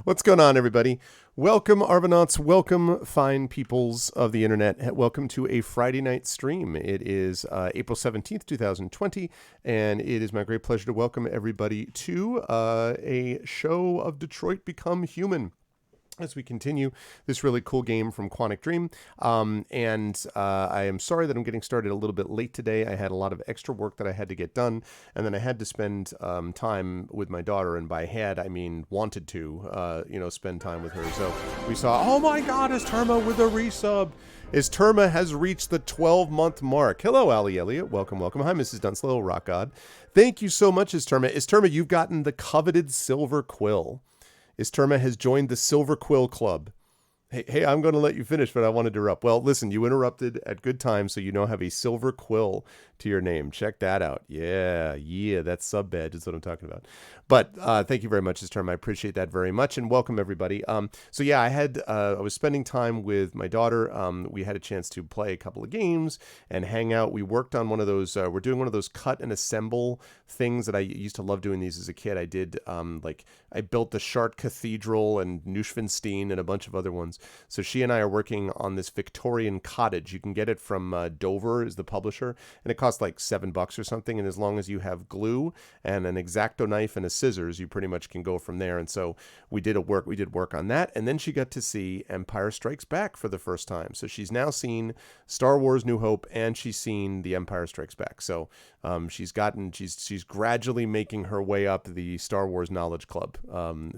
What's going on, everybody? Welcome, Arvanauts. Welcome, fine peoples of the internet. Welcome to a Friday night stream. It is April 17th, 2020, and it is my great pleasure to welcome everybody to a show of Detroit Become Human as we continue this really cool game from Quantic Dream. I am sorry that I'm getting started a little bit late today. I had a lot of extra work that I had to get done, and then I had to spend time with my daughter, and by had, I mean wanted to, spend time with her. So we saw, oh my God, Esterma with a resub. Esterma has reached the 12-month mark. Hello, Ali Elliott. Welcome, welcome. Hi, Mrs. Dunslow, Rock God. Thank you so much, Esterma. Esterma, you've gotten the coveted silver quill. Esterma has joined the Silver Quill Club. Hey, I'm going to let you finish, but I want to interrupt. Well, listen, you interrupted at good time, so you now have a silver quill to your name. Check that out. Yeah, that's sub badge is what I'm talking about. But thank you very much, Esterma. I appreciate that very much, and welcome everybody. I was spending time with my daughter. We had a chance to play a couple of games and hang out. We worked on one of those. We're doing one of those cut and assemble things that I used to love doing these as a kid. I did I built the Chartres Cathedral and Neuschwanstein and a bunch of other ones. So she and I are working on this Victorian cottage. You can get it from Dover is the publisher, and it costs like $7 or something. And as long as you have glue and an X-Acto knife and a scissors, you pretty much can go from there. And so we did work on that. And then she got to see Empire Strikes Back for the first time. So she's now seen Star Wars New Hope, and she's seen The Empire Strikes Back. So she's gradually making her way up the Star Wars Knowledge Club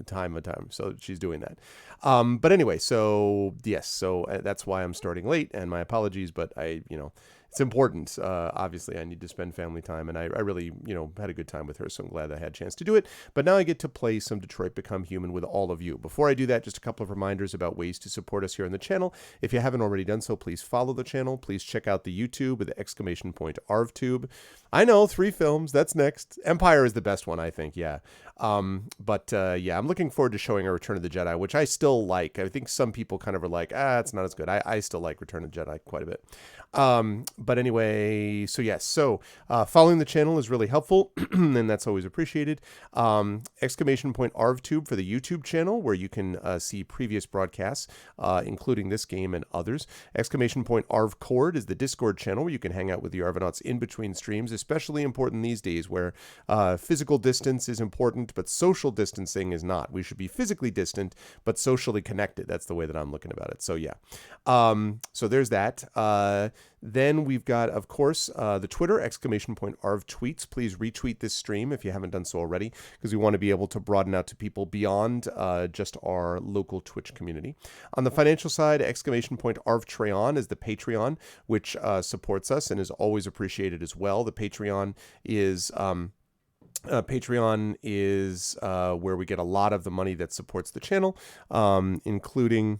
time to time. So she's doing that. But anyway, so yes, so that's why I'm starting late, and my apologies, but it's important. Obviously, I need to spend family time, and I really, had a good time with her, so I'm glad I had a chance to do it. But now I get to play some Detroit Become Human with all of you. Before I do that, just a couple of reminders about ways to support us here on the channel. If you haven't already done so, please follow the channel. Please check out the YouTube with the exclamation point ArvTube. I know, 3 films. That's next. Empire is the best one, I think. Yeah. I'm looking forward to showing a Return of the Jedi, which I still like. I think some people kind of are like, it's not as good. I still like Return of the Jedi quite a bit. But anyway, so yes, following the channel is really helpful, and that's always appreciated. Exclamation point ArvTube for the YouTube channel, where you can see previous broadcasts, including this game and others. Exclamation point ArvCord is the Discord channel, where you can hang out with the Arvanauts in between streams, especially important these days where physical distance is important, but social distancing is not. We should be physically distant, but socially connected. That's the way that I'm looking about it. So yeah. So there's that. Then we've got, of course, the Twitter, exclamation point Arv tweets. Please retweet this stream if you haven't done so already, because we want to be able to broaden out to people beyond just our local Twitch community. On the financial side, exclamation point Arv Treon is the Patreon, which supports us and is always appreciated as well. The Patreon is... where we get a lot of the money that supports the channel, including...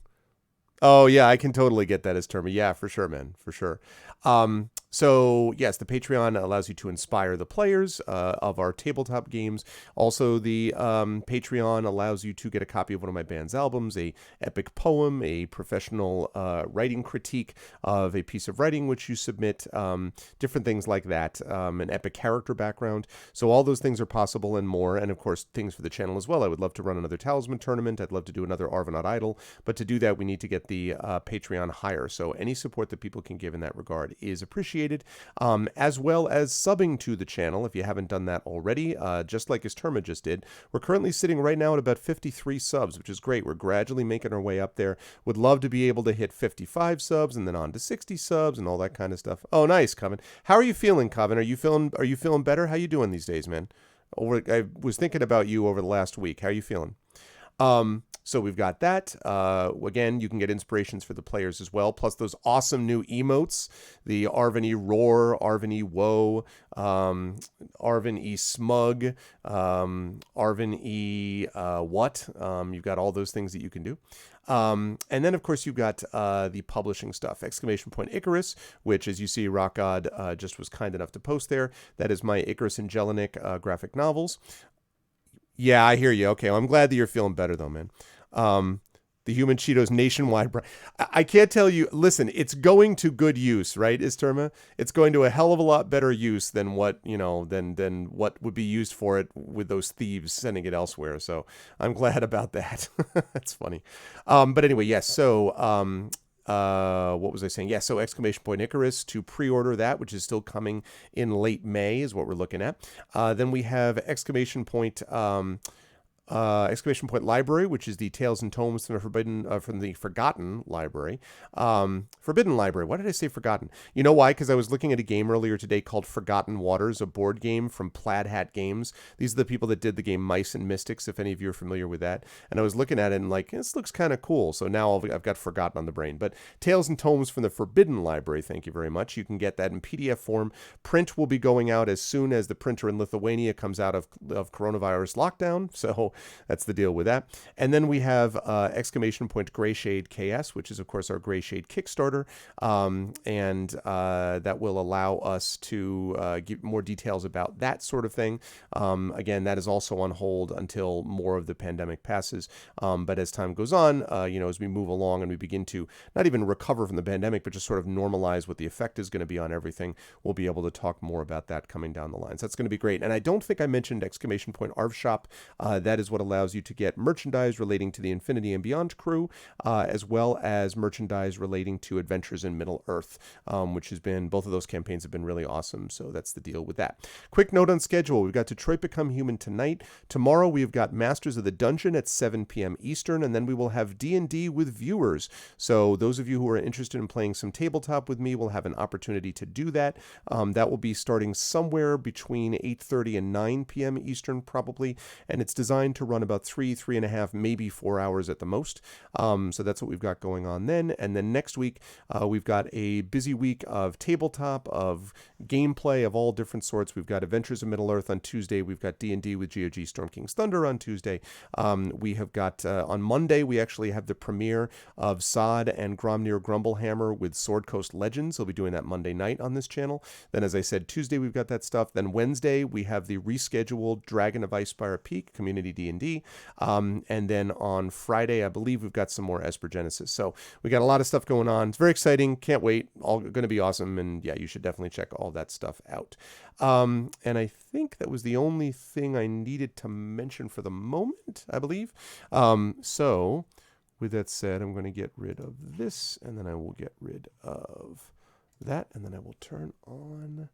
Oh, yeah, I can totally get that as term. Yeah, for sure, man, for sure. So, yes, the Patreon allows you to inspire the players of our tabletop games. Also, the Patreon allows you to get a copy of one of my band's albums, a epic poem, a professional writing critique of a piece of writing which you submit, different things like that, an epic character background. So all those things are possible and more, and of course, things for the channel as well. I would love to run another Talisman tournament. I'd love to do another Arvanaut Idol, but to do that, we need to get the Patreon higher. So any support that people can give in that regard is appreciated, as well as subbing to the channel if you haven't done that already, just like Esterma just did. We're currently sitting right now at about 53 subs, which is great. We're gradually making our way up there. Would love to be able to hit 55 subs and then on to 60 subs and all that kind of stuff. Oh, nice, Coven. How are you feeling, Coven? Are you feeling better? How you doing these days, man? I was thinking about you over the last week. How are you feeling? So we've got that. Again, you can get inspirations for the players as well, plus those awesome new emotes, the Arvin E Roar, Arvin E Woe, Arvin E Smug, Arvin E What. You've got all those things that you can do. And then, of course, you've got the publishing stuff. Exclamation point Icarus, which, as you see, Rock God just was kind enough to post there. That is my Icarus and Jelinek graphic novels. Yeah, I hear you. Okay, well, I'm glad that you're feeling better, though, man. The Human Cheetos nationwide. I can't tell you. Listen, it's going to good use, right, Isterma? It's going to a hell of a lot better use than what than what would be used for it with those thieves sending it elsewhere. So I'm glad about that. That's funny. But anyway, yes. So what was I saying? Yeah, so exclamation point Icarus to pre-order that, which is still coming in late May, is what we're looking at. Then we have exclamation point library, which is the Tales and Tomes from the Forgotten library. Forbidden library. Why did I say forgotten? You know why? Because I was looking at a game earlier today called Forgotten Waters, a board game from Plaid Hat Games. These are the people that did the game Mice and Mystics, if any of you are familiar with that. And I was looking at it and like, this looks kind of cool. So now I've got Forgotten on the brain. But Tales and Tomes from the Forbidden library, thank you very much. You can get that in PDF form. Print will be going out as soon as the printer in Lithuania comes out of coronavirus lockdown. So that's the deal with that. And then we have exclamation point Greyshade KS, which is, of course, our Greyshade Kickstarter. And that will allow us to give more details about that sort of thing. Again, that is also on hold until more of the pandemic passes. But as time goes on, as we move along and we begin to not even recover from the pandemic, but just sort of normalize what the effect is going to be on everything, we'll be able to talk more about that coming down the line. So that's going to be great. And I don't think I mentioned exclamation point ARV Shop. That is what allows you to get merchandise relating to the Infinity and Beyond crew, as well as merchandise relating to Adventures in Middle Earth, which has been, both of those campaigns have been really awesome. So that's the deal with that. Quick note on schedule. We've got Detroit Become Human tonight. Tomorrow we've got Masters of the Dungeon at 7 p.m. Eastern, and then we will have D&D with viewers. So those of you who are interested in playing some tabletop with me will have an opportunity to do that. That will be starting somewhere between 8:30 and 9 p.m. Eastern probably, and it's designed to run about 3.5, maybe 4 hours at the most. So that's what we've got going on then. And then next week, we've got a busy week of tabletop, of gameplay of all different sorts. We've got Adventures of Middle Earth on Tuesday. We've got D&D with GOG Storm King's Thunder on Tuesday. We have got, on Monday, we actually have the premiere of Sod and Gromnir Grumblehammer with Sword Coast Legends. We'll be doing that Monday night on this channel. Then, as I said, Tuesday, we've got that stuff. Then Wednesday, we have the rescheduled Dragon of Icespire Peak Community D&D. And then on Friday, I believe we've got some more Esper Genesis. So we got a lot of stuff going on. It's very exciting. Can't wait. All going to be awesome. And yeah, you should definitely check all that stuff out. And I think that was the only thing I needed to mention for the moment, I believe. So with that said, I'm going to get rid of this, and then I will get rid of that, and then I will turn on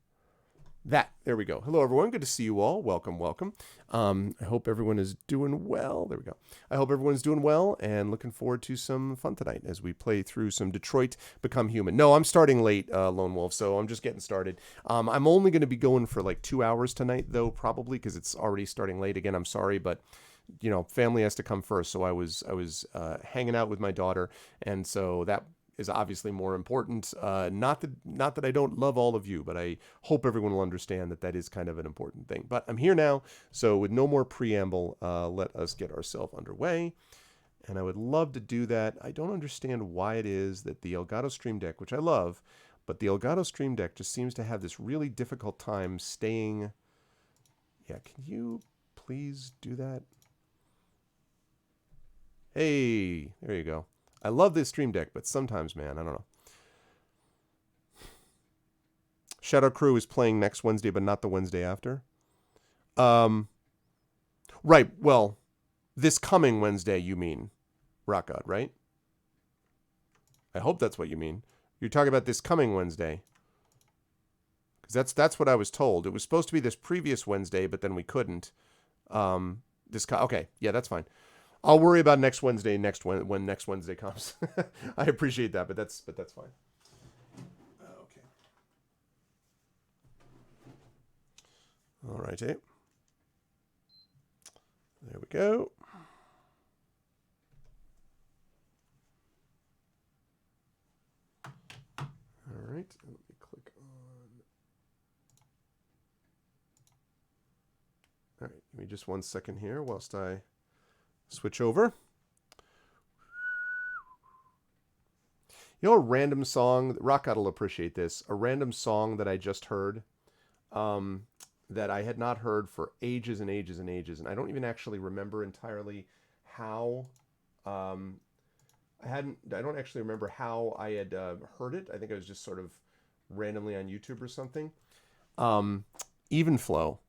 that. There we go. Hello, everyone. Good to see you all. Welcome, welcome. I hope everyone is doing well. There we go. I hope everyone's doing well and looking forward to some fun tonight as we play through some Detroit Become Human. No, I'm starting late, Lone Wolf, so I'm just getting started. I'm only going to be going for like 2 hours tonight, though, probably, because it's already starting late. Again, I'm sorry, but family has to come first. So I was hanging out with my daughter, and so that is obviously more important. Not that I don't love all of you, but I hope everyone will understand that is kind of an important thing. But I'm here now, so with no more preamble, let us get ourselves underway. And I would love to do that. I don't understand why it is that the Elgato Stream Deck, which I love, but the Elgato Stream Deck just seems to have this really difficult time staying. Yeah, can you please do that? Hey, there you go. I love this Stream Deck, but sometimes, man, I don't know. Shadow Crew is playing next Wednesday, but not the Wednesday after. Right, well, this coming Wednesday, you mean, Rock God, right? I hope that's what you mean. You're talking about this coming Wednesday. Because that's what I was told. It was supposed to be this previous Wednesday, but then we couldn't. Okay, yeah, that's fine. I'll worry about next Wednesday when next Wednesday comes. I appreciate that, but that's fine. Okay. All righty. There we go. All right. Let me click on. All right. Give me just 1 second here whilst I switch over. A random song, Rock God will appreciate this, a random song that I just heard that I had not heard for ages and ages and ages, and I don't even actually remember entirely how I don't actually remember how I had heard it. I think I was just sort of randomly on YouTube or something. Um, Even Flow.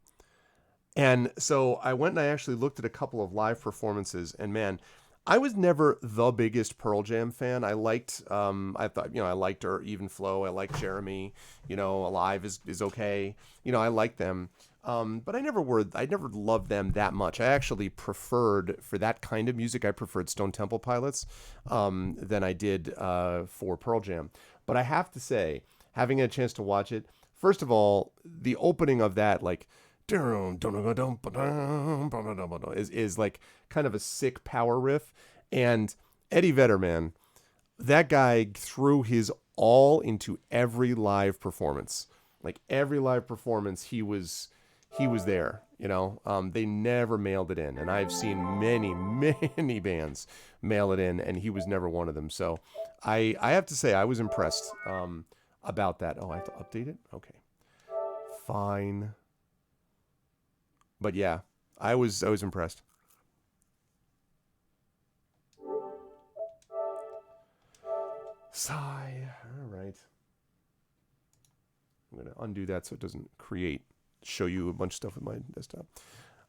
And so I went and I actually looked at a couple of live performances, and man, I was never the biggest Pearl Jam fan. I thought, I liked her Even Flow. I liked Jeremy. Alive is okay. I liked them. But I never loved them that much. I actually preferred, for that kind of music, I preferred Stone Temple Pilots than I did for Pearl Jam. But I have to say, having a chance to watch it, first of all, the opening of that, like, is like kind of a sick power riff. And Eddie Vedder, man, that guy threw his all into every live performance. Like every live performance, he was there. They never mailed it in, and I've seen many many bands mail it in, and he was never one of them. So I have to say I was impressed about that. Oh, I have to update it. Okay, fine. But yeah, I was impressed. Sigh. All right. I'm gonna undo that so it doesn't show you a bunch of stuff with my desktop.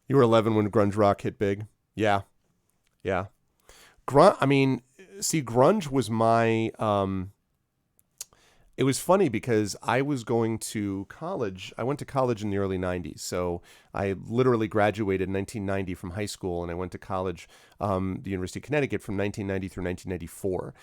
You were 11 when grunge rock hit big. Yeah, yeah. Grunge. I mean, see, grunge was my it was funny because I was going to college. I went to college in the early 90s. So I literally graduated in 1990 from high school, and I went to college, the University of Connecticut, from 1990 through 1994.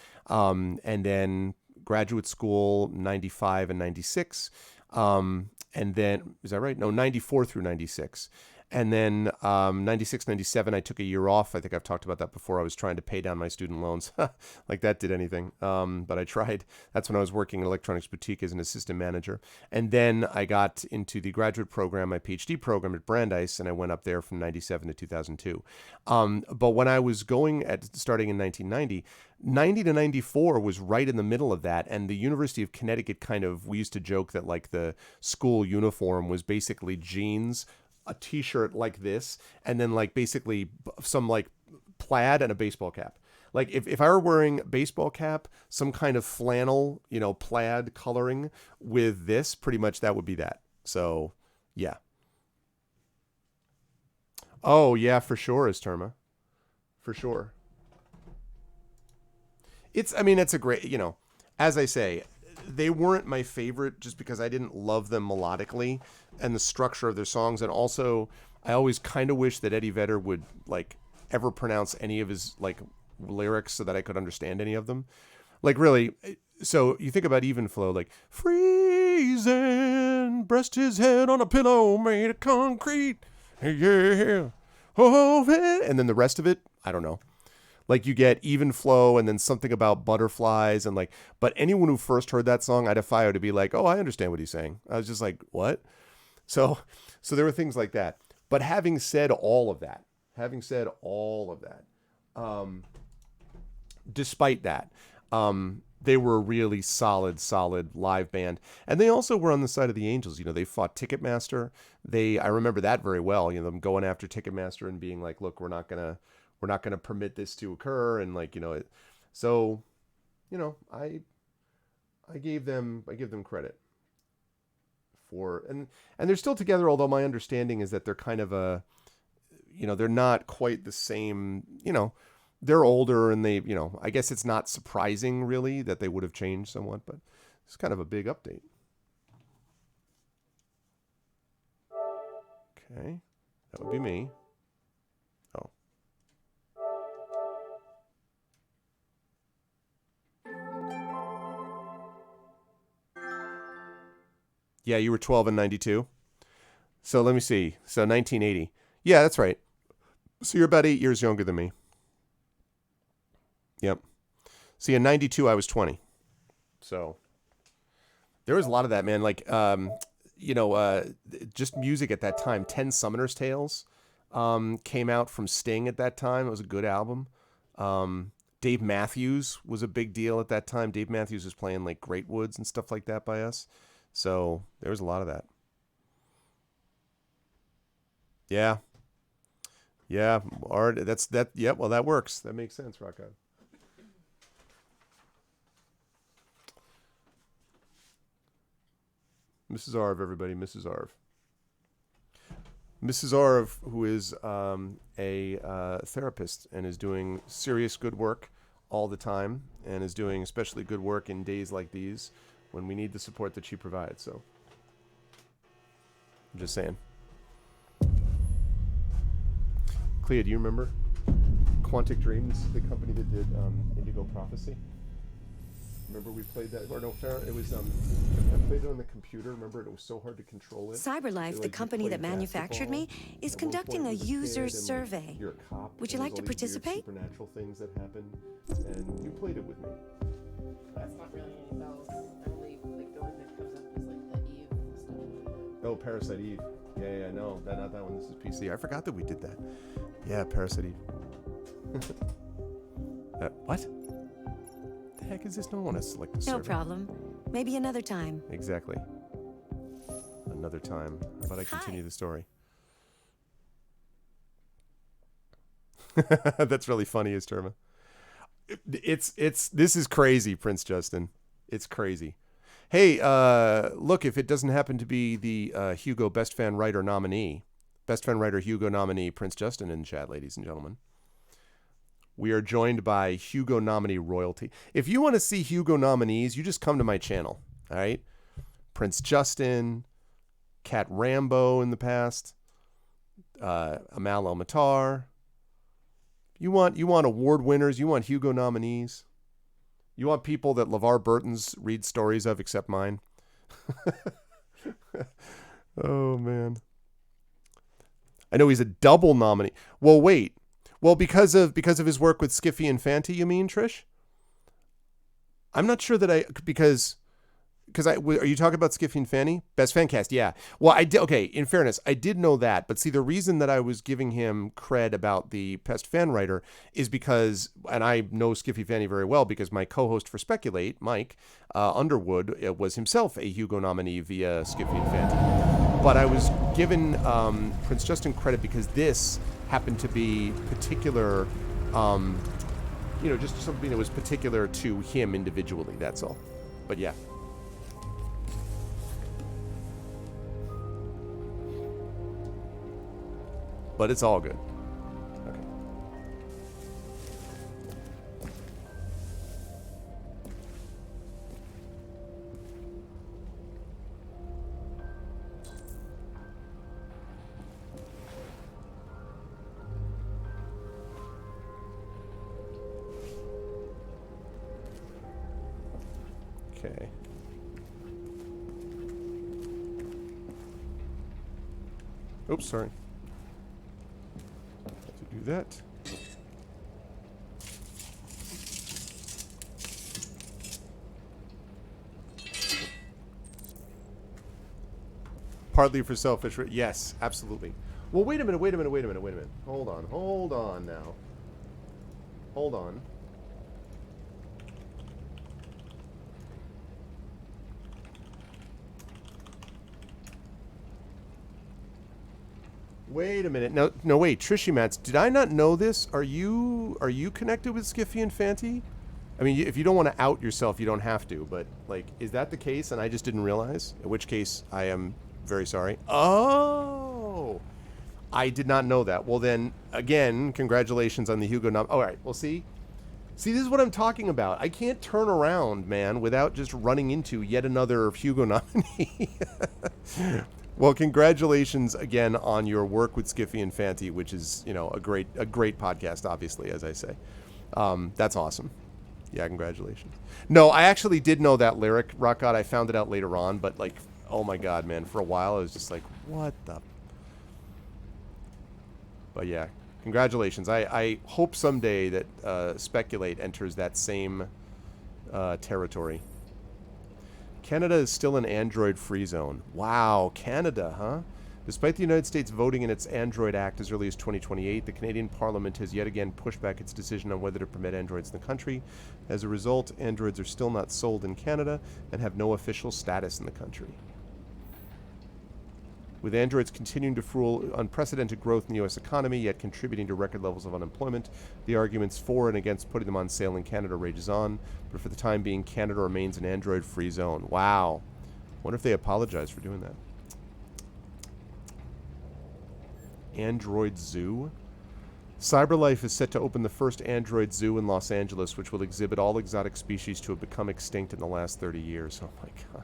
And then graduate school, 95 and 96. And then, is that right? No, 94 through 96. And then 96, 97, I took a year off. I think I've talked about that before. I was trying to pay down my student loans. Like that did anything. But I tried. That's when I was working in Electronics Boutique as an assistant manager. And then I got into the graduate program, my PhD program at Brandeis, and I went up there from 97 to 2002. But when I was starting in 1990, 90 to 94 was right in the middle of that. And the University of Connecticut we used to joke that like the school uniform was basically jeans, a t-shirt like this, and then like basically some like plaid and a baseball cap. Like if I were wearing baseball cap, some kind of flannel, plaid coloring with this, pretty much that would be that. So yeah. Oh yeah, for sure, is Terma. For sure. I mean, it's a great, as I say, they weren't my favorite just because I didn't love them melodically and the structure of their songs. And also, I always kind of wish that Eddie Vedder would like ever pronounce any of his like lyrics so that I could understand any of them. Like really, so you think about Even Flow, like freezing, breast his head on a pillow made of concrete. Yeah. Oh, and then the rest of it, I don't know. Like you get Even Flow and then something about butterflies and like, but anyone who first heard that song, I'd fire to be like, oh, I understand what he's saying. I was just like, what? So so there were things like that. But having said all of that, um, despite that, they were a really solid live band, and they also were on the side of the Angels. They fought Ticketmaster. I remember that very well. Them going after Ticketmaster and being like, "Look, we're not gonna permit this to occur," and like it. So, I give them credit and they're still together. Although my understanding is that they're kind of they're not quite the same. They're older and I guess it's not surprising really that they would have changed somewhat, but it's kind of a big update. Okay, that would be me. Oh, yeah, you were 12 and 92. So let me see. So 1980. Yeah, that's right. So you're about 8 years younger than me. Yep. See, in 92, I was 20. So there was a lot of that, man. Like, you know, uh, just music at that time. 10 Summoner's Tales came out from Sting at that time. It was a good album. Dave Matthews was a big deal at that time. Dave Matthews was playing like Great Woods and stuff like that by us. So there was a lot of that. Yeah. Yeah. Art, that's that. Yeah. Well, that works. That makes sense, Rock. Mrs. Arv, everybody, Mrs. Arv. Mrs. Arv, who is a therapist and is doing serious good work all the time, and is doing especially good work in days like these when we need the support that she provides. So, I'm just saying. Clea, do you remember Quantic Dreams, the company that did Indigo Prophecy? Remember we played that? Or no, it was I played it on the computer. Remember, it was so hard to control it. CyberLife, the company that manufactured me, is conducting a user survey. You're a cop. Would you like to participate? Supernatural things that happen, and you played it with me. That's not really any bells. I believe like the one that comes up is like the Eve stuff. Oh, Parasite Eve. Yeah, no, not that one. This is PC. I forgot that we did that. Yeah, Parasite Eve. What? The heck is this? No one want to select the server. No problem. Maybe another time. Exactly. Another time. How about I continue the story? That's really funny, is Terma. This is crazy, Prince Justin. It's crazy. Hey, look, if it doesn't happen to be the Hugo Best Fan Writer nominee, Best Fan Writer Hugo nominee Prince Justin in chat, ladies and gentlemen. We are joined by Hugo nominee royalty. If you want to see Hugo nominees, you just come to my channel, all right? Prince Justin, Cat Rambo in the past, Amal El-Matar. You want award winners, you want Hugo nominees. You want people that LeVar Burton's read stories of except mine. Oh, man. I know he's a double nominee. Well, wait. Well, because of his work with Skiffy and Fanty, you mean, Trish? I'm not sure that are you talking about Skiffy and Fanny? Best Fan Cast, yeah. Well, I did. Okay, in fairness, I did know that, but see, the reason that I was giving him cred about the Best Fan Writer is because, and I know Skiffy Fanny very well because my co-host for Speculate, Mike Underwood, was himself a Hugo nominee via Skiffy and Fanty. But I was given Prince Justin credit because this happened to be particular, just something that was particular to him individually, that's all. But yeah. But it's all good. Okay. Okay. Oops, sorry. Do that. Partly for selfish. Yes, absolutely. Well, wait a minute. Hold on now. Hold on. Wait a minute. No, wait. Trishy Mats, did I not know this? Are you connected with Skiffy and Fanty? I mean, if you don't want to out yourself, you don't have to. But, like, is that the case and I just didn't realize? In which case, I am very sorry. Oh! I did not know that. Well, then, again, congratulations on the Hugo nom. All right. Well, see? See, this is what I'm talking about. I can't turn around, man, without just running into yet another Hugo nominee. Well, congratulations again on your work with Skiffy and Fanty, which is, a great podcast, obviously, as I say. That's awesome. Yeah, congratulations. No, I actually did know that lyric, Rock God. I found it out later on, but like, oh my God, man, for a while I was just like, what the? But yeah, congratulations. I hope someday that Speculate enters that same territory. Canada is still an Android-free zone. Wow, Canada, huh? Despite the United States voting in its Android Act as early as 2028, the Canadian Parliament has yet again pushed back its decision on whether to permit Androids in the country. As a result, Androids are still not sold in Canada and have no official status in the country. With Androids continuing to fuel unprecedented growth in the U.S. economy, yet contributing to record levels of unemployment, the arguments for and against putting them on sale in Canada rages on. But for the time being, Canada remains an Android-free zone. Wow. Wonder if they apologize for doing that. Android Zoo. CyberLife is set to open the first Android Zoo in Los Angeles, which will exhibit all exotic species to have become extinct in the last 30 years. Oh my god.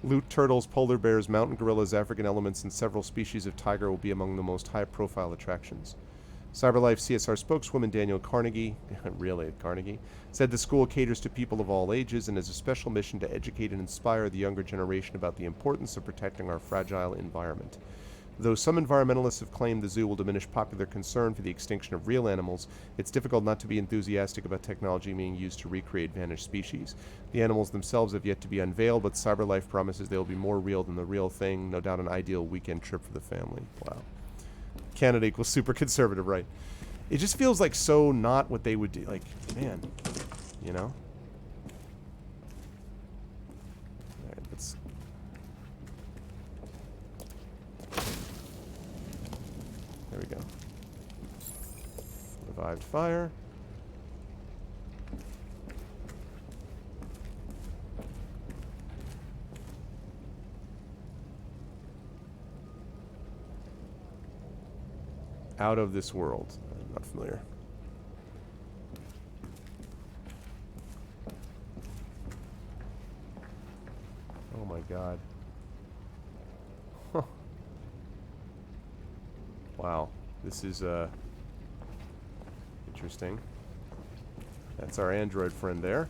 Loot turtles, polar bears, mountain gorillas, African elements, and several species of tiger will be among the most high-profile attractions. CyberLife CSR spokeswoman Daniel Carnegie, really, Carnegie, said the school caters to people of all ages and has a special mission to educate and inspire the younger generation about the importance of protecting our fragile environment. Though some environmentalists have claimed the zoo will diminish popular concern for the extinction of real animals, it's difficult not to be enthusiastic about technology being used to recreate vanished species. The animals themselves have yet to be unveiled, but CyberLife promises they will be more real than the real thing. No doubt an ideal weekend trip for the family. Wow. Canada equals super conservative, right? It just feels like so not what they would do. Like, man, you know? All right, let's... There we go. Revived fire. Out of this world. I'm not familiar. Oh my god. Huh. Wow. This is interesting. That's our android friend there.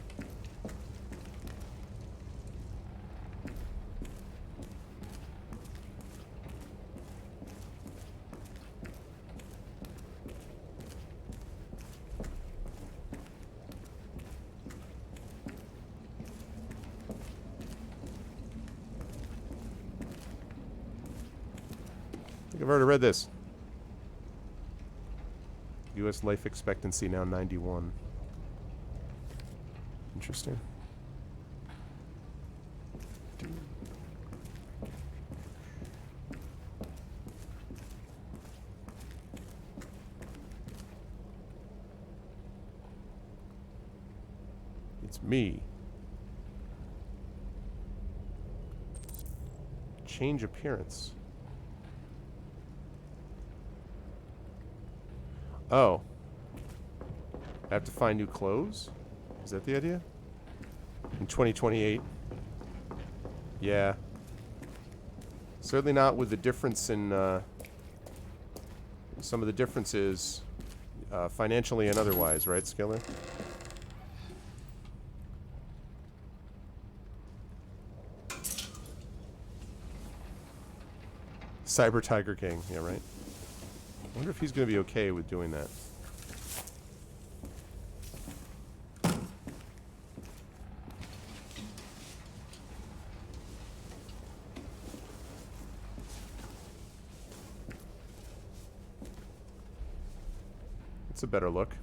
I think I've already read this. U.S. life expectancy now 91. Interesting. It's me. Change appearance. Oh. I have to find new clothes? Is that the idea? In 2028? Yeah. Certainly not with the difference in, some of the differences, financially and otherwise, right, Skiller? Cyber Tiger King, yeah, right? I wonder if he's going to be okay with doing that. It's a better look.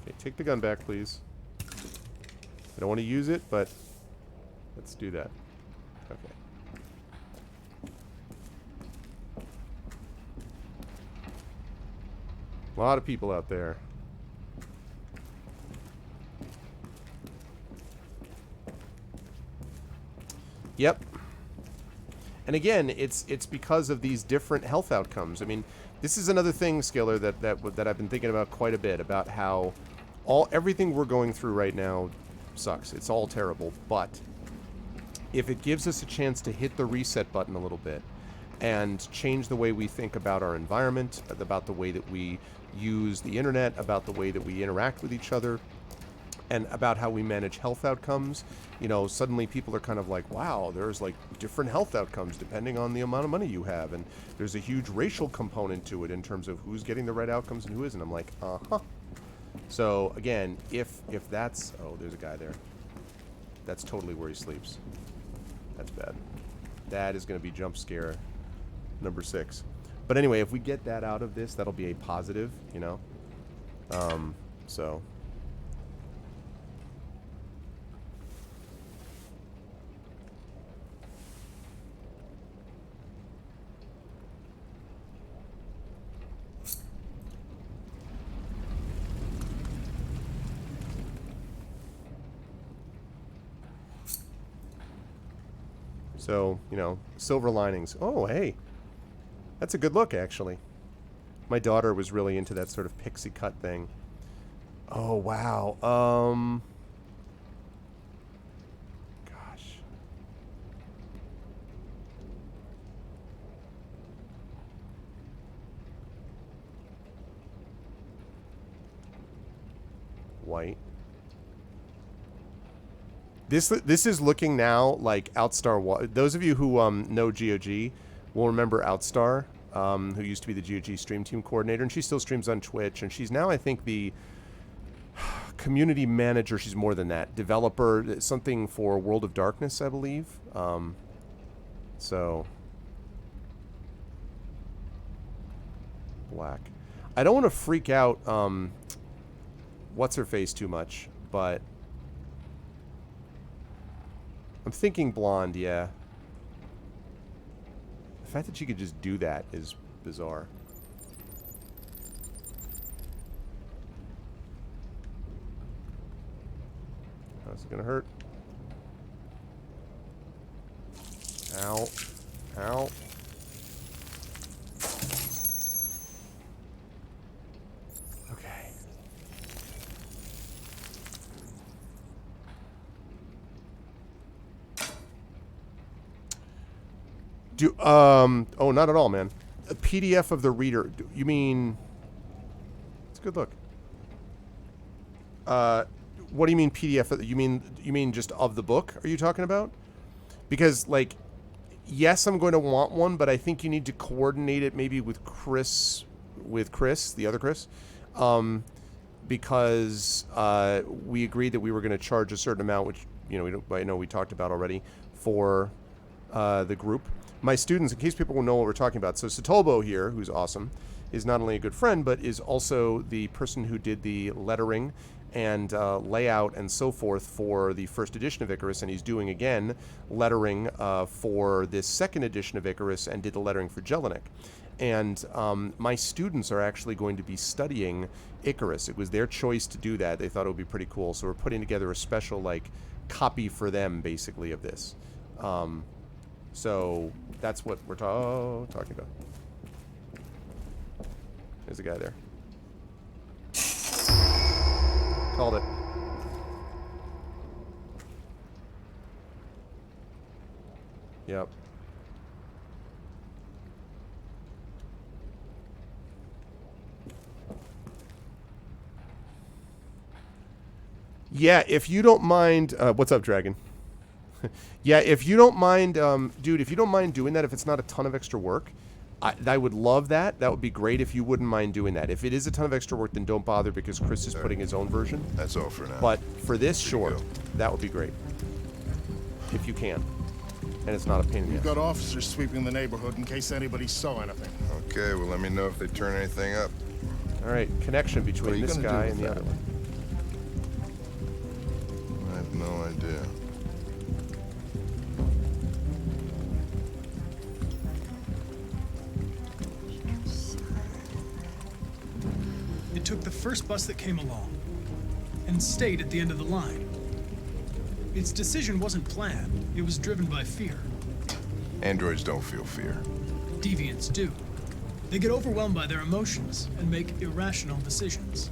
Okay, take the gun back, please. I don't want to use it, but let's do that. Okay. A lot of people out there. Yep. And again, it's because of these different health outcomes. I mean, this is another thing, Skiller, that I've been thinking about quite a bit, about how everything we're going through right now sucks. It's all terrible, but if it gives us a chance to hit the reset button a little bit and change the way we think about our environment, about the way that we use the internet, about the way that we interact with each other, and about how we manage health outcomes, you know, suddenly people are kind of like, wow, there's like different health outcomes depending on the amount of money you have, and there's a huge racial component to it in terms of who's getting the right outcomes and who isn't. I'm like, uh-huh. So again, if that's... Oh, there's a guy there. That's totally where he sleeps. That's bad. That is going to be jump scare number 6. But anyway, if we get that out of this, that'll be a positive, you know? So... So, you know, silver linings. Oh, hey. That's a good look, actually. My daughter was really into that sort of pixie cut thing. Oh, wow. Gosh. White. This is looking now like Outstar. Those of you who know GOG will remember Outstar, who used to be the GOG stream team coordinator, and she still streams on Twitch, and she's now, I think, the community manager. She's more than that, developer, something for World of Darkness, I believe. So black. I don't want to freak out what's her face too much, but I'm thinking blonde, yeah. The fact that she could just do that is bizarre. How's it gonna hurt? Ow. Ow. Okay. Oh, not at all, man. A PDF of the reader. You mean... It's a good look. What do you mean PDF? You mean just of the book? Are you talking about? Because, like, yes, I'm going to want one, but I think you need to coordinate it maybe with Chris, the other Chris, because we agreed that we were going to charge a certain amount, which, you know, I know we talked about already, for the group. My students, in case people will know what we're talking about, so Satobo here, who's awesome, is not only a good friend, but is also the person who did the lettering and layout and so forth for the first edition of Icarus, and he's doing, again, lettering for this second edition of Icarus and did the lettering for Jelinek. And my students are actually going to be studying Icarus. It was their choice to do that. They thought it would be pretty cool, so we're putting together a special, like, copy for them, basically, of this. So that's what we're talking about. There's a guy there. Called it. Yep. Yeah, if you don't mind... what's up, Dragon? Yeah, if you don't mind... dude, if you don't mind doing that, if it's not a ton of extra work, I would love that. That would be great if you wouldn't mind doing that. If it is a ton of extra work, then don't bother because Chris is putting his own version. That's all for now. But for this, sure. That would be great. If you can. And it's not a pain in the We've ass. got officers sweeping the neighborhood in case anybody saw anything. Okay, well, let me know if they turn anything up. All right, connection What are between you this gonna do guy with and the that? other one. I have no idea. It took the first bus that came along and stayed at the end of the line. Its decision wasn't planned. It was driven by fear. Androids don't feel fear. Deviants do. They get overwhelmed by their emotions and make irrational decisions.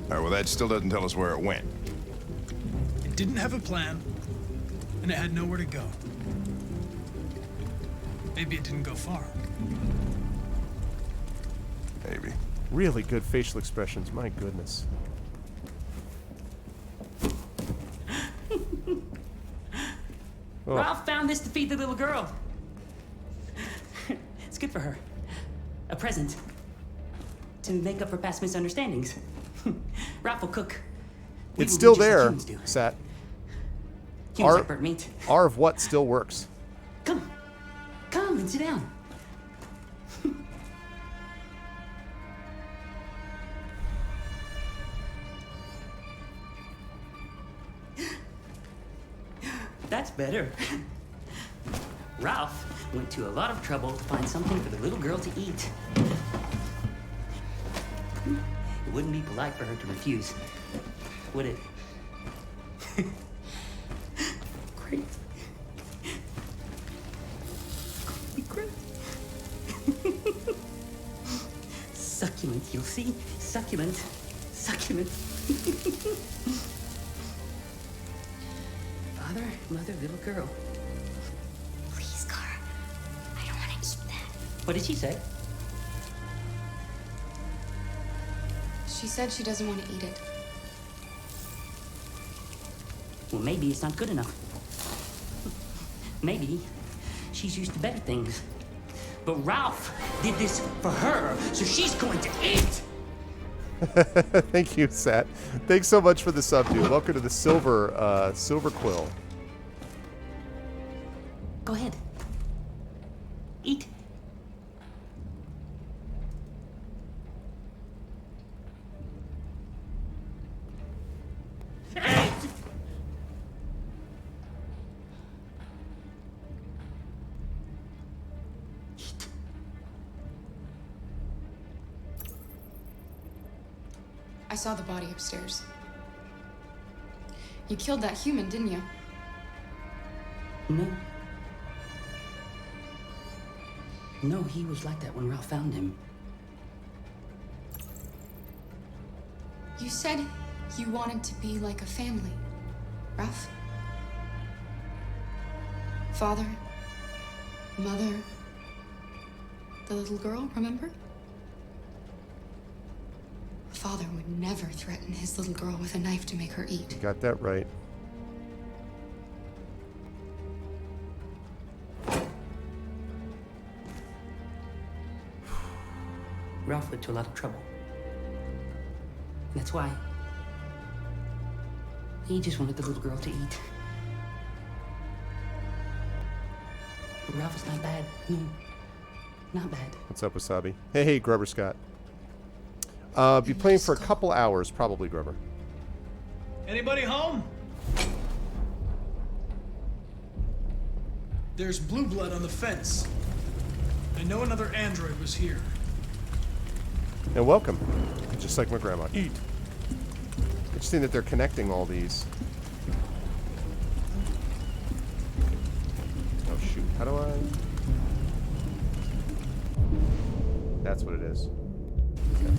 All right, well, that still doesn't tell us where it went. It didn't have a plan, and it had nowhere to go. Maybe it didn't go far. Maybe. Really good facial expressions. My goodness. Oh. Ralph found this to feed the little girl. It's good for her. A present. To make up for past misunderstandings. Ralph will cook. We It's will still do just like there, humans do. Sat. Humans Our- like burnt meat. R of what still works. Come. Come and sit down. That's better. Ralph went to a lot of trouble to find something for the little girl to eat. It wouldn't be polite for her to refuse, would it? Great. You'll see. Succulent. Succulent. Father, mother, little girl. Please, Kara. I don't want to eat that. What did she say? She said she doesn't want to eat it. Well, maybe it's not good enough. Maybe she's used to better things. But Ralph did this for her, so she's going to eat! Thank you, Sat. Thanks so much for the sub, dude. Welcome to the Silver Quill. Go ahead. Eat. I saw the body upstairs. You killed that human, didn't you? No. No, he was like that when Ralph found him. You said you wanted to be like a family, Ralph. Father, mother, the little girl, remember? Father would never threaten his little girl with a knife to make her eat. Got that right. Ralph went to a lot of trouble. That's why he just wanted the little girl to eat. But Ralph is not bad. No, not bad. What's up, Wasabi? Hey, Grubber Scott. Be playing for a couple hours, probably, Grubber. Anybody home? There's blue blood on the fence. I know another android was here. And welcome. Just like my grandma. Eat. Interesting that they're connecting all these. Oh, shoot. How do I... That's what it is. Okay.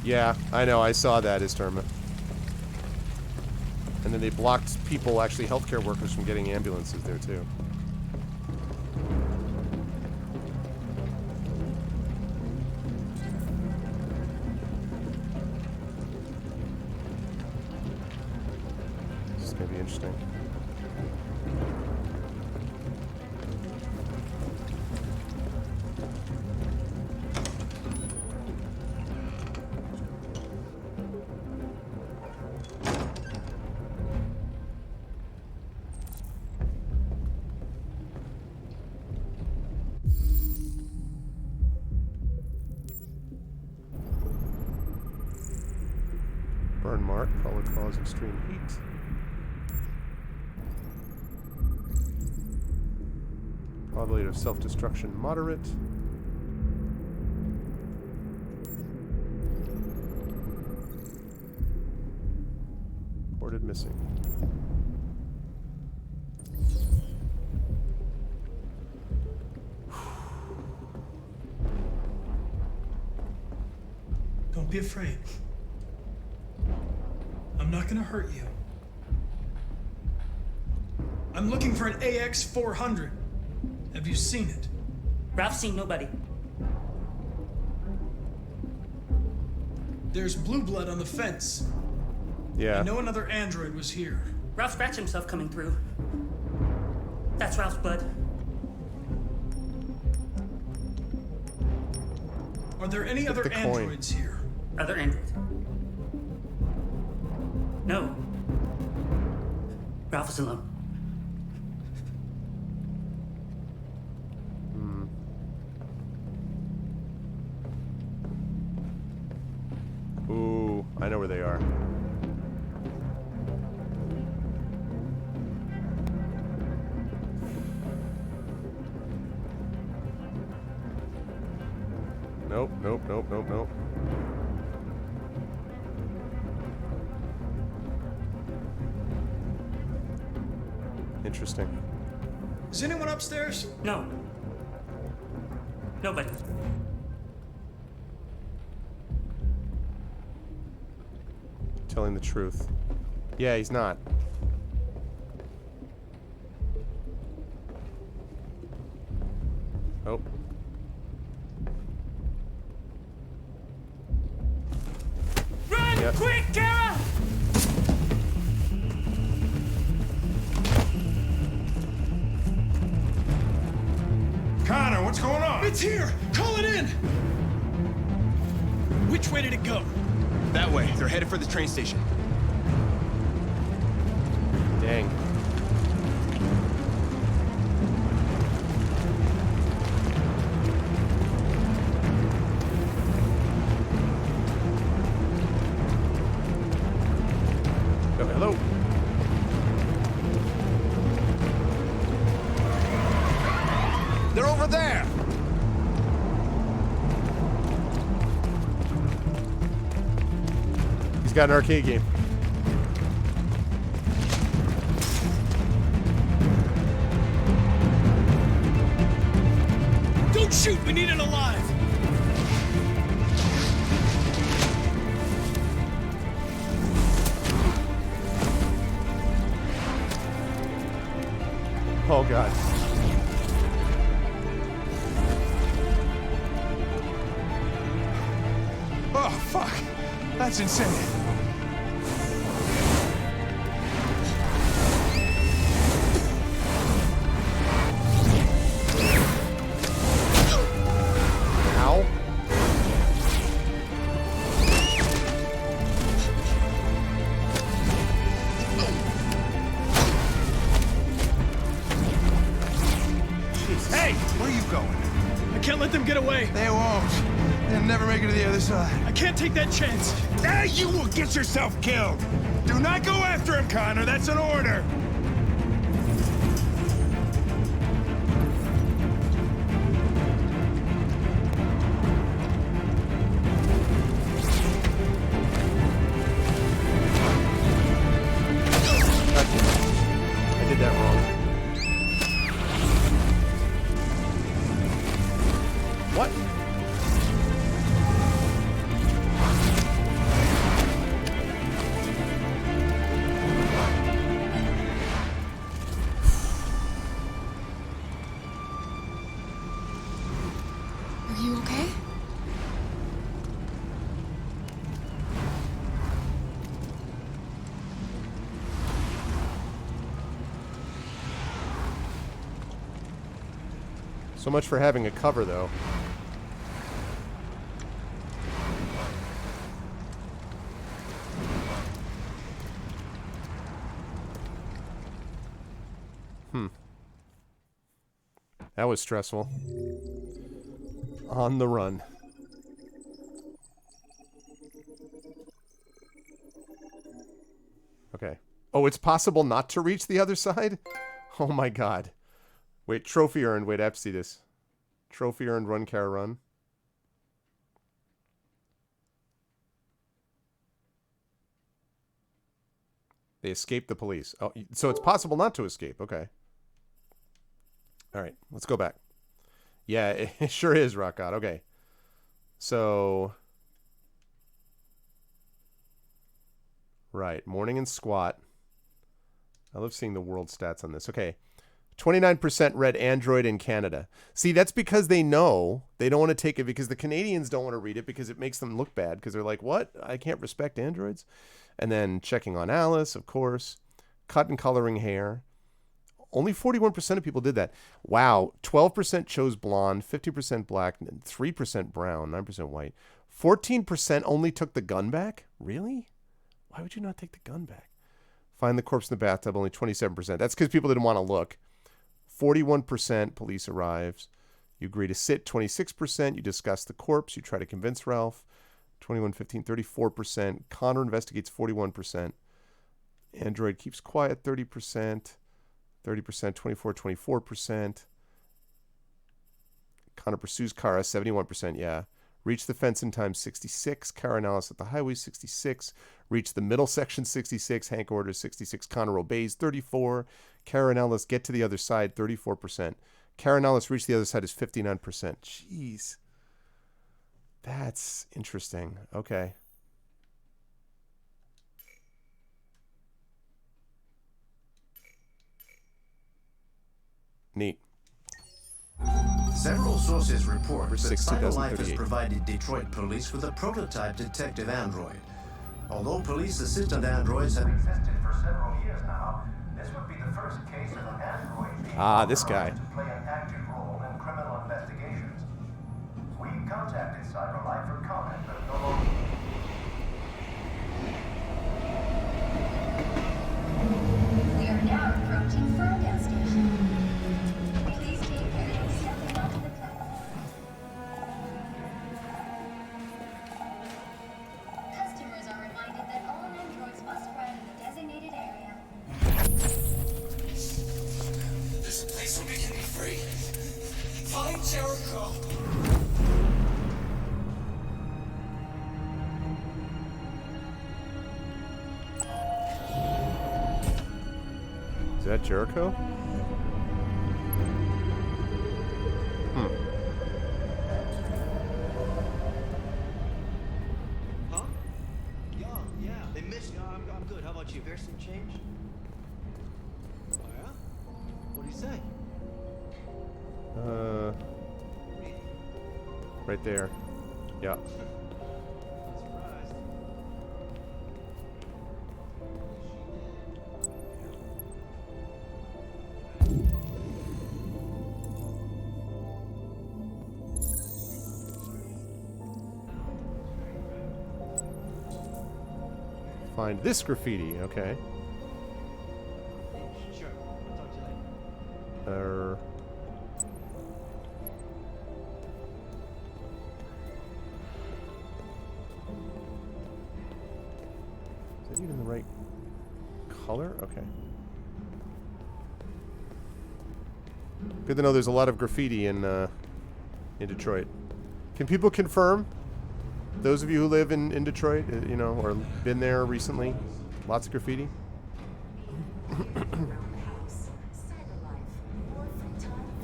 Yeah, I know. I saw that, Isturma. And then they blocked people, actually healthcare workers, from getting ambulances there, too. This is going to be interesting. Burn mark, color cause extreme heat. Probability of self-destruction moderate. Reported missing. Don't be afraid. I'm not gonna hurt you. I'm looking for an AX-400. Have you seen it? Ralph's seen nobody. There's blue blood on the fence. Yeah. I know another android was here. Ralph scratched himself coming through. That's Ralph's blood. Are there any other the coin. androids here? Other androids? No. Ralph is alone. Ooh, I know where they are. Nope, nope, nope, nope, nope. Interesting. Is anyone upstairs? No. Nobody. Telling the truth. Yeah, he's not. Oh. Run! Yep. Quick, Kara! Connor, what's going on? It's here! Call it in! Which way did it go? That way. They're headed for the train station. Dang. Oh, hello. They're over there! He's got an arcade game. Don't shoot! We need it alive! Oh, God. Oh, fuck. That's insane. Ow. Hey, where are you going? I can't let them get away! They won't. They'll never make it to the other side. I can't take that chance! Ah, you will get yourself killed! Do not go after him, Connor. That's an order. I did that wrong. What? Are you okay? So much for having a cover, though. That was stressful. On the run. Okay. Oh, it's possible not to reach the other side? Oh my god. Wait, trophy earned. Wait, I have to see this. Trophy earned, run, Kara, run. They escaped the police. Oh, so it's possible not to escape. Okay. All right, let's go back. Yeah, it sure is, Rock God. Okay. So... Right, morning and squat. I love seeing the world stats on this. Okay. 29% read Android in Canada. See, that's because they know they don't want to take it, because the Canadians don't want to read it because it makes them look bad, because they're like, what? I can't respect androids? And then checking on Alice, of course. Cut and coloring hair. Only 41% of people did that. Wow. 12% chose blonde, 50% black, 3% brown, 9% white. 14% only took the gun back? Really? Why would you not take the gun back? Find the corpse in the bathtub, only 27%. That's because people didn't want to look. 41% police arrives. You agree to sit, 26%. You discuss the corpse. You try to convince Ralph. 21, 15, 34%. Connor investigates, 41%. Android keeps quiet, 30%. 30%, 24, 24%. Connor pursues Kara, 71%, yeah. Reach the fence in time, 66. Caranalis at the highway, 66. Reach the middle section, 66. Hank orders, 66. Connor obeys, 34. Caranalis get to the other side, 34%. Caranalis reach the other side is 59%. Jeez. That's interesting. Okay. Neat. Several sources report that 6, Cyberlife has 2038. provided Detroit police with a prototype detective android. Although police assistant androids have existed for several years now, this would be the first case of an android being This guy. authorized to play an active role in criminal investigations. We contacted Cyberlife for comment, but no longer. We are now approaching Ferndale Station. Please take care of stepping onto the platform. Customers are reminded that all androids must ride in the designated area. There's a place where we can be free. Find Jericho. Is that Jericho? Huh? Yeah. They missed. I'm good. How about you? There's some change. Oh yeah? What do you say? Right there. Yeah. Not surprised. Find this graffiti. Okay. Sure. I'll talk to you later. Is that even the right color? Okay. Good to know there's a lot of graffiti in Detroit. Can people confirm? Those of you who live in Detroit, you know, or been there recently, lots of graffiti?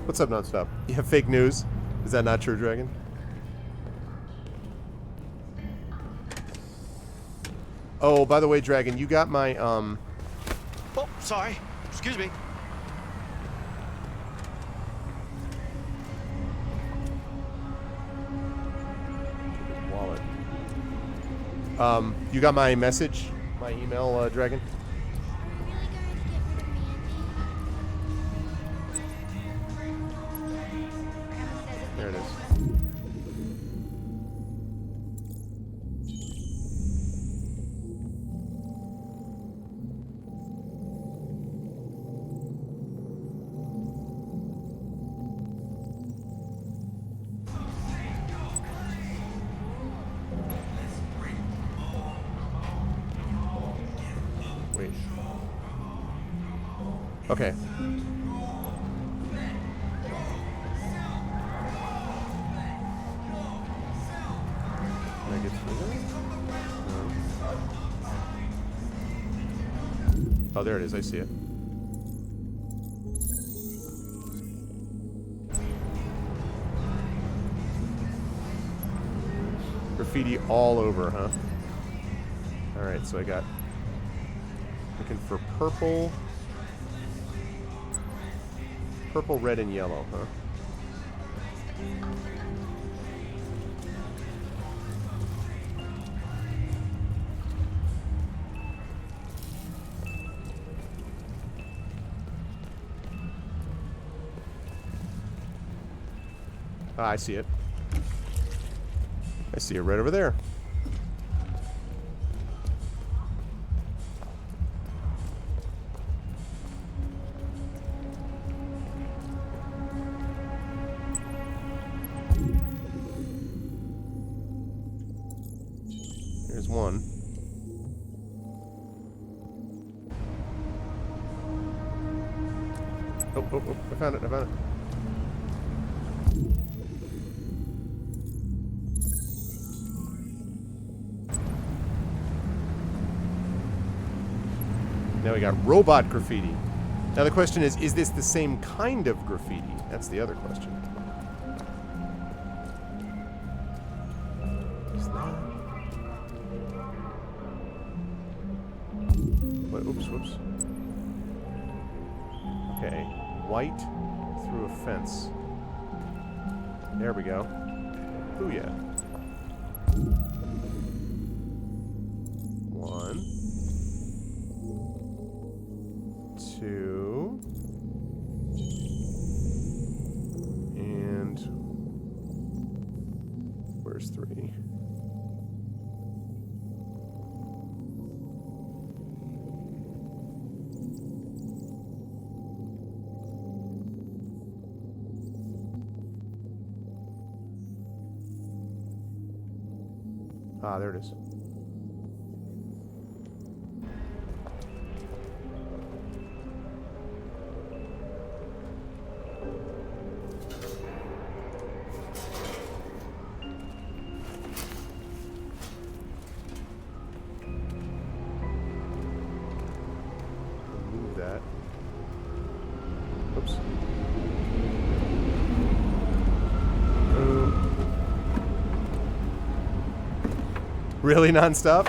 What's up, Nonstop? You have fake news? Is that not true, Dragon? Oh, by the way, Dragon, you got my, Oh, sorry. Excuse me. wallet. You got my message? My email, Dragon? There it is. Wait. Okay. Can I get through there? No. Oh, there it is. I see it. Graffiti all over, huh? Alright, so I got... Looking for purple. Purple, red, and yellow, huh? Ah, I see it. I see it right over there. Here's one. Oh, oh, oh, I found it, I found it. Now we got robot graffiti. Now the question is this the same kind of graffiti? That's the other question. Is that... What? Oops, whoops. Okay. White through a fence. There we go. Ooh, yeah. 1, 2, and where's 3? Ah, there it is. Remove that. Oops. Really nonstop?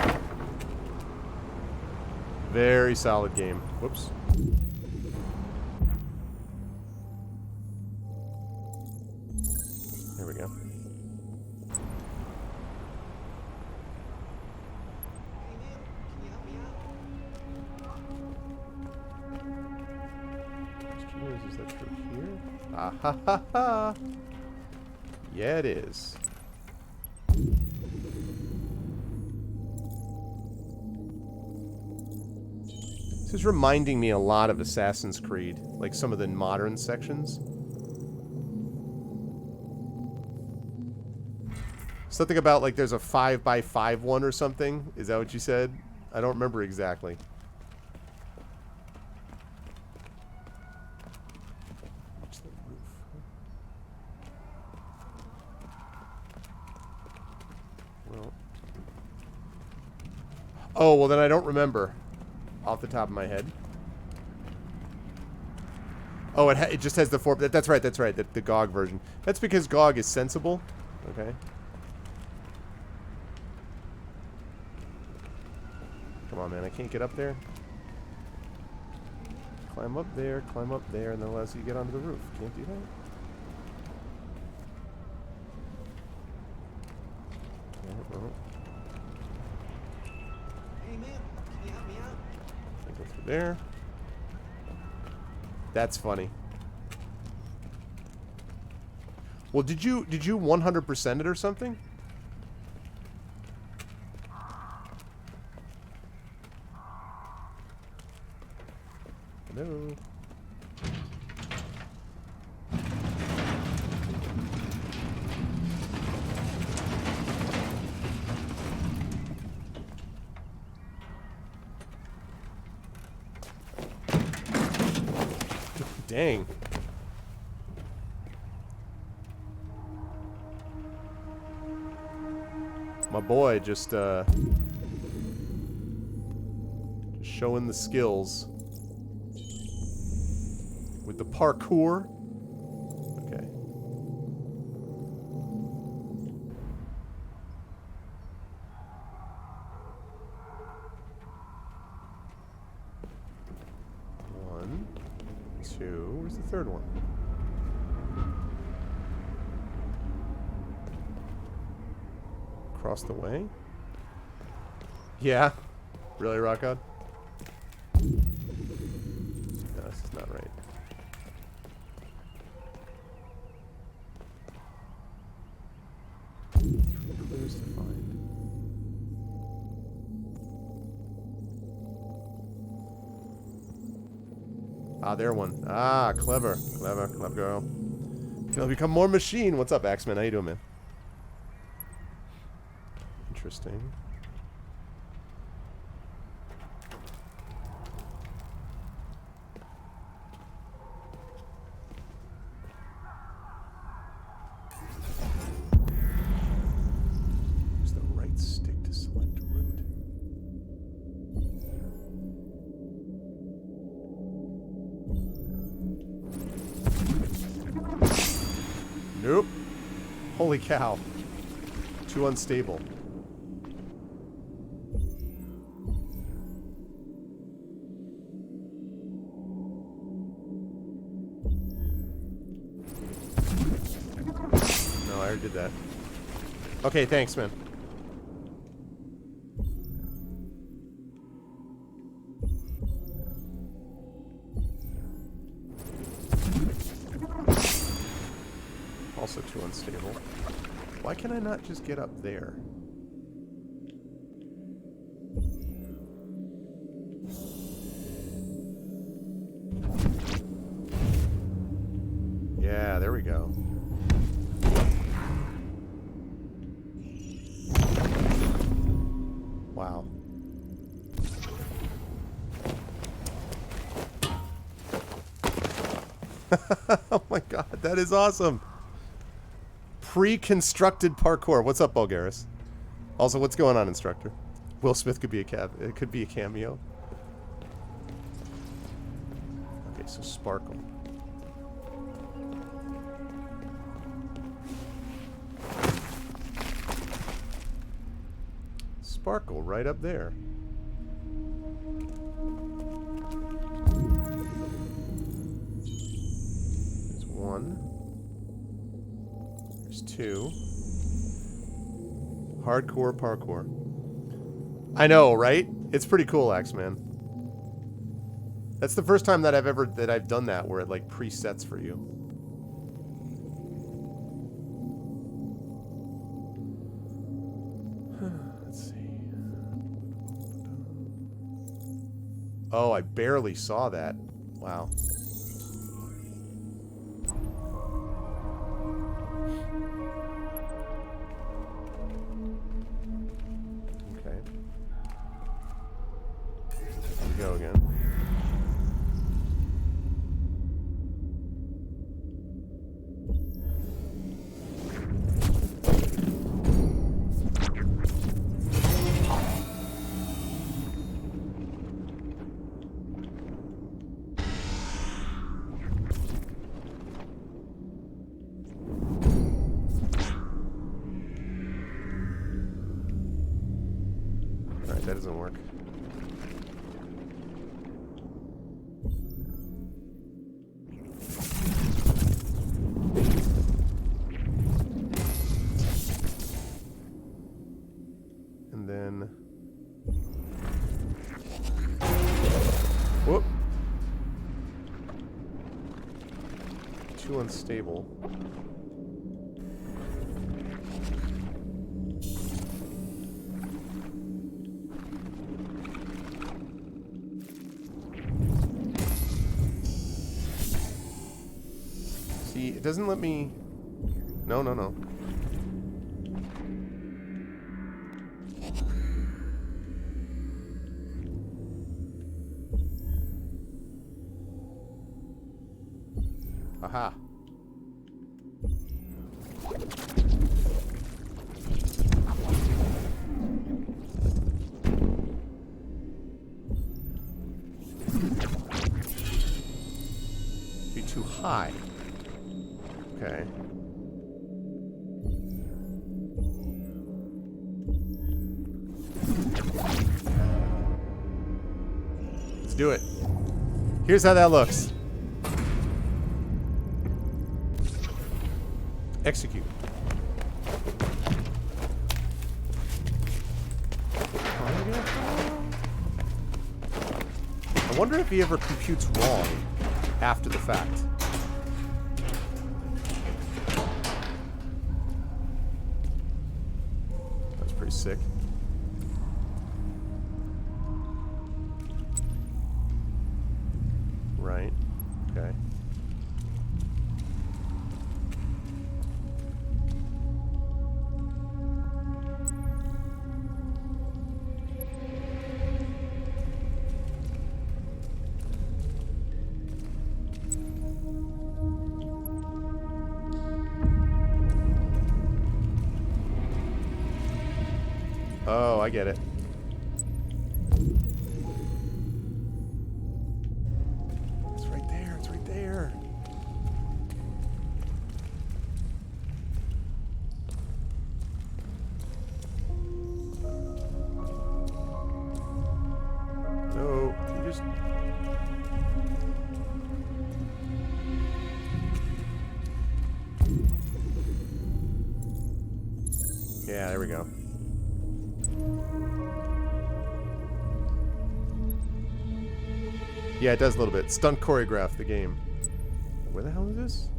Very solid game. Whoops. There we go. Is that through here? Ah ha ha ha! Yeah, it is. This is reminding me a lot of Assassin's Creed, like some of the modern sections. Something about like there's a 5x5 one or something. Is that what you said? I don't remember exactly. Watch the roof. Well. Oh, well then I don't remember. Off the top of my head. Oh, it just has the 4... That's right, that's right. The GOG version. That's because GOG is sensible. Okay. Come on, man. I can't get up there. Climb up there, and that allows you to get onto the roof. Can't do that. Yeah, well. Hey, man, can you help me out? Go through there. That's funny. Well, did you 100% it or something? Hello. Dang. My boy just showing the skills with the parkour. Okay. One, two. Where's the third one? Across the way? Yeah. Really, Rockod? No, this is not right. Three clues to find. Ah, there one. Ah, clever. Clever, clever girl. Gonna become more machine. What's up, Axeman? How you doing, man? Interesting. Use the right stick to select a route. Holy cow. Too unstable. No, I already did that. Okay, thanks, man. Also too unstable. Why can I not just get up there? Yeah, there we go. Wow. Oh my god, that is awesome. Pre-constructed parkour. What's up, Bulgaris? Also, what's going on, instructor? Will Smith could be a it could be a cameo. Okay, so sparkle. Sparkle right up there. There's one. There's two. Hardcore parkour. I know, right? It's pretty cool, Axeman. That's the first time that I've done that where it like presets for you. Let's see. Oh, I barely saw that. Wow. Okay. Here we go again. Alright, that doesn't work. And then... Whoop! Too unstable. See, it doesn't let me... No, no, no. Aha. Be too high. Okay. Let's do it. Here's how that looks. Execute. I wonder if he ever computes wrong after the fact. That's pretty sick. Right. Okay. Oh, I get it. It's right there. It's right there. Yeah, there we go. Yeah, it does a little bit. Stunt choreograph the game. Where the hell is this?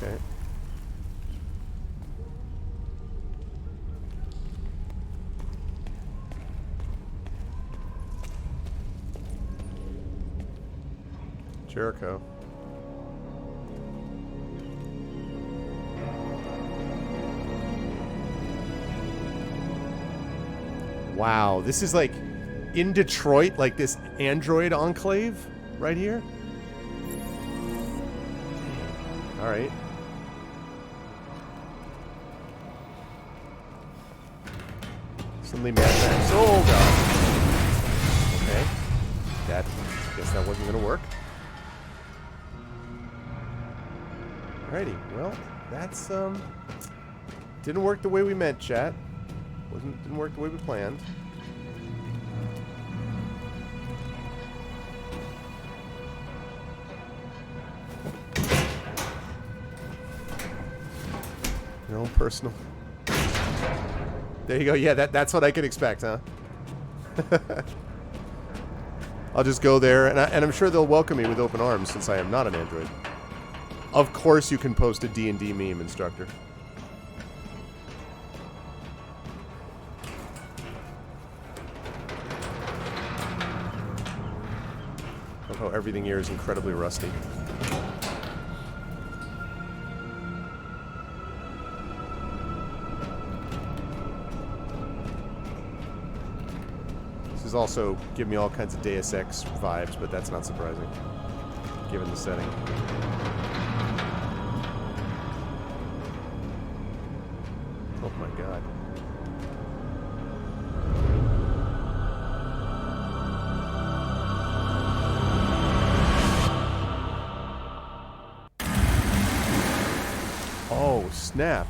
Okay. Jericho. Wow, this is like in Detroit, like this android enclave right here. All right. Suddenly Mad Max. Oh god. Okay. Guess that wasn't gonna work. Alrighty. Well, that's didn't work the way we meant, chat. Didn't work the way we planned. Your own personal. There you go. Yeah, that's what I could expect, huh? I'll just go there, and I'm sure they'll welcome me with open arms since I am not an android. Of course you can post a D&D meme, instructor. Oh, everything here is incredibly rusty. This is also giving me all kinds of Deus Ex vibes, but that's not surprising, given the setting. Oh my god. Oh, snap.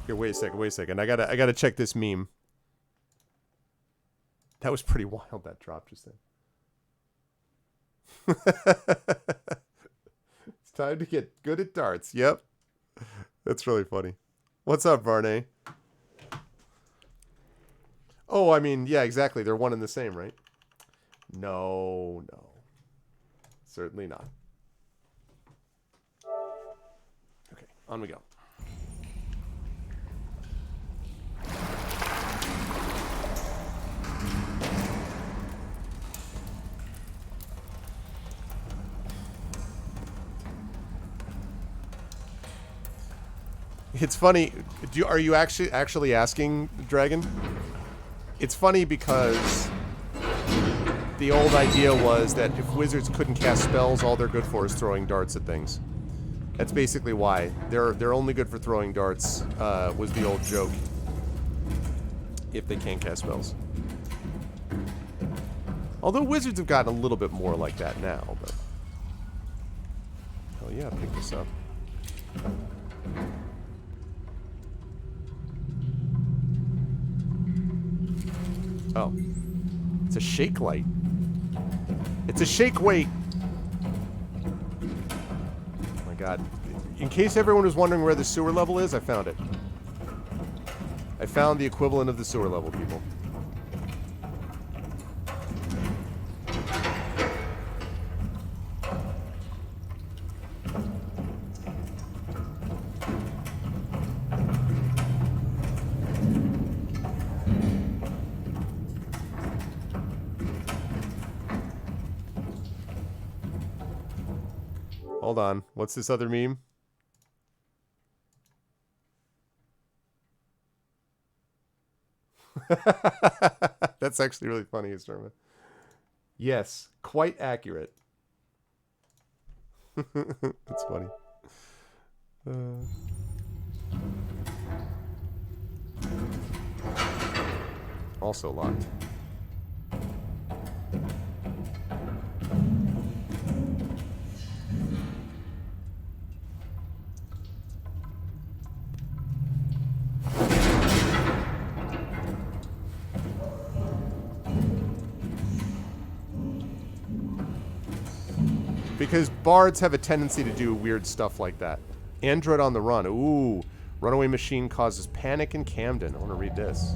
Okay, wait a second. I gotta check this meme. That was pretty wild, that drop just then. It's time to get good at darts. Yep. That's really funny. What's up, Varney? Oh, I mean, yeah, exactly. They're one and the same, right? No. Certainly not. Okay, on we go. It's funny. Are you actually asking, Dragon? It's funny because the old idea was that if wizards couldn't cast spells, all they're good for is throwing darts at things. That's basically why they're only good for throwing darts. Was the old joke. If they can't cast spells. Although wizards have gotten a little bit more like that now, but hell yeah, pick this up. Oh. It's a shake light. It's a shake weight. Oh my god. In case everyone was wondering where the sewer level is, I found it. I found the equivalent of the sewer level, people. Hold on. What's this other meme? That's actually really funny, Isturma. Yes, quite accurate. That's funny. also locked. Because bards have a tendency to do weird stuff like that. Android on the run. Ooh. Runaway machine causes panic in Camden. I want to read this.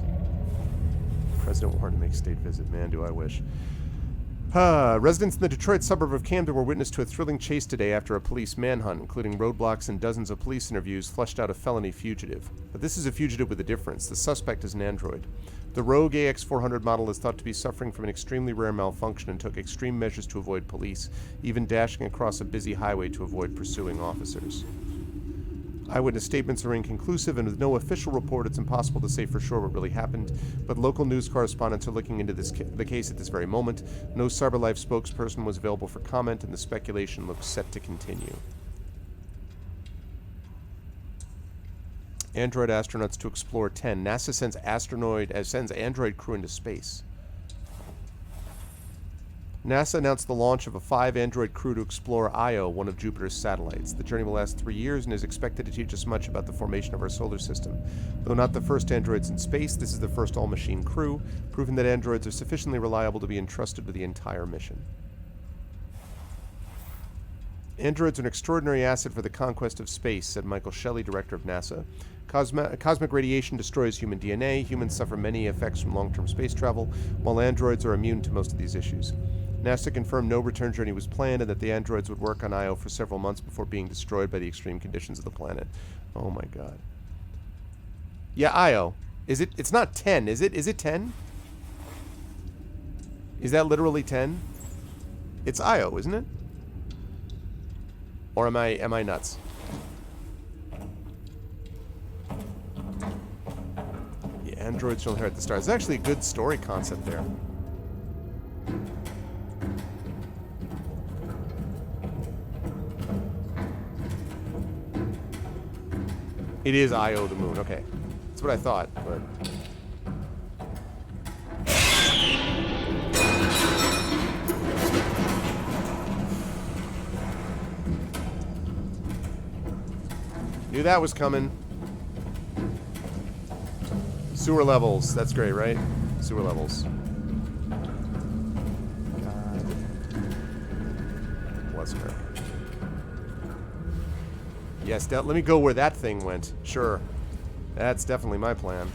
President warned to make state visit. Man, do I wish. Residents in the Detroit suburb of Camden were witness to a thrilling chase today after a police manhunt, including roadblocks and dozens of police interviews, fleshed out a felony fugitive. But this is a fugitive with a difference. The suspect is an android. The Rogue AX400 model is thought to be suffering from an extremely rare malfunction and took extreme measures to avoid police, even dashing across a busy highway to avoid pursuing officers. Eyewitness statements are inconclusive, and with no official report, it's impossible to say for sure what really happened, but local news correspondents are looking into the case at this very moment. No CyberLife spokesperson was available for comment, and the speculation looks set to continue. Android astronauts to explore 10. NASA sends android crew into space. NASA announced the launch of a 5-android crew to explore Io, one of Jupiter's satellites. The journey will last 3 years and is expected to teach us much about the formation of our solar system. Though not the first androids in space, this is the first all-machine crew, proving that androids are sufficiently reliable to be entrusted with the entire mission. Androids are an extraordinary asset for the conquest of space, said Michael Shelley, director of NASA. Cosmic radiation destroys human DNA. Humans suffer many effects from long-term space travel, while androids are immune to most of these issues. NASA confirmed no return journey was planned and that the androids would work on Io for several months before being destroyed by the extreme conditions of the planet. Oh my god. Yeah, Io. It's not 10, is it? Is it 10? Is that literally 10? It's Io, isn't it? Or am I nuts? Yeah, androids shall inherit the stars. There's actually a good story concept there. It is Io the moon. Okay. That's what I thought, but... Knew that was coming. Sewer levels. That's great, right? Sewer levels. God. Bless her. Yes, let me go where that thing went. Sure. That's definitely my plan.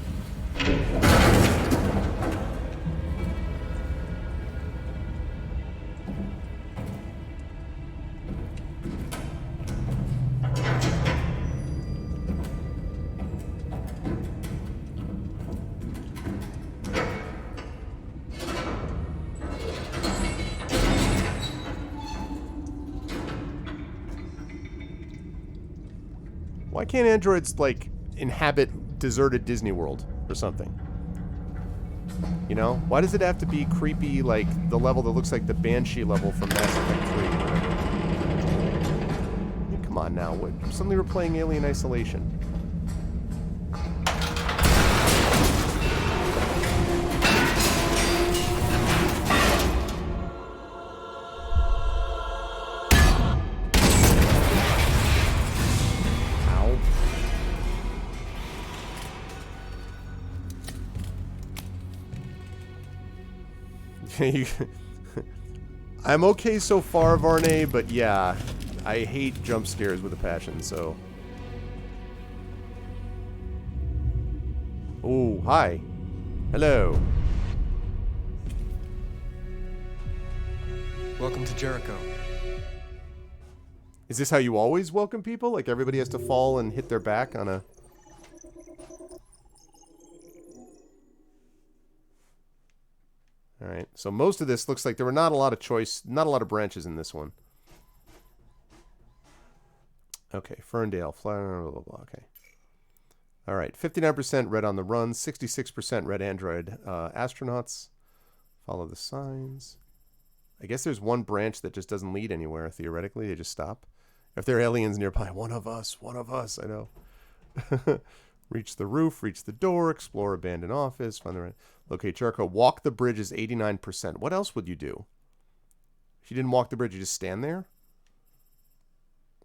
Why can't androids, like, inhabit deserted Disney World or something? You know? Why does it have to be creepy, like, the level that looks like the Banshee level from Mass Effect 3? I mean, come on now. Suddenly we're playing Alien Isolation. I'm okay so far, Varney, but yeah, I hate jump scares with a passion, so... Oh, hi. Hello. Welcome to Jericho. Is this how you always welcome people? Like everybody has to fall and hit their back on a... Alright, so most of this looks like there were not a lot of choice, not a lot of branches in this one. Okay, Ferndale, blah, blah, blah, blah, okay. Alright, 59% red on the run, 66% red android. Astronauts, follow the signs. I guess there's one branch that just doesn't lead anywhere, theoretically, they just stop. If there are aliens nearby, one of us, I know. Reach the roof, reach the door, explore abandoned office, find the right, locate Jericho. Walk the bridge is 89%. What else would you do? If you didn't walk the bridge, you just stand there?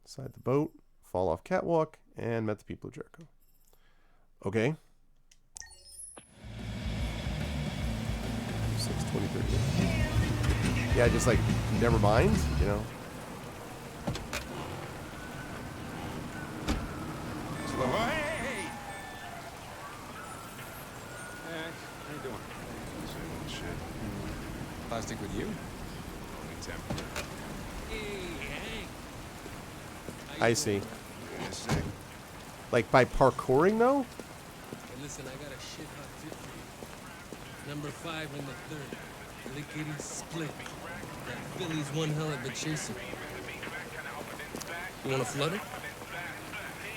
Inside the boat, fall off catwalk, and met the people of Jericho. Okay. 6, 20, 30. Yeah, just like, never mind, you know? Hey! How you doing? Same old shit. Plastic with you? Only temporary. Hey, Hank. I see. Yeah, sick. Like by parkouring, though? Hey, listen, I got a shit hot tip for you. Number 5 in the 3rd. Lickety split. That Philly's one hell of a chaser. You want a flutter?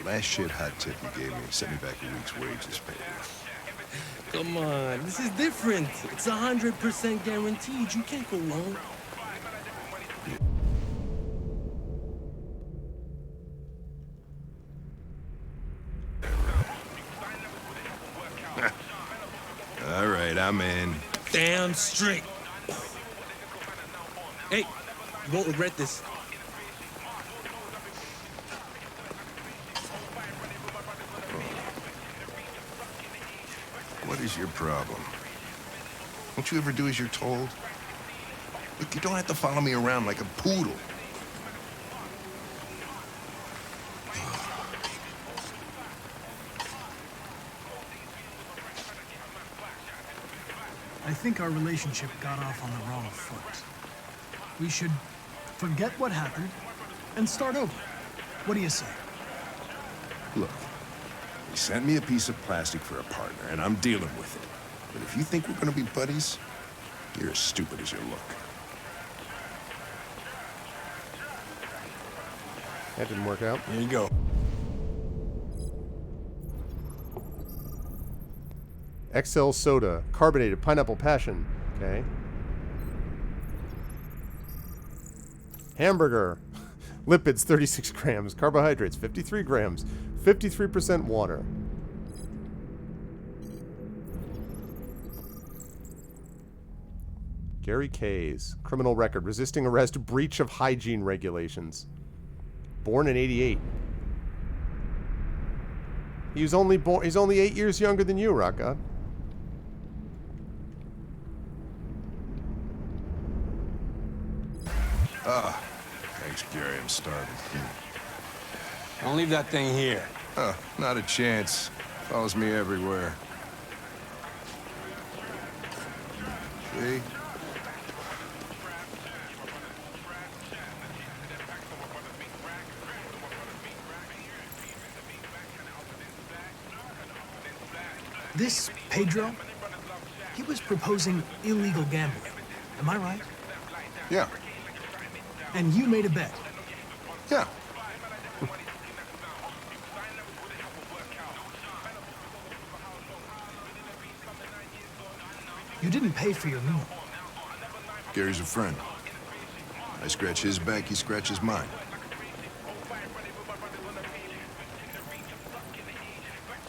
Last shit hot tip you gave me sent me back a week's wages paid. Come on, this is different. It's 100% guaranteed. You can't go wrong. All right, I'm in. Damn straight. Hey, you won't regret this. What is your problem? Don't you ever do as you're told? Look, you don't have to follow me around like a poodle. I think our relationship got off on the wrong foot. We should forget what happened and start over. What do you say? Look, he sent me a piece of plastic for a partner, and I'm dealing with it. But if you think we're gonna be buddies, you're as stupid as you look. That didn't work out. Here you go. XL soda, carbonated pineapple passion. Okay. Hamburger, lipids 36 grams, carbohydrates 53 grams, 53% water. Gary Kays, criminal record, resisting arrest, breach of hygiene regulations. Born in 88. He's only 8 years younger than you, Rock God. Ah, thanks, Gary. I'm starving. Don't leave that thing here. Huh, not a chance. Follows me everywhere. See? This Pedro, he was proposing illegal gambling. Am I right? Yeah. And you made a bet. Yeah. You didn't pay for your meal. Gary's a friend. I scratch his back, he scratches mine.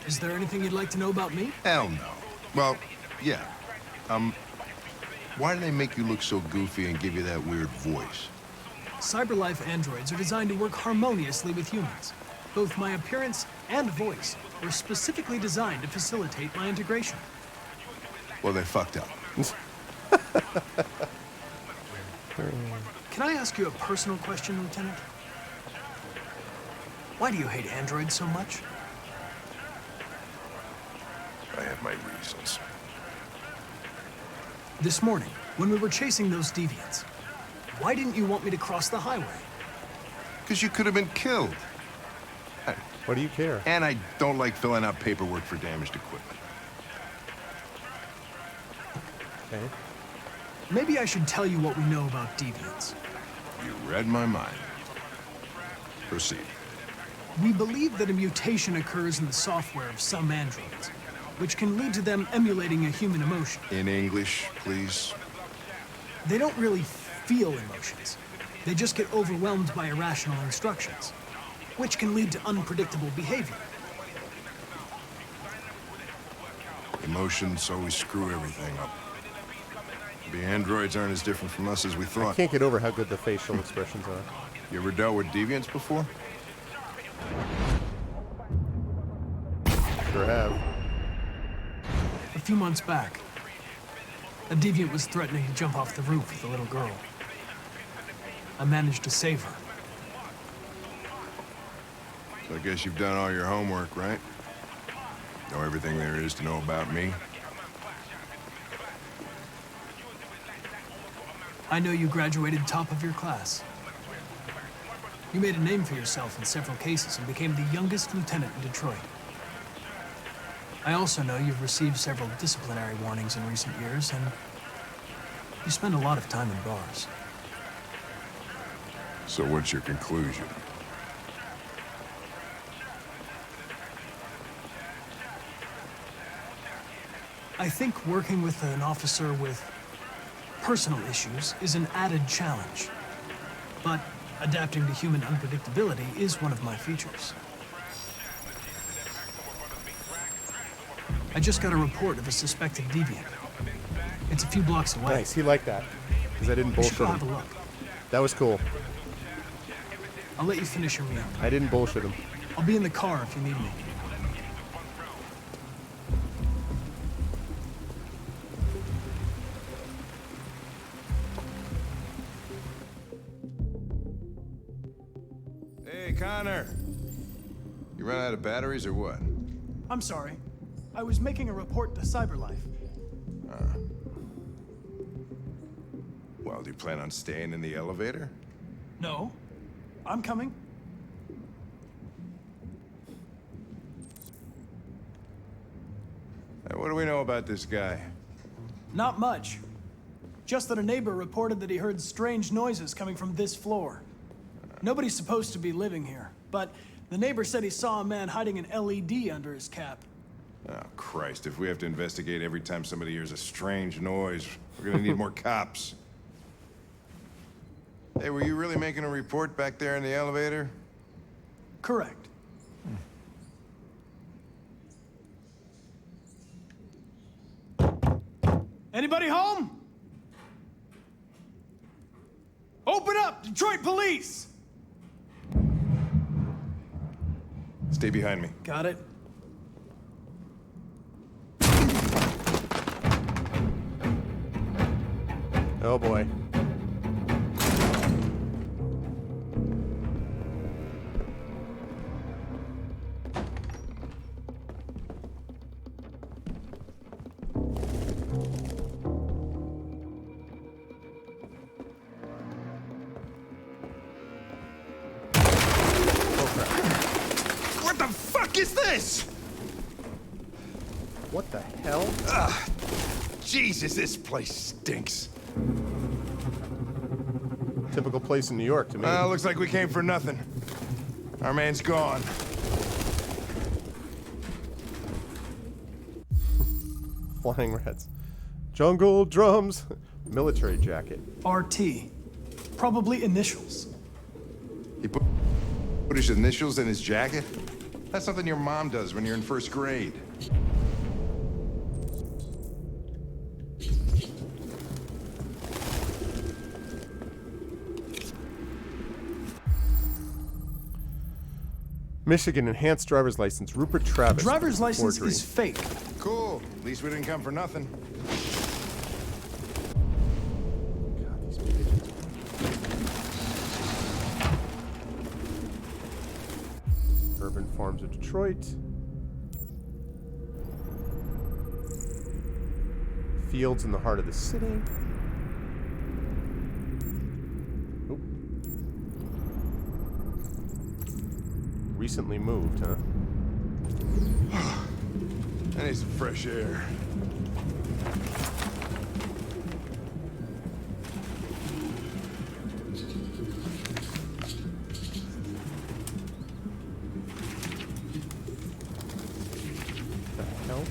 Is there anything you'd like to know about me? Hell no. Well, yeah. Why do they make you look so goofy and give you that weird voice? CyberLife androids are designed to work harmoniously with humans. Both my appearance and voice were specifically designed to facilitate my integration. Well, they fucked up. Can I ask you a personal question, Lieutenant? Why do you hate androids so much? I have my reasons. This morning, when we were chasing those deviants, why didn't you want me to cross the highway? Because you could have been killed. What do you care? And I don't like filling out paperwork for damaged equipment. Okay. Maybe I should tell you what we know about deviants. You read my mind. Proceed. We believe that a mutation occurs in the software of some androids, which can lead to them emulating a human emotion. In English, please. They don't really feel emotions. They just get overwhelmed by irrational instructions, which can lead to unpredictable behavior. Emotions always screw everything up. The androids aren't as different from us as we I thought. can't get over how good the facial expressions are. You ever dealt with deviants before? Sure have. A few months back, a deviant was threatening to jump off the roof with a little girl. I managed to save her. So I guess you've done all your homework, right? Know everything there is to know about me? I know you graduated top of your class. You made a name for yourself in several cases and became the youngest lieutenant in Detroit. I also know you've received several disciplinary warnings in recent years, and you spend a lot of time in bars. So what's your conclusion? I think working with an officer with personal issues is an added challenge, but adapting to human unpredictability is one of my features. I just got a report of a suspected deviant. It's a few blocks away. Nice, he liked that. Because I didn't You should bullshit go have a him. look. That was cool. I'll let you finish your meal. I didn't bullshit him. I'll be in the car if you need me. Hey, Connor! You run out of batteries or what? I'm sorry. I was making a report to CyberLife. Well, do you plan on staying in the elevator? No, I'm coming. Hey, what do we know about this guy? Not much. Just that a neighbor reported that he heard strange noises coming from this floor. Nobody's supposed to be living here, but the neighbor said he saw a man hiding an LED under his cap. Oh, Christ, if we have to investigate every time somebody hears a strange noise, we're gonna need more cops. Hey, were you really making a report back there in the elevator? Correct. Anybody home? Open up, Detroit Police! Stay behind me. Got it. Oh boy. What the fuck is this? What the hell? Jesus, this place stinks. Typical place in New York to me. Looks like we came for nothing. Our man's gone. Flying rats. Jungle drums. Military jacket. RT. Probably initials. He put his initials in his jacket? That's something your mom does when you're in first grade. Michigan enhanced driver's license. Rupert Travis. Driver's license Forgery. is fake. Cool. At least we didn't come for nothing. God, these pigeons. Urban Farms of Detroit. Fields in the heart of the city. Oop. Recently moved, huh? I need some fresh air. The hell?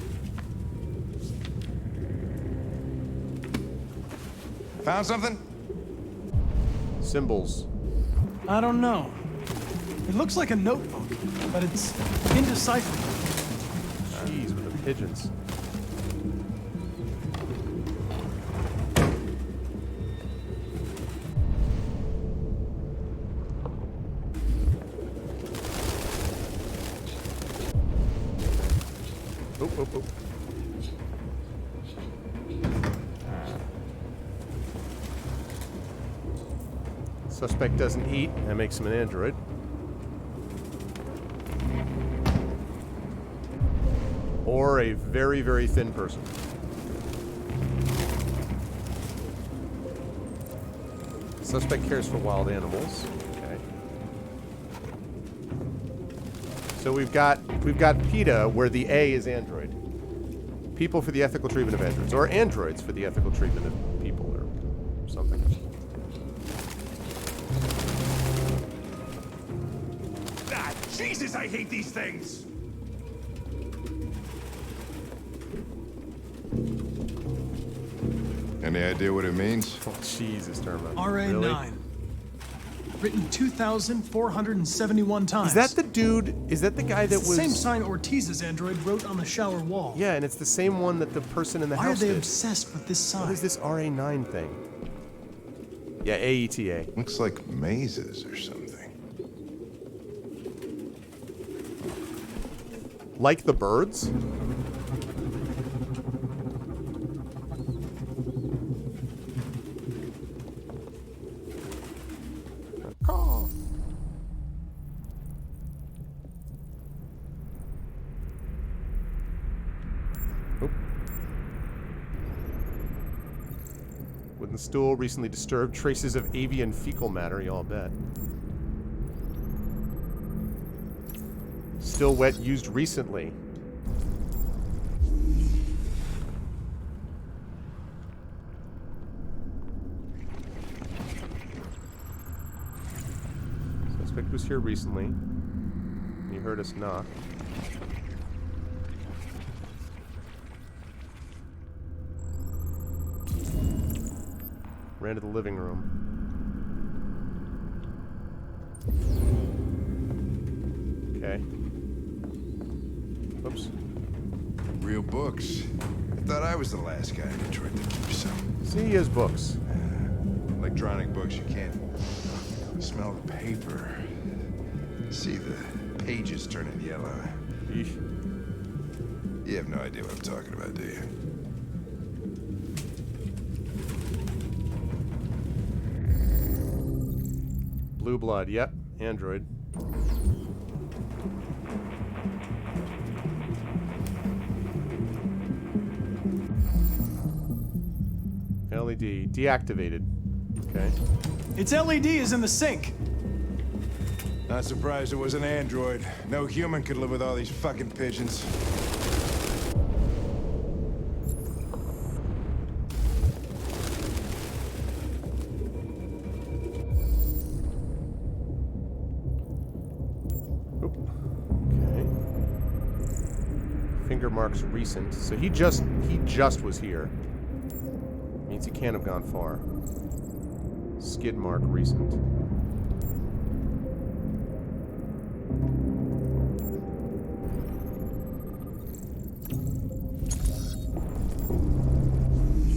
Found something? Symbols. I don't know. It looks like a notebook, but it's indecipherable. Jeez, with the pigeons. Oh, oh, oh. Suspect doesn't eat. That makes him an android. Or a very, very thin person. Suspect cares for wild animals. Okay. So we've got PETA, where the A is android. People for the ethical treatment of androids, or androids for the ethical treatment of people, or something. Ah, Jesus, I hate these things! Any idea what it means? Oh, Jesus, Terma. RA9. Really? Written 2,471 times. Is that the dude? Is that the guy that It's was... the same sign Ortiz's android wrote on the shower wall. Yeah, and it's the same one that the person in the Why house are they did. obsessed with this sign? What is this RA9 thing? Yeah, AETA. Looks like mazes or something. Like the birds? Wooden stool recently disturbed. Traces of avian fecal matter, y'all bet. Still wet, used recently. Suspect was here recently. He heard us knock. Ran to the living room. Okay. Oops. Real books. I thought I was the last guy in Detroit to keep some. See, he has books. Electronic books, you can't smell the paper. See the pages turning yellow. Eesh. You have no idea what I'm talking about, do you? Blue blood, yep. Android. LED deactivated. Okay. Its LED is in the sink. Not surprised it was an android. No human could live with all these fucking pigeons. Finger marks recent. So he just was here. Means he can't have gone far. Skid mark recent.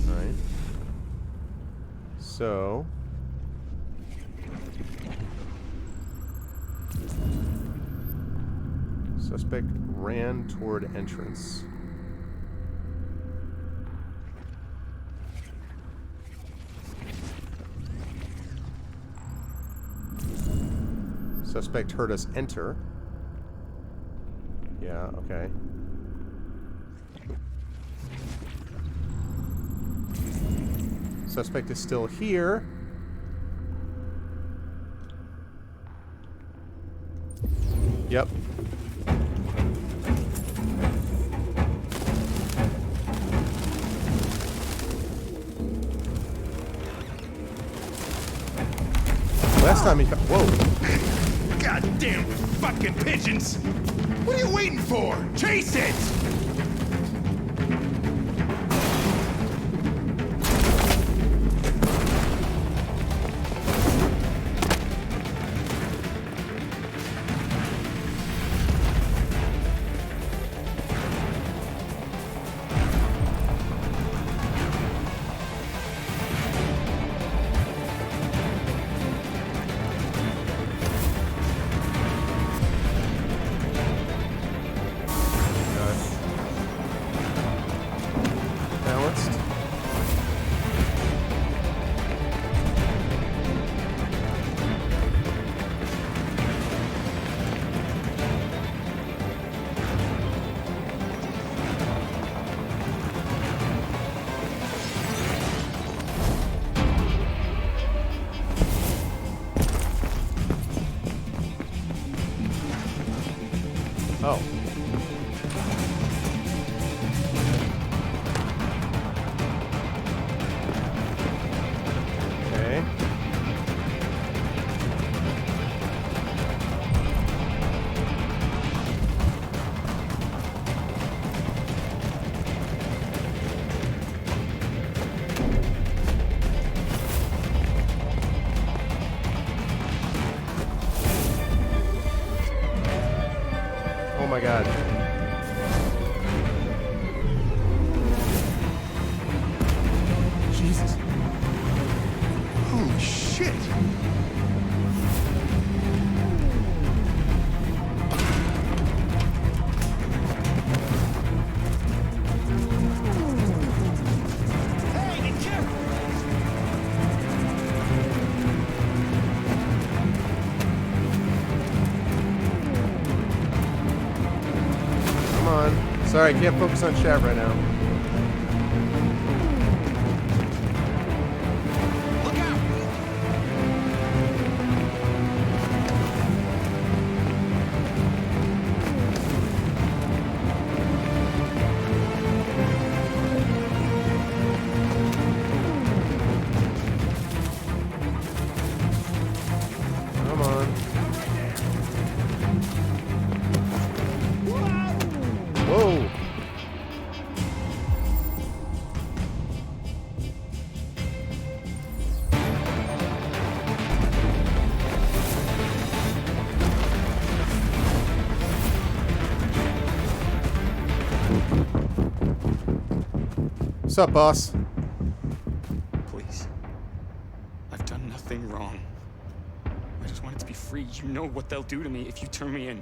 Alright. So suspect ran toward entrance. Suspect heard us enter. Yeah, okay. Suspect is still here. Yep. Last time he got... Whoa. Goddamn fucking pigeons! What are you waiting for? Chase it! Sorry, I can't focus on chat right now. Come on. Whoa. What's up, boss? Please. I've done nothing wrong. I just wanted to be free. You know what they'll do to me if you turn me in.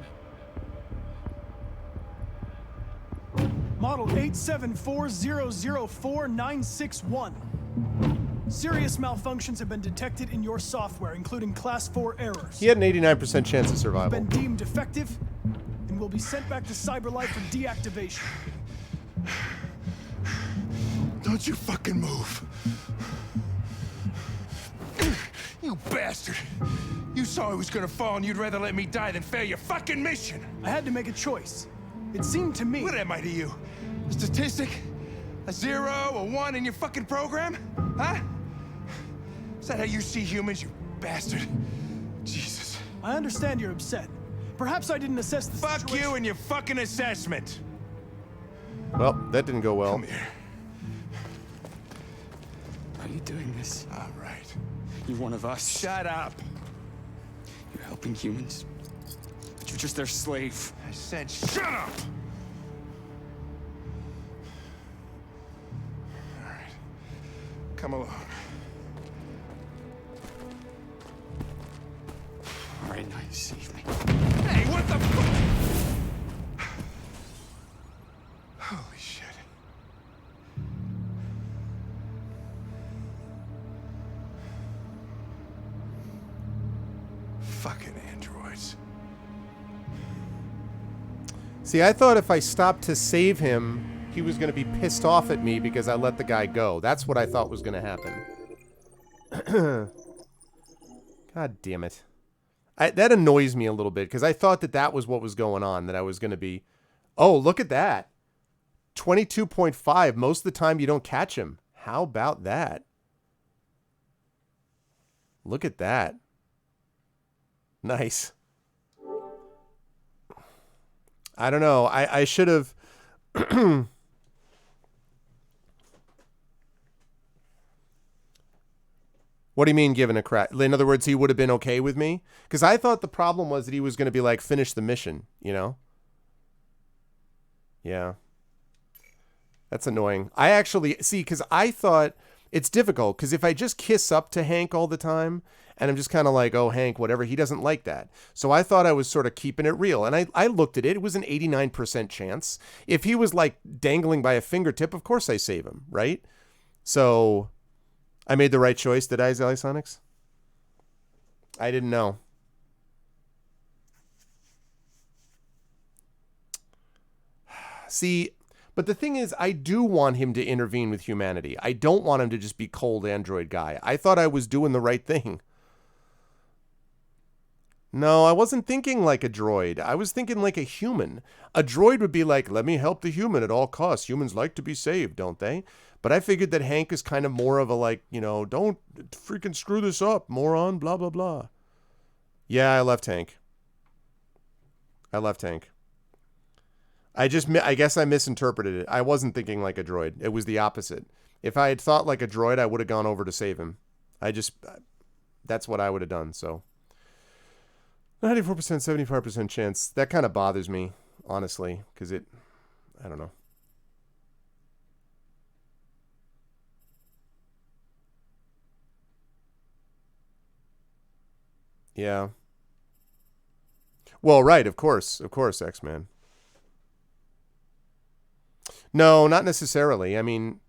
Model 874004961. Serious malfunctions have been detected in your software, including Class 4 errors. He had an 89% chance of survival. Been deemed defective and will be sent back to CyberLife for deactivation. Don't you fucking move. You bastard. You saw I was gonna fall and you'd rather let me die than fail your fucking mission. I had to make a choice. It seemed to me... What am I to you? A statistic? A 0, a 1 in your fucking program? Huh? Is that how you see humans, you bastard? Jesus. I understand you're upset. Perhaps I didn't assess the Fuck situation. you and your fucking assessment. Well, that didn't go well. Come here. Are you doing this? All right. You're one of us. Shut up. You're helping humans. But you're just their slave. I said shut up! All right. Come along. All right, now you save me. Hey, what the fuck? Holy shit. Fucking androids. See, I thought if I stopped to save him, he was going to be pissed off at me because I let the guy go. That's what I thought was going to happen. God damn it. That annoys me a little bit because I thought that that was what was going on, that I was going to be... Oh, look at that. 22.5. Most of the time you don't catch him. How about that? Look at that. Nice. I don't know. I should have... What do you mean given a crack? In other words, he would have been okay with me? Because I thought the problem was that he was going to be like, finish the mission, you know? Yeah. That's annoying. I actually... See, because I thought... It's difficult, because if I just kiss up to Hank all the time, and I'm just kind of like, oh, Hank, whatever, he doesn't like that. So I thought I was sort of keeping it real. And I looked at it. It was an 89% chance. If he was like dangling by a fingertip, of course I save him, right? So I made the right choice, did I, Zalisonics? I didn't know. See... But the thing is, I do want him to intervene with humanity. I don't want him to just be cold android guy. I thought I was doing the right thing. No, I wasn't thinking like a droid. I was thinking like a human. A droid would be like, let me help the human at all costs. Humans like to be saved, don't they? But I figured that Hank is kind of more of a like, you know, don't freaking screw this up, moron, blah, blah, blah. Yeah, I left Hank. I guess I misinterpreted it. I wasn't thinking like a droid. It was the opposite. If I had thought like a droid, I would have gone over to save him. That's what I would have done, so. 94%, 75% chance. That kind of bothers me, honestly, because I don't know. Yeah. Well, right, of course, X-Man. No, not necessarily. I mean,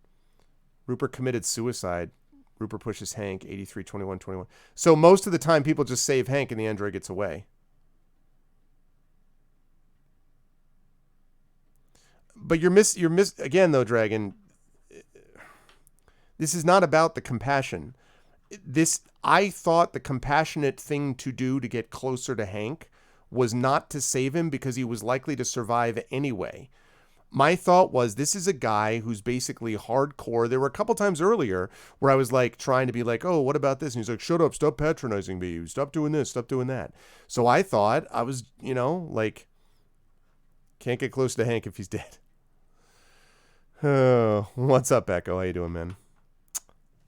Rupert committed suicide. Rupert pushes Hank, 83, 21, 21. So most of the time, people just save Hank and the android gets away. But you're again though, Dragon. This is not about the compassion. I thought the compassionate thing to do to get closer to Hank was not to save him because he was likely to survive anyway. My thought was, this is a guy who's basically hardcore. There were a couple times earlier where I was like trying to be like, oh, what about this? And he's like, shut up, stop patronizing me. Stop doing this, stop doing that. So I thought I was, like, can't get close to Hank if he's dead. Oh, what's up, Echo? How you doing, man?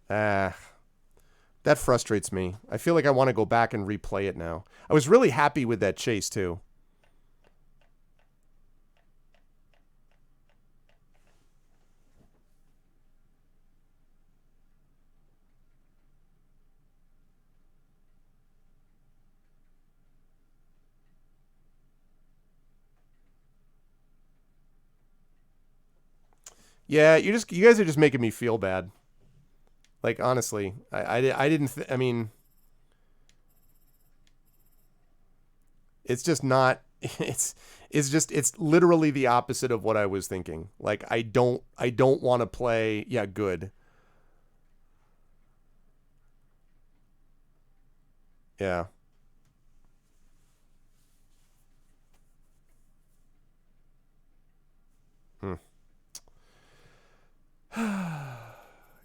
That frustrates me. I feel like I want to go back and replay it now. I was really happy with that chase, too. Yeah, you guys are just making me feel bad. Like, honestly, I didn't, I mean, it's just not, it's literally the opposite of what I was thinking. Like, I don't want to play, yeah, good. Yeah.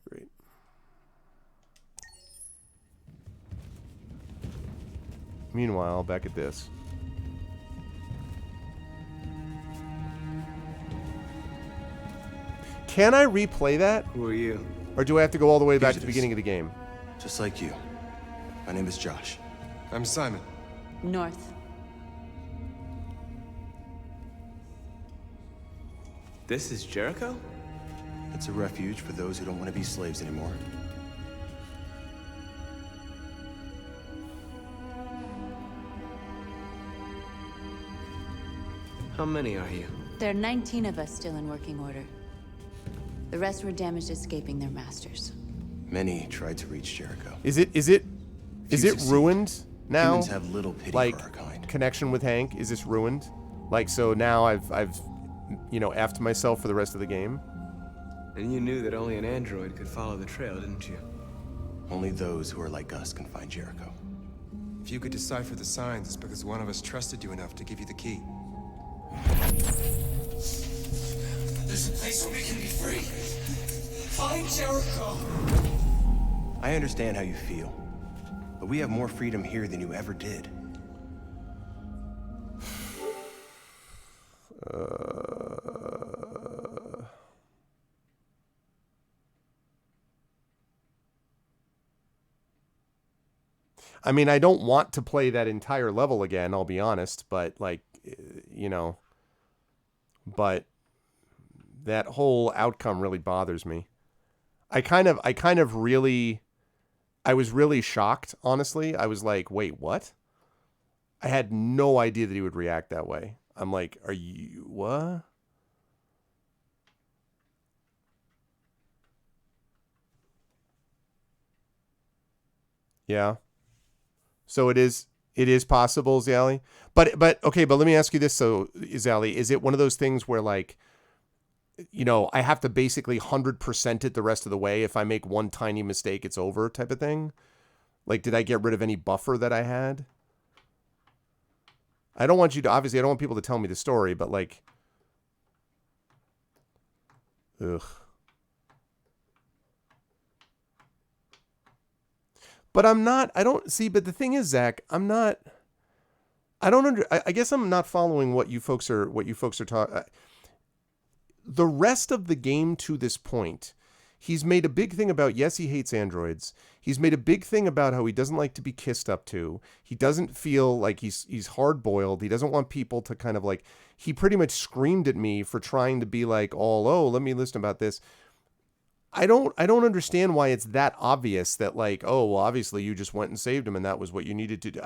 Great. Meanwhile, back at this. Can I replay that? Who are you? Or do I have to go all the way back to the beginning of the game? Just like you. My name is Josh. I'm Simon. North. This is Jericho? It's a refuge for those who don't want to be slaves anymore. How many are you? There are 19 of us still in working order. The rest were damaged escaping their masters. Many tried to reach Jericho. Is it ruined now? Humans have little pity like, for our kind. Connection with Hank, is this ruined? Like, so now I've effed myself for the rest of the game? And you knew that only an android could follow the trail, didn't you? Only those who are like us can find Jericho. If you could decipher the signs, it's because one of us trusted you enough to give you the key. There's a place where we can be free. Find Jericho. I understand how you feel, but we have more freedom here than you ever did. I mean, I don't want to play that entire level again, I'll be honest, but like, but that whole outcome really bothers me. I was really shocked, honestly. I was like, wait, what? I had no idea that he would react that way. I'm like, are you, what? Yeah. So it is possible, Zally. But okay, but let me ask you this, so Zally, is it one of those things where like, I have to basically 100% it the rest of the way? If I make one tiny mistake, it's over type of thing? Like, did I get rid of any buffer that I had? I don't want people to tell me the story, but like, ugh. But but the thing is, Zach, I guess I'm not following what you folks are talking. The rest of the game to this point, he's made a big thing about, yes, he hates androids. He's made a big thing about how he doesn't like to be kissed up to. He doesn't feel like he's hard-boiled. He doesn't want people to kind of like, he pretty much screamed at me for trying to be like, let me listen about this. I don't understand why it's that obvious that like, oh, well, obviously you just went and saved him and that was what you needed to do.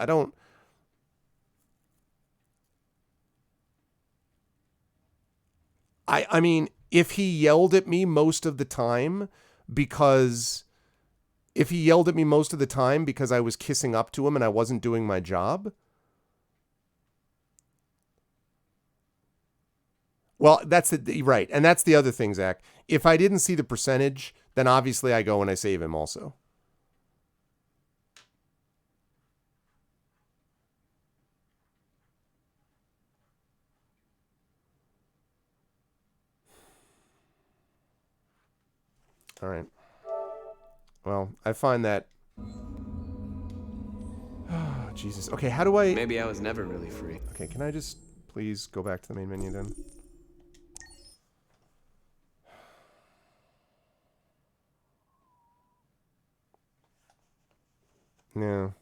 I mean, if he yelled at me most of the time because I was kissing up to him and I wasn't doing my job, Well, that's right. And that's the other thing, Zach. If I didn't see the percentage, then obviously I go and I save him also. All right. Well, I find that... Oh, Jesus. Okay, how do I... Maybe I was never really free. Okay, can I just please go back to the main menu then? No.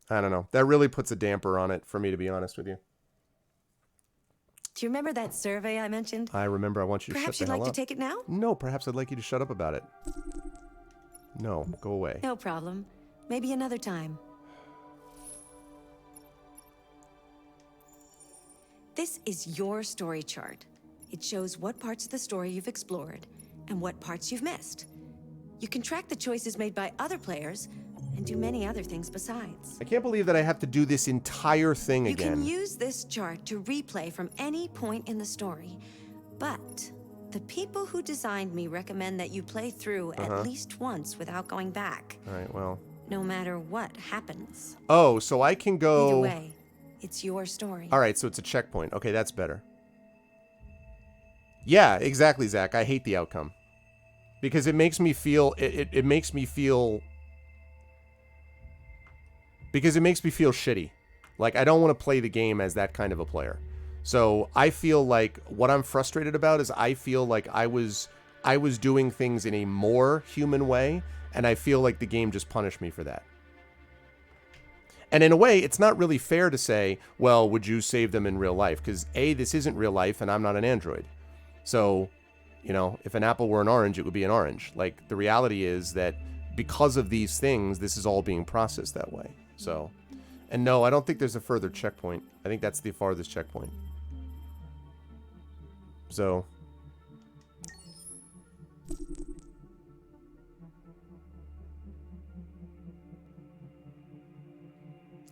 I don't know. That really puts a damper on it for me, to be honest with you. Do you remember that survey I mentioned? I remember. I want you to Perhaps shut you'd the hell like up. to take it now? No, perhaps I'd like you to shut up about it. No, go away. No problem. Maybe another time. This is your story chart. It shows what parts of the story you've explored and what parts you've missed. You can track the choices made by other players and do many other things besides. I can't believe that I have to do this entire thing You again. can use this chart to replay from any point in the story, but the people who designed me recommend that you play through at least once without going back. All right, well. No matter what happens. Oh, so I can go... Either way, it's your story. All right, so it's a checkpoint. Okay, that's better. Yeah, exactly, Zach. I hate the outcome. Because it makes me feel... It makes me feel... Because it makes me feel shitty. Like, I don't want to play the game as that kind of a player. So I feel like what I'm frustrated about is I feel like I was doing things in a more human way, and I feel like the game just punished me for that. And in a way, it's not really fair to say, well, would you save them in real life? Because A, this isn't real life, and I'm not an android. So, you know, if an apple were an orange, it would be an orange. Like, the reality is that because of these things, this is all being processed that way. So, and no, I don't think there's a further checkpoint. I think that's the farthest checkpoint. So,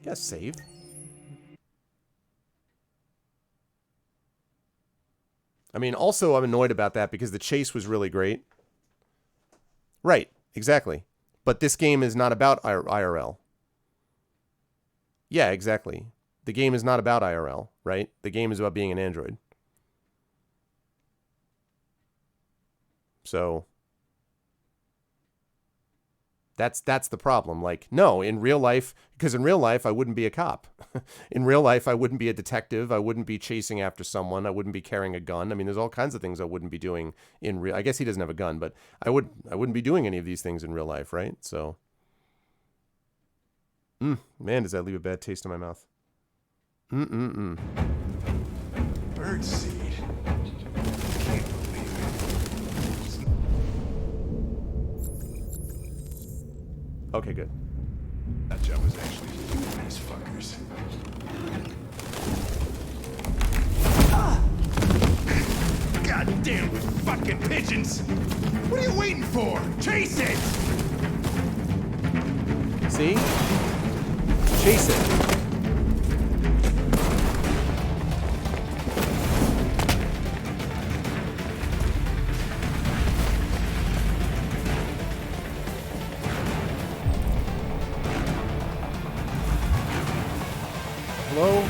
yeah, save. I mean, also I'm annoyed about that because the chase was really great. Right, exactly. But this game is not about IRL. Yeah, exactly. The game is not about IRL, right? The game is about being an android. So that's the problem. Like, no, in real life, because in real life I wouldn't be a cop. In real life I wouldn't be a detective. I wouldn't be chasing after someone. I wouldn't be carrying a gun. I mean, there's all kinds of things I wouldn't be doing in real. I guess he doesn't have a gun, but I wouldn't be doing any of these things in real life, right? So, man, does that leave a bad taste in my mouth. Birdseed. Can't believe it. Okay, good. That job was actually these fuckers. Goddamn fucking pigeons! What are you waiting for? Chase it! See? Chase it. Hello?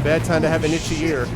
bad time to have an itchy ear.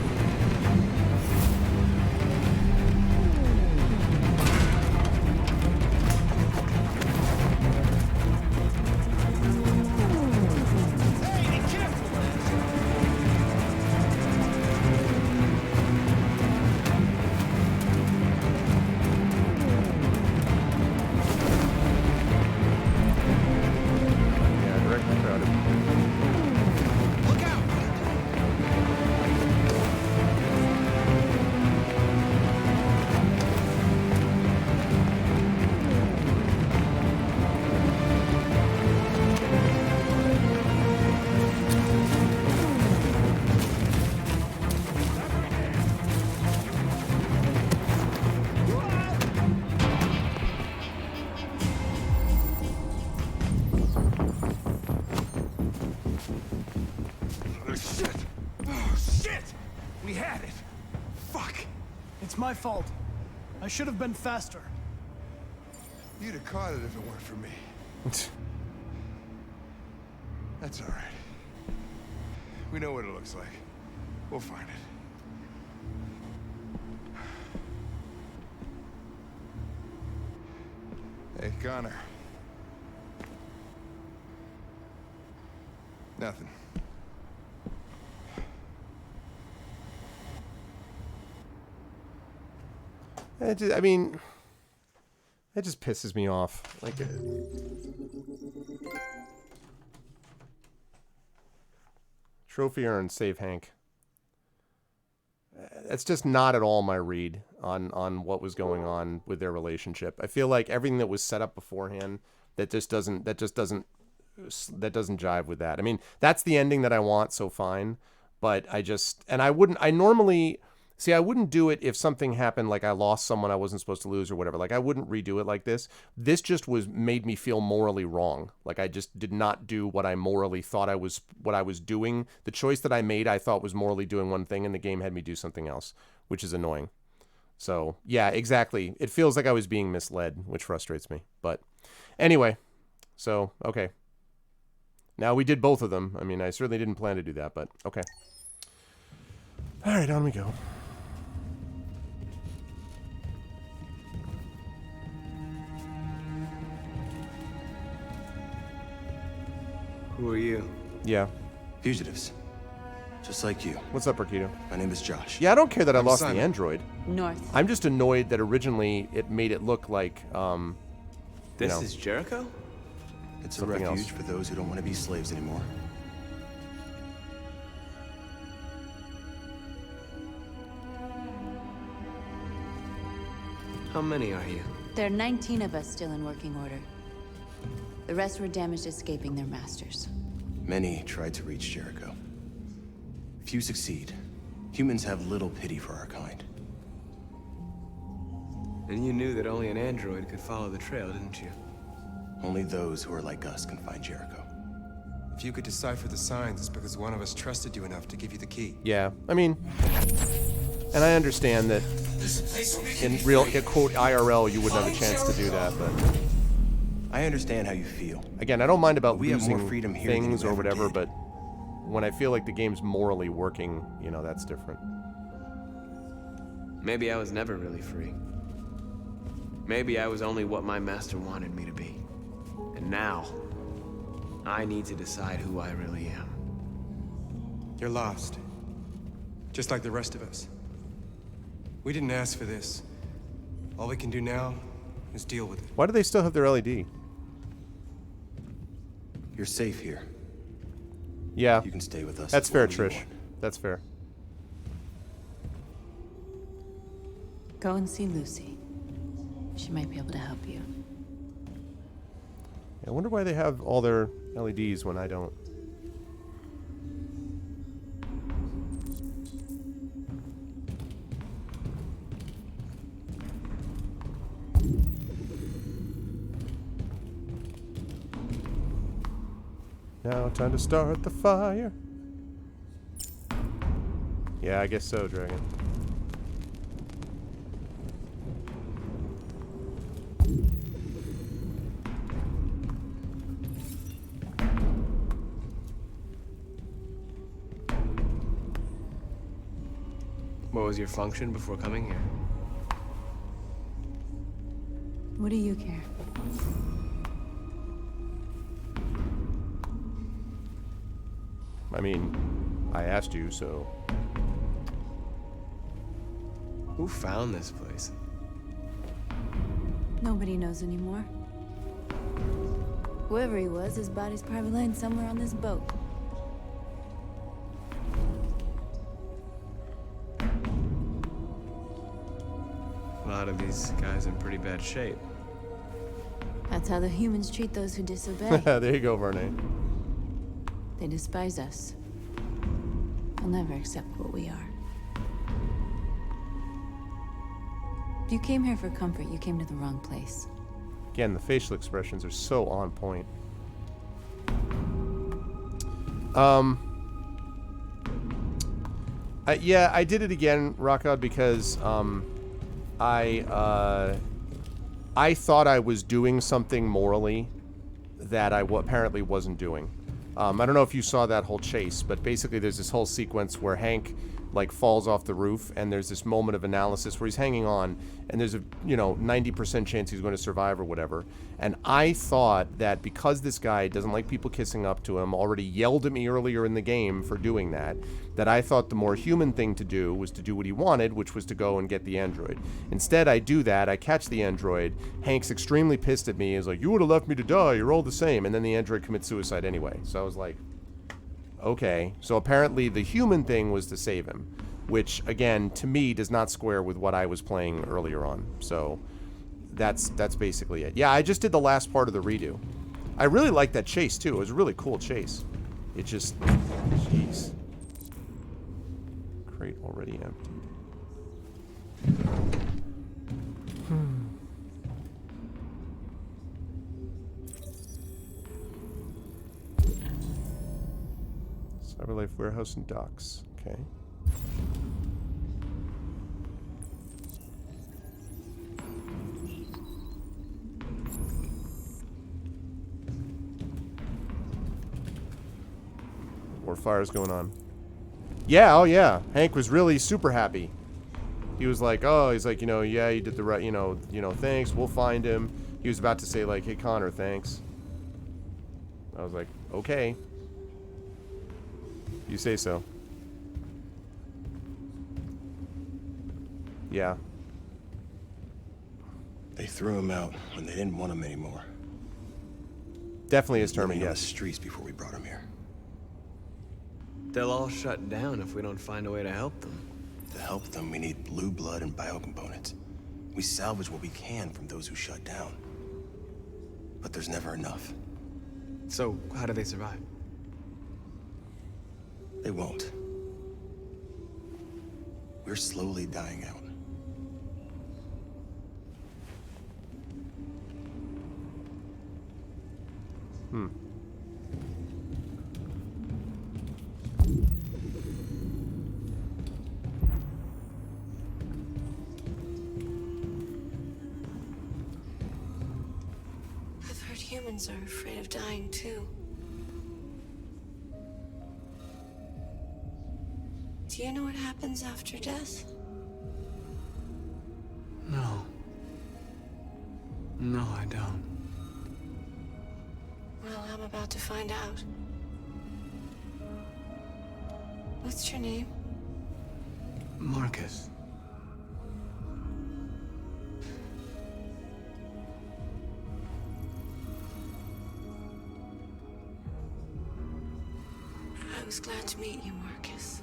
It's my fault. I should have been faster. You'd have caught it if it weren't for me. That's all right. We know what it looks like. We'll find it. Hey, Connor. Nothing. I mean, it just pisses me off. Like, trophy earned, save Hank. That's just not at all my read on what was going on with their relationship. I feel like everything that was set up beforehand that doesn't jive with that. I mean, that's the ending that I want, so fine. But I wouldn't do it if something happened, like I lost someone I wasn't supposed to lose or whatever. Like, I wouldn't redo it like this. This just made me feel morally wrong. Like, I just did not do what I morally thought what I was doing. The choice that I made, I thought was morally doing one thing, and the game had me do something else, which is annoying. So, yeah, exactly. It feels like I was being misled, which frustrates me. But anyway, so, okay. Now we did both of them. I mean, I certainly didn't plan to do that, but okay. All right, on we go. Who are you? Yeah. Fugitives. Just like you. What's up, Rakido? My name is Josh. Yeah, I don't care that I lost Simon. the android. North. I'm just annoyed that originally it made it look like, This is Jericho? It's a something refuge else. for those who don't want to be slaves anymore. How many are you? There are 19 of us still in working order. The rest were damaged escaping their masters. Many tried to reach Jericho. Few succeed. Humans have little pity for our kind. And you knew that only an android could follow the trail, didn't you? Only those who are like us can find Jericho. If you could decipher the signs, it's because one of us trusted you enough to give you the key. Yeah, I mean, and I understand that in real, quote, IRL, you wouldn't have a chance to do that, but... I understand how you feel. Again, I don't mind about We have losing more freedom here than things you or ever whatever, did. but when I feel like the game's morally working, you know, that's different. Maybe I was never really free. Maybe I was only what my master wanted me to be. And now, I need to decide who I really am. You're lost. Just like the rest of us. We didn't ask for this. All we can do now is deal with it. Why do they still have their LED? You're safe here. Yeah. You can stay with us. That's fair, as long as you Trish. want. That's fair. Go and see Lucy. She might be able to help you. I wonder why they have all their LEDs when I don't. Now time to start the fire. Yeah, I guess so, Dragon. What was your function before coming here? What do you care? I mean, I asked you, so... Who found this place? Nobody knows anymore. Whoever he was, his body's probably laying somewhere on this boat. A lot of these guys in pretty bad shape. That's how the humans treat those who disobey. There you go, Varney. They despise us. They'll never accept what we are. If you came here for comfort, you came to the wrong place. Again, the facial expressions are so on point. Yeah, I did it again, Rockod, because I thought I was doing something morally that I apparently wasn't doing. I don't know if you saw that whole chase, but basically there's this whole sequence where Hank like falls off the roof, and there's this moment of analysis where he's hanging on, and there's a 90% chance he's going to survive or whatever. And I thought that because this guy doesn't like people kissing up to him, already yelled at me earlier in the game for doing that, that I thought the more human thing to do was to do what he wanted, which was to go and get the android. Instead, I do that, I catch the android, Hank's extremely pissed at me, he's like, you would have left me to die, you're all the same, and then the android commits suicide anyway. So I was like, okay. So apparently the human thing was to save him, which, again, to me, does not square with what I was playing earlier on. So that's basically it. Yeah, I just did the last part of the redo. I really liked that chase, too. It was a really cool chase. It just... Jeez. Crate already empty. Cyberlife Warehouse and Docks. Okay. More fires going on. Yeah, oh yeah. Hank was really super happy. He was like, oh, he's like, yeah, you did the right, thanks, we'll find him. He was about to say like, hey Connor, thanks. I was like, okay. You say so. Yeah. They threw him out when they didn't want him anymore. Definitely is terming, yes. yes. The streets before we brought him here. They'll all shut down if we don't find a way to help them. To help them, we need blue blood and biocomponents. We salvage what we can from those who shut down. But there's never enough. So, how do they survive? They won't. We're slowly dying out. I've heard humans are afraid of dying too. Do you know what happens after death? No. No, I don't. Well, I'm about to find out. What's your name? Marcus. I was glad to meet you, Marcus.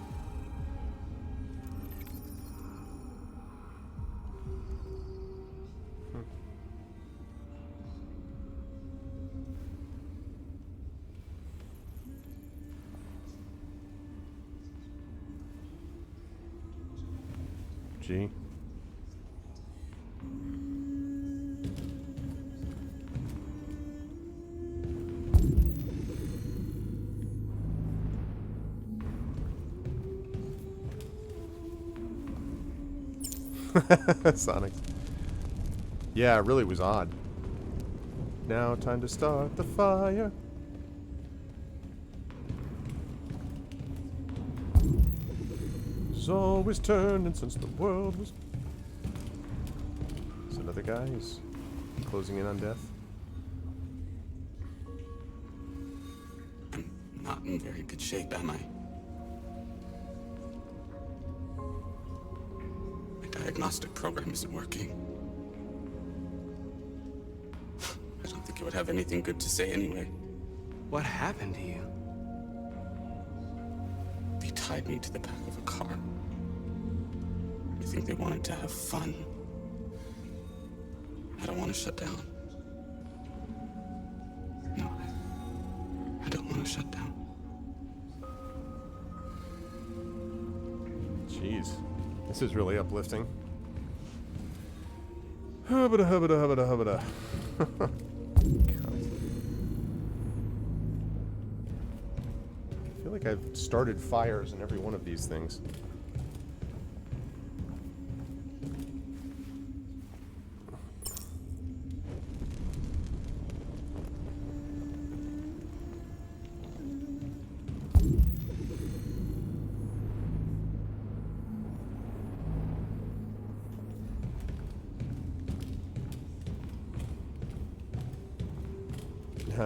G. Sonic. Yeah, it really was odd. Now time to start the fire. Has always turned, and since the world was... Is another guy? He's closing in on death. I'm not in very good shape, am I? My diagnostic program isn't working. I don't think it would have anything good to say anyway. What happened to you? They tied me to the back of a car. I think they wanted to have fun. I don't want to shut down. No, I don't want to shut down. Jeez. This is really uplifting. Hubbada, hubbada, hubbada, hubbada. I feel like I've started fires in every one of these things.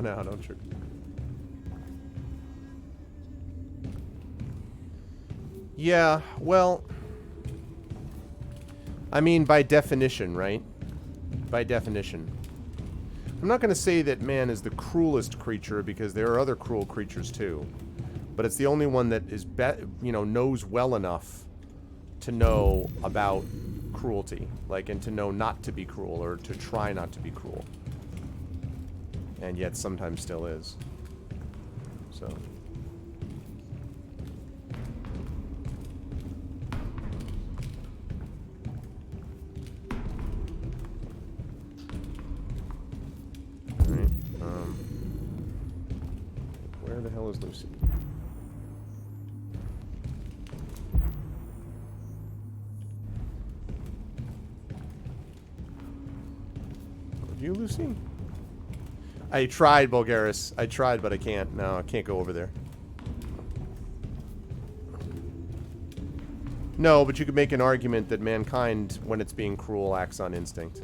No, don't trip. Yeah, well, I mean, by definition, right? By definition. I'm not going to say that man is the cruelest creature, because there are other cruel creatures too. But it's the only one that is, knows well enough to know about cruelty, like, and to know not to be cruel, or to try not to be cruel. And yet sometimes still is. So. Alright, where the hell is Lucy? Are you Lucy? I tried, Bulgaris. I tried, but I can't. No, I can't go over there. No, but you could make an argument that mankind, when it's being cruel, acts on instinct.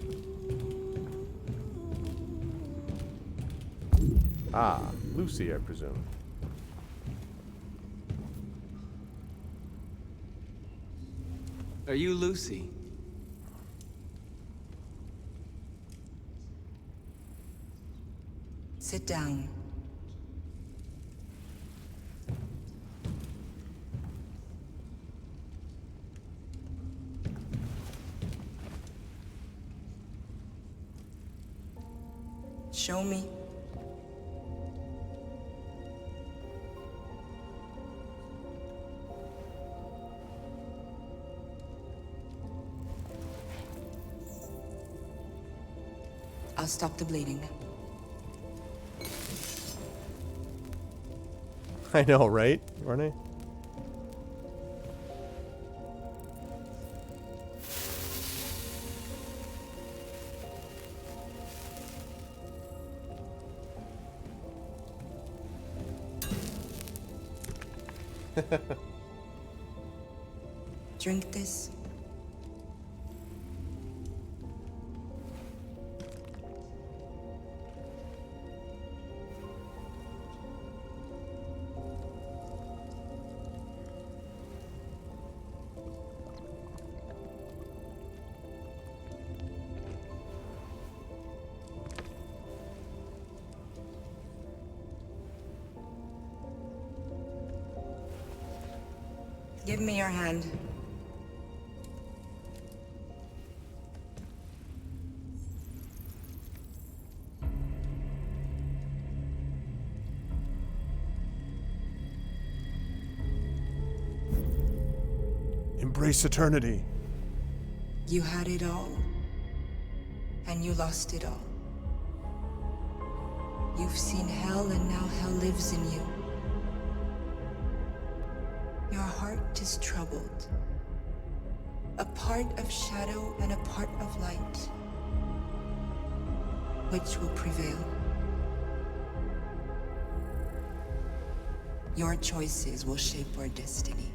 Ah, Lucy, I presume. Are you Lucy? Sit down. Show me. I'll stop the bleeding. I know, right? Aren't I? Drink this. Give me your hand. Embrace eternity. You had it all, and you lost it all. You've seen hell, and now hell lives in you. Your heart is troubled. A part of shadow and a part of light. Which will prevail? Your choices will shape our destiny.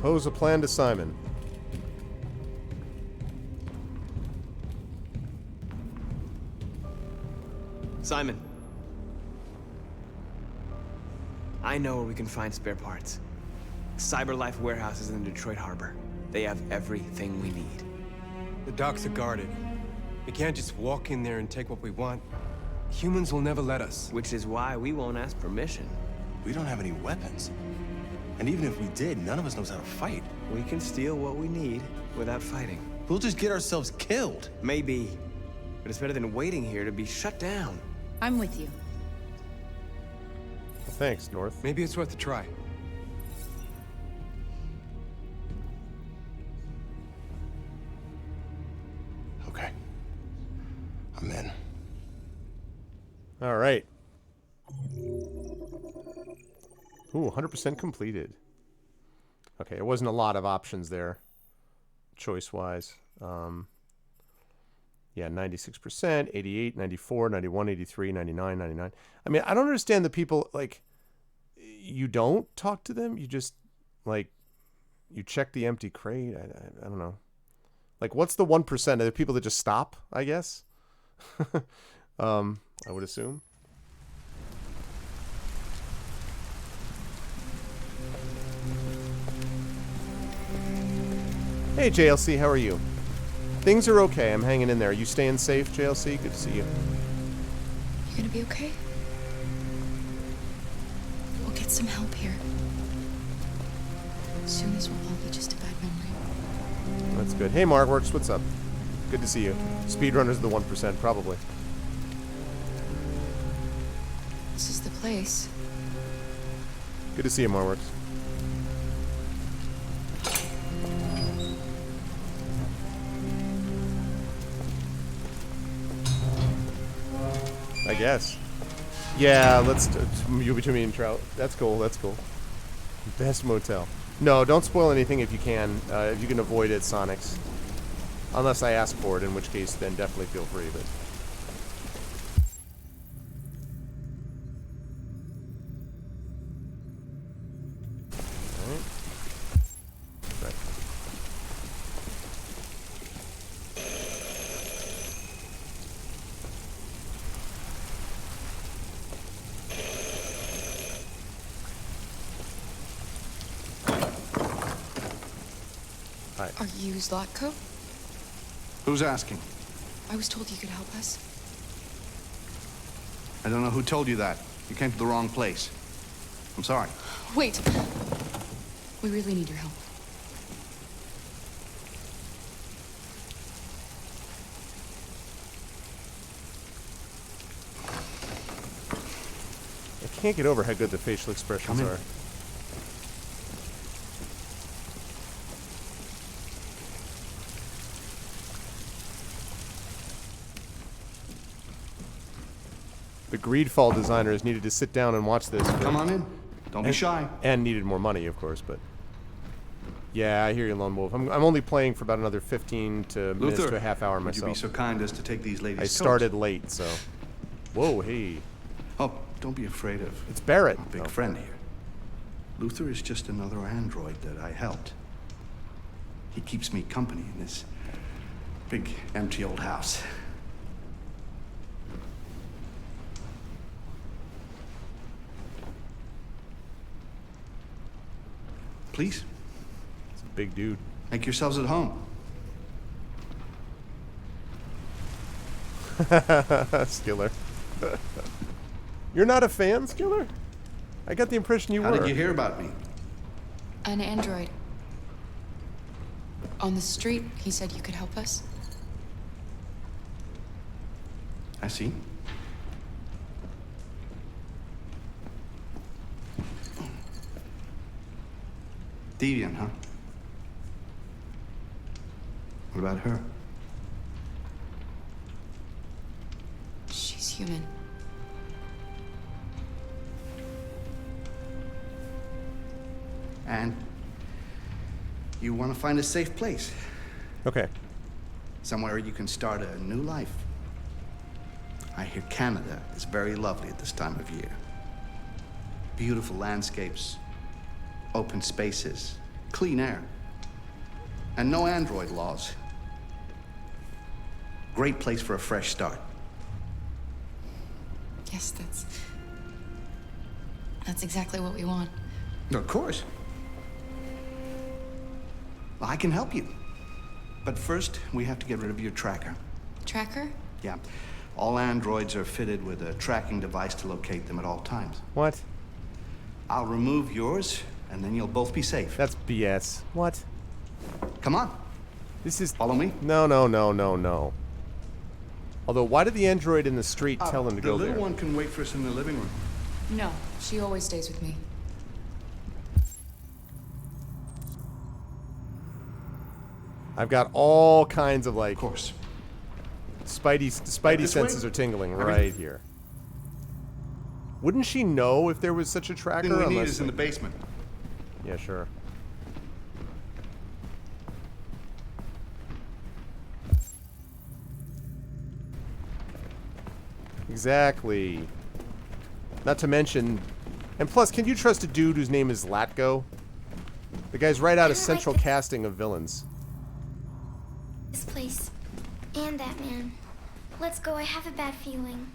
Propose a plan to Simon. Simon. I know where we can find spare parts. CyberLife warehouses in the Detroit Harbor. They have everything we need. The docks are guarded. We can't just walk in there and take what we want. Humans will never let us. Which is why we won't ask permission. We don't have any weapons. And even if we did, none of us knows how to fight. We can steal what we need without fighting. We'll just get ourselves killed. Maybe. But it's better than waiting here to be shut down. I'm with you. Thanks, North. Maybe it's worth a try. Okay. I'm in. All right. Ooh, 100% completed. Okay, it wasn't a lot of options there, choice-wise. Yeah, 96%, 88, 94, 91, 83, 99, 99. I mean, I don't understand the people, like, you don't talk to them? You just, like, you check the empty crate? I don't know. Like, what's the 1%? Are there people that just stop, I guess? I would assume. Hey, JLC, how are you? Things are okay. I'm hanging in there. You staying safe, JLC? Good to see you. You gonna be okay? We'll get some help here. Soon this will all be just a bad memory. That's good. Hey, Markworks, what's up? Good to see you. Speedrunners the 1%, probably. This is the place. Good to see you, Markworks. I guess. Yeah, let's you between me and Trout. That's cool. That's cool. Best motel. No, don't spoil anything if you can. If you can avoid it, Sonics. Unless I ask for it, in which case, then definitely feel free. But right. Are you Zlatko? Who's asking? I was told you could help us. I don't know who told you that. You came to the wrong place. I'm sorry. Wait. We really need your help. I can't get over how good the facial expressions are. The Greedfall designers needed to sit down and watch this. Come on in. Don't be shy. And needed more money, of course, but... Yeah, I hear you, Lone Wolf. I'm only playing for about another 15 minutes to a half hour myself. Would you be so kind as to take these ladies' I started late, so... Whoa, hey. Oh, don't be afraid of... It's Barrett. My big friend here. Luther is just another android that I helped. He keeps me company in this big, empty old house. Please. It's a big dude. Make yourselves at home. Skiller. You're not a fan, Skiller? I got the impression you were. How did you hear about me? An android. On the street, he said you could help us. I see. Deviant, huh? What about her? She's human. And you want to find a safe place. Okay. Somewhere you can start a new life. I hear Canada is very lovely at this time of year. Beautiful landscapes, open spaces, clean air, and no android laws. Great place for a fresh start. Yes, that's exactly what we want. Of course. I can help you. But first, we have to get rid of your tracker. Tracker? Yeah. All androids are fitted with a tracking device to locate them at all times. What? I'll remove yours, and then you'll both be safe. That's BS. What? Come on. This is... Follow me? No. Although, why did the android in the street tell him to go The there? little one can wait for us in the living room. No, she always stays with me. I've got all kinds of, like... Of course. Spidey senses are tingling right here. Wouldn't she know if there was such a tracker? The thing we need is in the basement. Yeah, sure. Exactly. Not to mention... And plus, can you trust a dude whose name is Latgo? The guy's right out of central casting of villains. This place. And that man. Let's go, I have a bad feeling.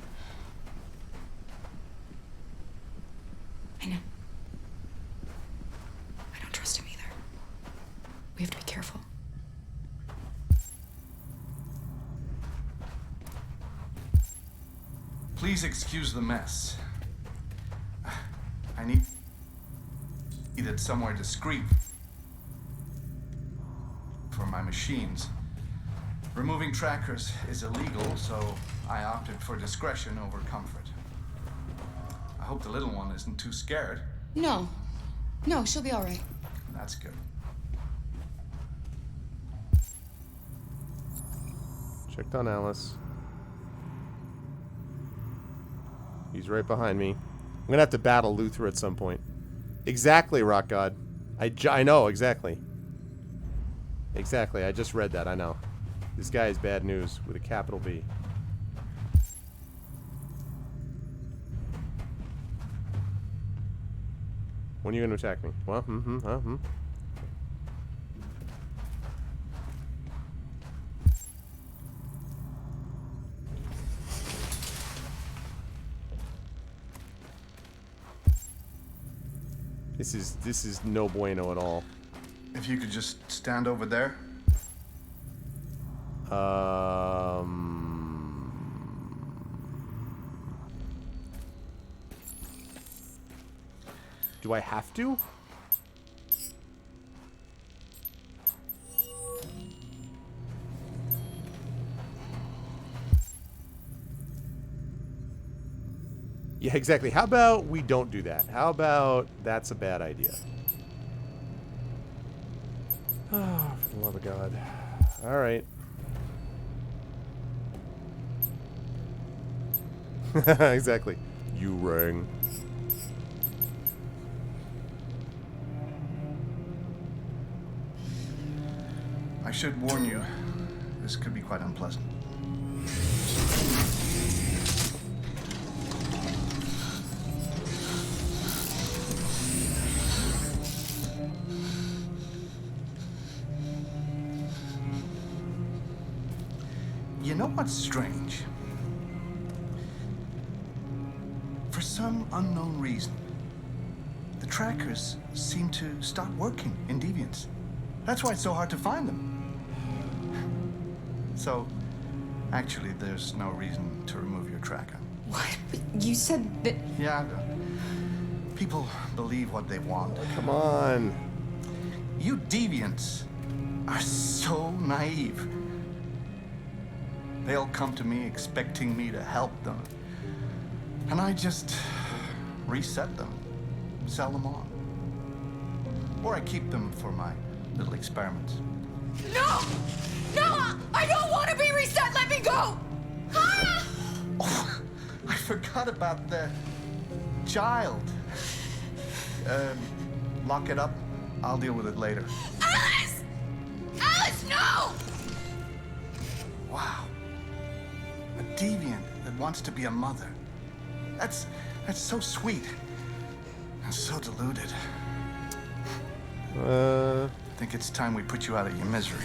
I know. I don't trust him either. We have to be careful. Please excuse the mess. I needed somewhere discreet for my machines. Removing trackers is illegal, so I opted for discretion over comfort. I hope the little one isn't too scared. No, she'll be all right. That's good. Checked on Alice. He's right behind me. I'm gonna have to battle Luthor at some point. Exactly, Rock God. I know, exactly. Exactly, I just read that, I know. This guy is bad news with a capital B. When are you gonna attack me? Well, This is no bueno at all. If you could just stand over there. Do I have to? Yeah, exactly. How about we don't do that? How about that's a bad idea? Oh, for the love of God. All right. Exactly. You rang. I should warn you, this could be quite unpleasant. You know what's strange? For some unknown reason, the trackers seem to stop working in Deviants. That's why it's so hard to find them. So, actually, there's no reason to remove your tracker. What? But you said that... Yeah, people believe what they want. Come on. You Deviants are so naive. They'll come to me expecting me to help them. And I just reset them, sell them on. Or I keep them for my little experiments. No! No! I don't want to be reset! Let me go! Ah! Oh, I forgot about the child. Lock it up. I'll deal with it later. Alice! Alice, no! Wow. A deviant that wants to be a mother. That's so sweet. And so deluded. I think it's time we put you out of your misery.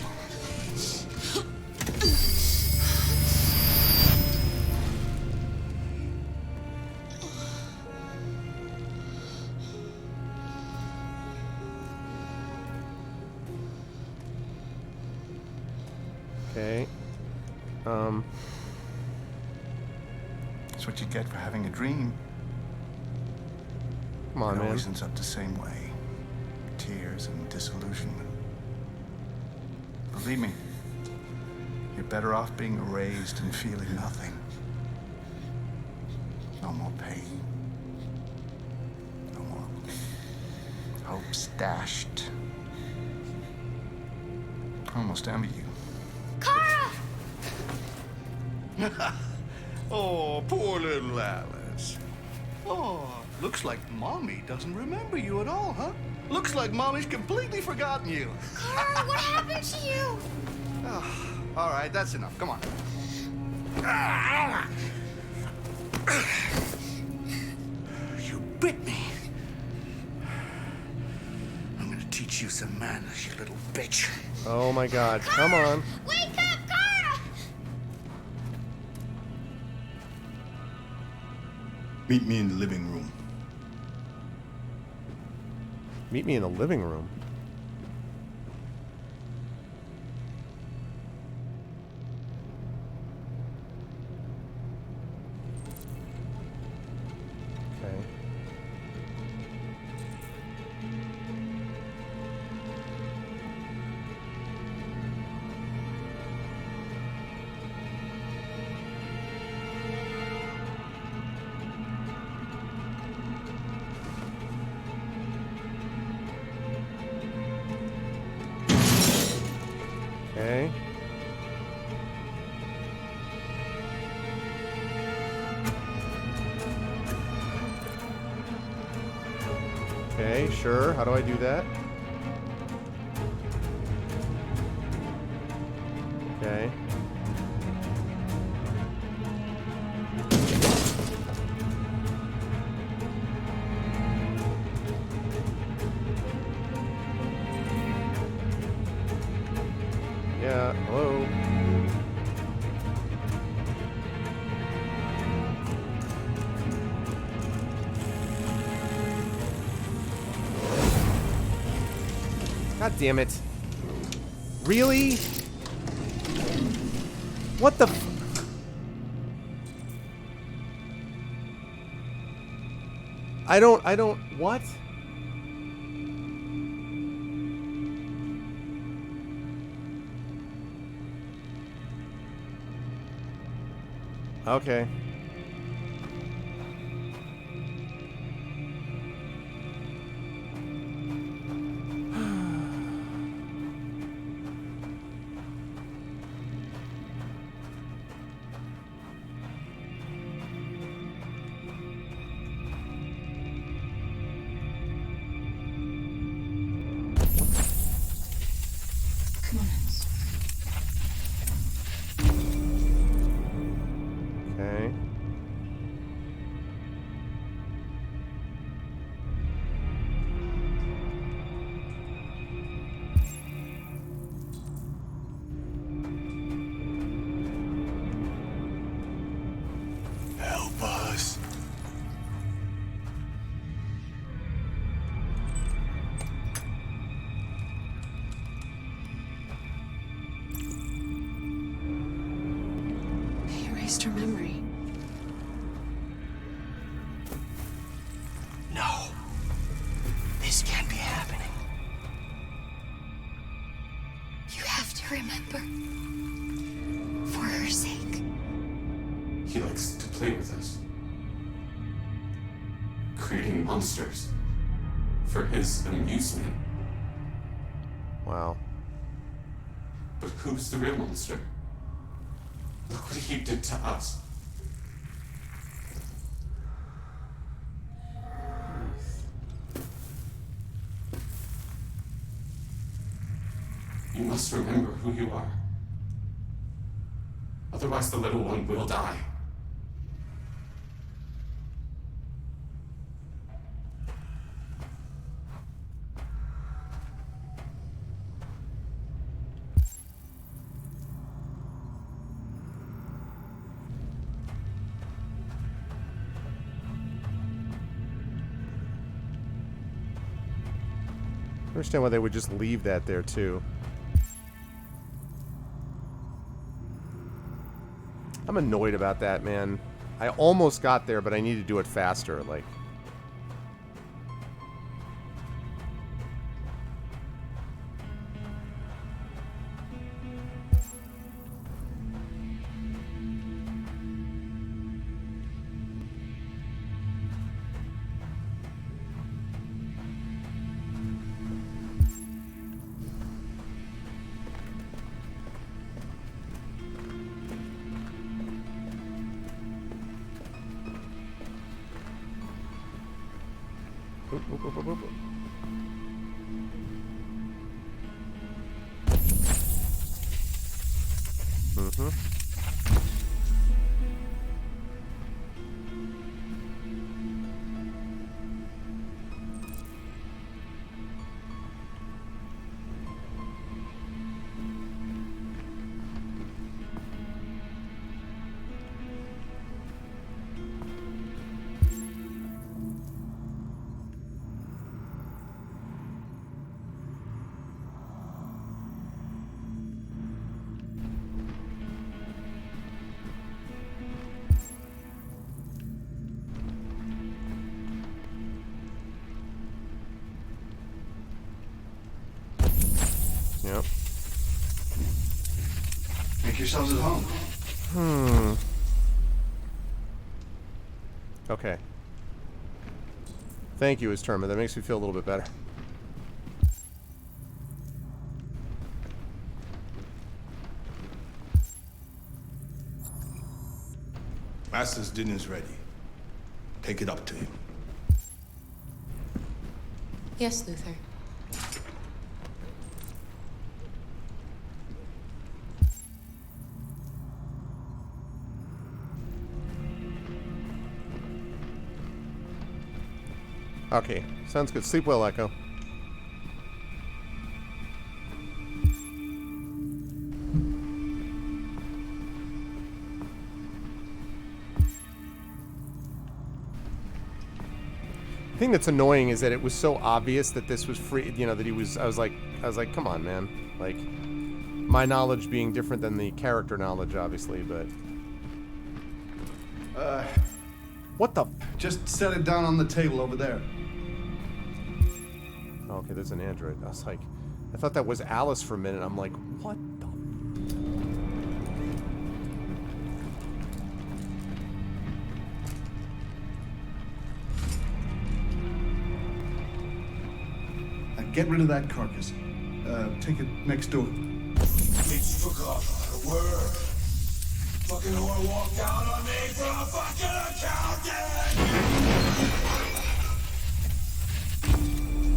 Okay. That's what you get for having a dream. Come on, it man. always ends up the same way. Tears and disillusionment. Believe me, you're better off being erased and feeling nothing. No more pain. No more hopes dashed. I almost envy you. Oh, poor little Alice. Oh, looks like Mommy doesn't remember you at all, huh? Looks like Mommy's completely forgotten you. Carl, what happened to you? Oh, all right, that's enough. Come on. You bit me. I'm gonna teach you some manners, you little bitch. Oh my God! Come on. Wake up, Carl! Meet me in the living room. Meet me in the living room. Okay. Okay. Okay, sure. How do I do that? Okay. Yeah, hello. God damn it. Really? What the f- I don't, what? Okay. Come on, Hans. Okay. Help us. They erased her memory. No. This can't be happening. You have to remember. For her sake. He likes to play with us. Creating monsters. For his amusement. Wow. But who's the real monster? Look what he did to us. You must remember who you are. Otherwise the little one will die. understand why they would just leave that there, too. I'm annoyed about that, man. I almost got there, but I need to do it faster, like... Yep. Make yourselves at home. Okay. Thank you, Izturma. That makes me feel a little bit better. Master's dinner's ready. Take it up to him. Yes, Luther. Okay, sounds good. Sleep well, Echo. The thing that's annoying is that it was so obvious that this was free, you know, that he was, I was like, come on, man. Like, my knowledge being different than the character knowledge, obviously, but... What the... Just set it down on the table over there. Oh, okay, there's an android. I was like, I thought that was Alice for a minute. I'm like, what the... Get rid of that carcass. Take it next door. Bitch took off the word. Fucking whore walked out on me for a fucking accountant!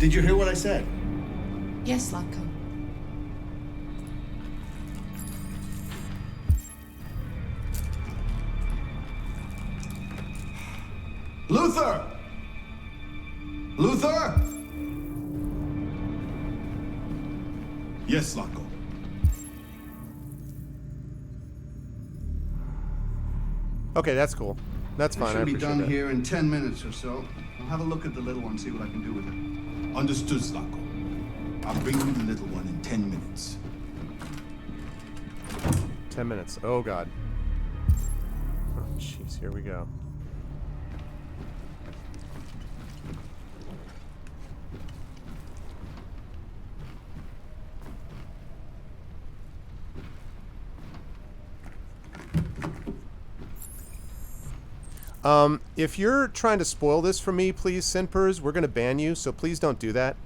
Did you hear what I said? Yes, Latko. Luther! Luther! Yes, Latko. Okay, that's cool. That's fine. I Should be appreciate done that. here in 10 minutes or so. I'll have a look at the little one, see what I can do with it. Understood, Latko. I'll bring you the little one in 10 minutes. 10 minutes. Oh, God. Oh, jeez. Here we go. If you're trying to spoil this for me, please, Sinpers, we're going to ban you, so please don't do that.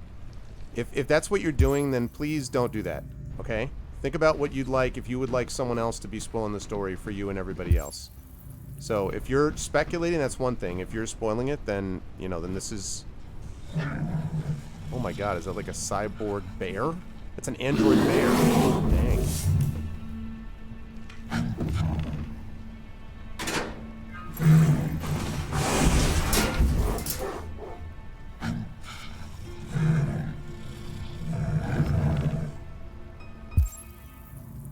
If that's what you're doing, then please don't do that, okay? Think about what you'd like if you would like someone else to be spoiling the story for you and everybody else. So if you're speculating, that's one thing. If you're spoiling it, then, you know, then this is... Oh my God, is that like a cyborg bear? It's an android bear. Dang.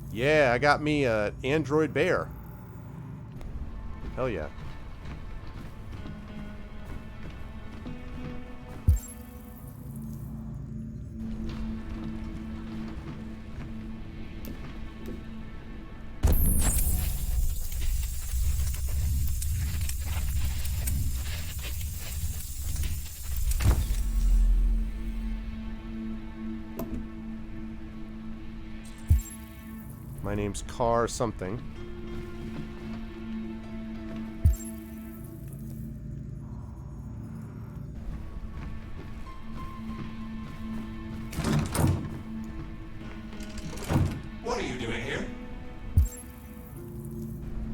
Yeah, I got me a android bear. Hell yeah. My name's Car something. What are you doing here?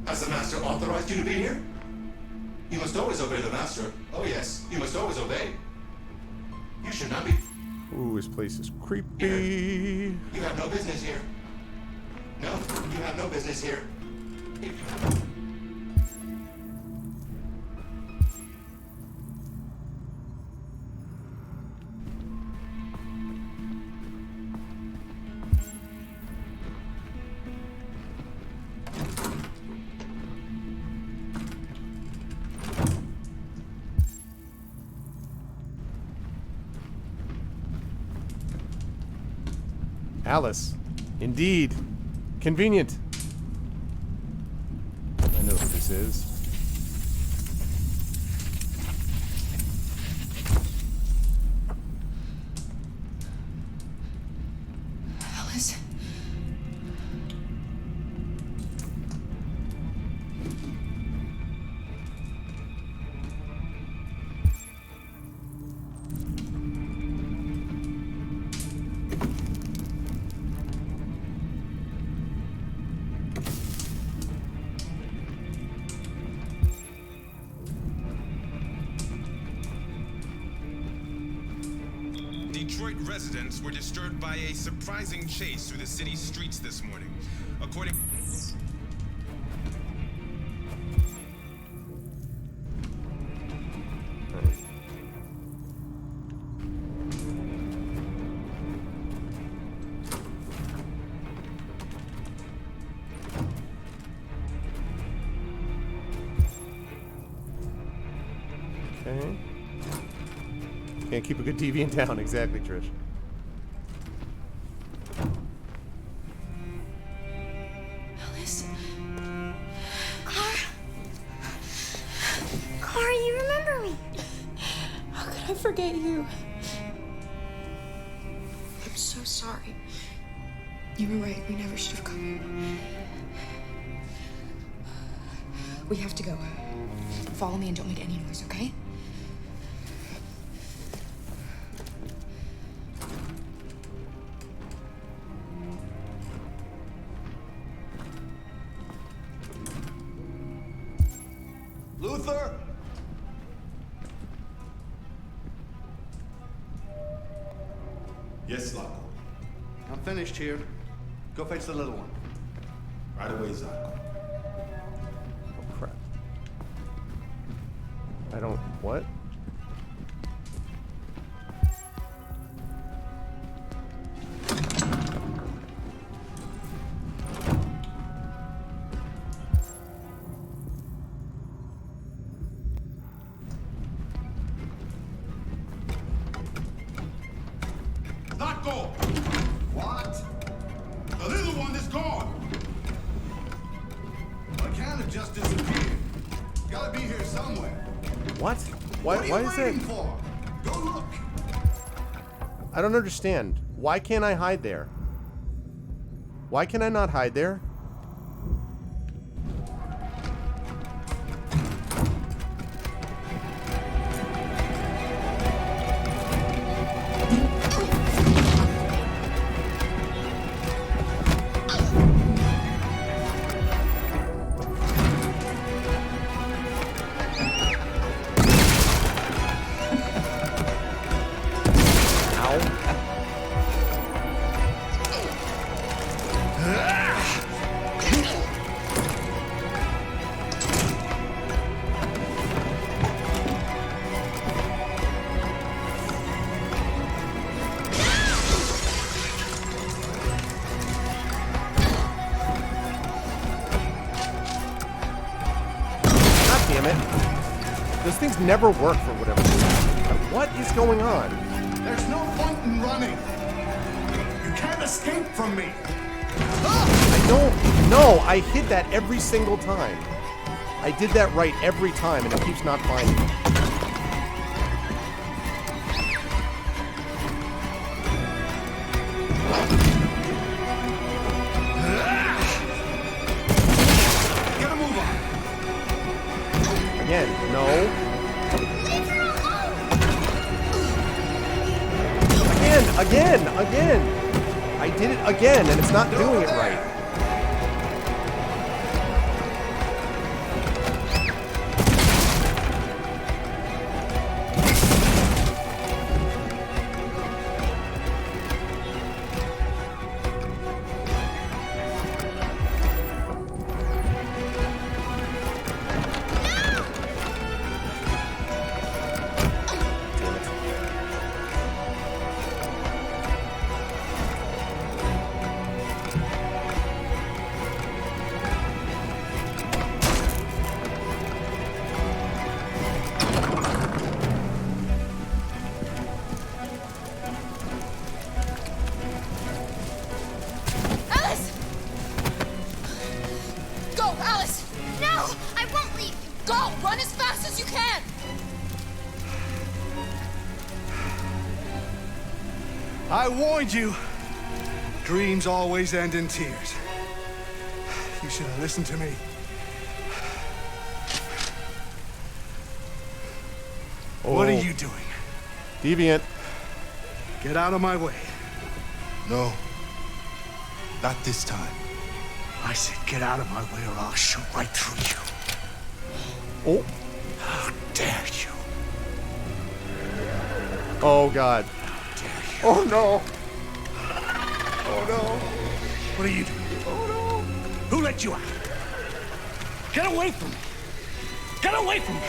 Has the Master authorized you to be here? You must always obey the Master. Oh yes, you must always obey. You should not be... Ooh, this place is creepy. You have no business here. No, you have no business here. Alice. Indeed. Convenient. I know who this is. Alice. Detroit residents were disturbed by a surprising chase through the city's streets this morning. According... Okay. Can't keep a good deviant down, exactly, Trish. Alice. Car, you remember me? How could I forget you? I'm so sorry. You were right. We never should have come. We have to go. Follow me and don't make any noise, okay? Luther? Yes, Zlatko. I'm finished here. Go fetch the little one. Right away, Zlatko. Oh, crap. I don't... What? Zlatko! What? The little one is gone! I can't have just disappeared. Gotta be here somewhere. What? What are you why is waiting it? for? Go look. I don't understand. Why can't I hide there? Why can I not hide there? Damn it. Those things never work for whatever reason. What is going on? There's no point in running. You can't escape from me. I don't know. I hit that every single time. I did that right every time, and it keeps not finding me. No. Leave her alone! Again! I did it again, and it's not doing it right. Alice! Go, Alice! No! I won't leave you! Go! Run as fast as you can! I warned you. Dreams always end in tears. You should have listened to me. What are you doing? Deviant. Get out of my way. No. Not this time. I said get out of my way or I'll shoot right through you. Oh. How dare you? Oh, God. Oh, no. Oh, no. What are you doing? Oh, no. Who let you out? Get away from me. Get away from me.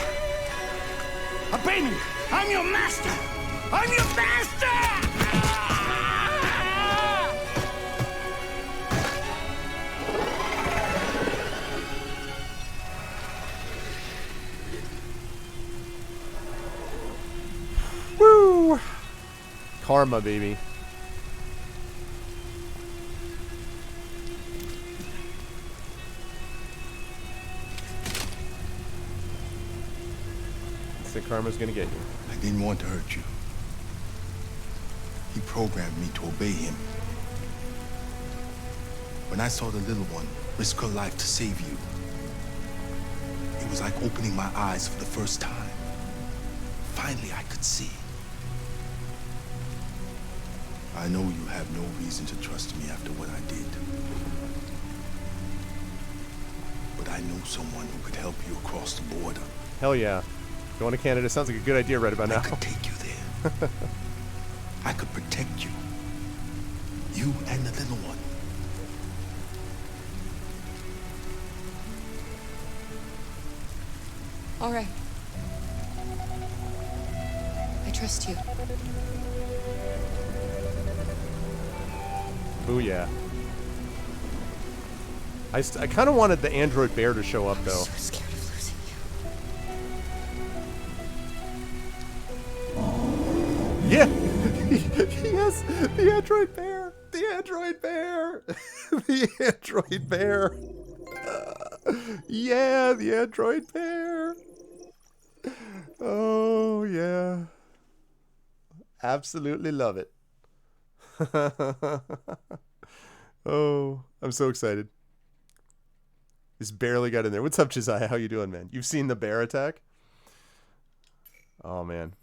Obey me. I'm your master. I'm your master! Woo! Karma, baby. The karma's gonna get you. I didn't want to hurt you. He programmed me to obey him. When I saw the little one risk her life to save you, it was like opening my eyes for the first time. Finally, I could see. I know you have no reason to trust me after what I did. But I know someone who could help you across the border. Hell yeah. Going to Canada sounds like a good idea right about now. I could take you there. I could protect you. You and the little one. All right. I trust you. Booyah. I kind of wanted the android bear to show up, though. I'm so scared of losing you. Yeah! Yes! The android bear! The android bear! The android bear! Yeah! The android bear! Oh, yeah. Absolutely love it. Oh, I'm so excited. Just barely got in there. What's up, Josiah? How you doing, man? You've seen the bear attack? Oh, man.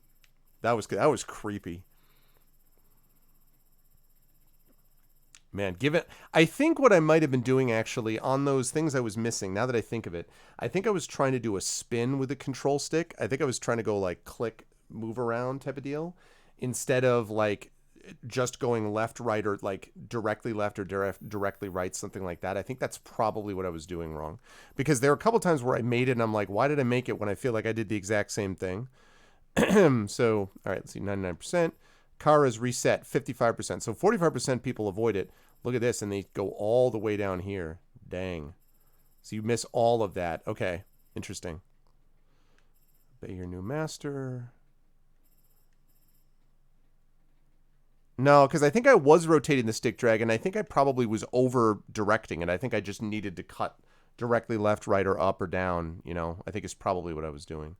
That was creepy. Man, I think what I might have been doing actually on those things I was missing, now that I think of it, I think I was trying to do a spin with the control stick. I think I was trying to go like click, move around type of deal, instead of like just going left, right, or like directly left or directly right, something like that. I think that's probably what I was doing wrong, because there were a couple times where I made it and I'm like, why did I make it when I feel like I did the exact same thing? So, all right, let's see, 99%. Kara's reset 55%. So 45% people avoid it. Look at this, and they go all the way down here. Dang. So you miss all of that. Okay, interesting. Obey your new master. No, because I think I was rotating the stick drag, and I think I probably was over directing it. I think I just needed to cut directly left, right, or up or down. You know, I think it's probably what I was doing.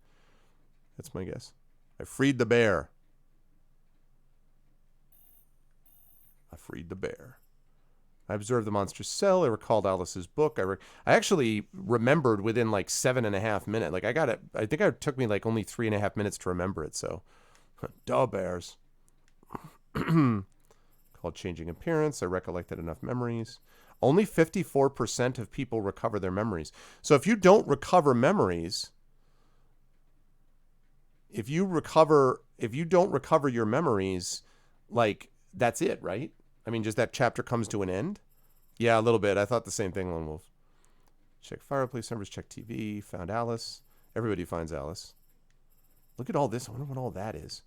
That's my guess. I freed the bear. I freed the bear. I observed the monster's cell. I recalled Alice's book. I actually remembered within like 7.5 minutes. Like I got it. I think it took me like only 3.5 minutes to remember it. So, duh bears. Called changing appearance. I recollected enough memories. Only 54% of people recover their memories. So if you don't recover memories, if you don't recover your memories, like that's it, right? I mean, just that chapter comes to an end? Yeah, a little bit. I thought the same thing, Lone Wolf. Check fireplace numbers, check TV, found Alice. Everybody finds Alice. Look at all this. I wonder what all that is.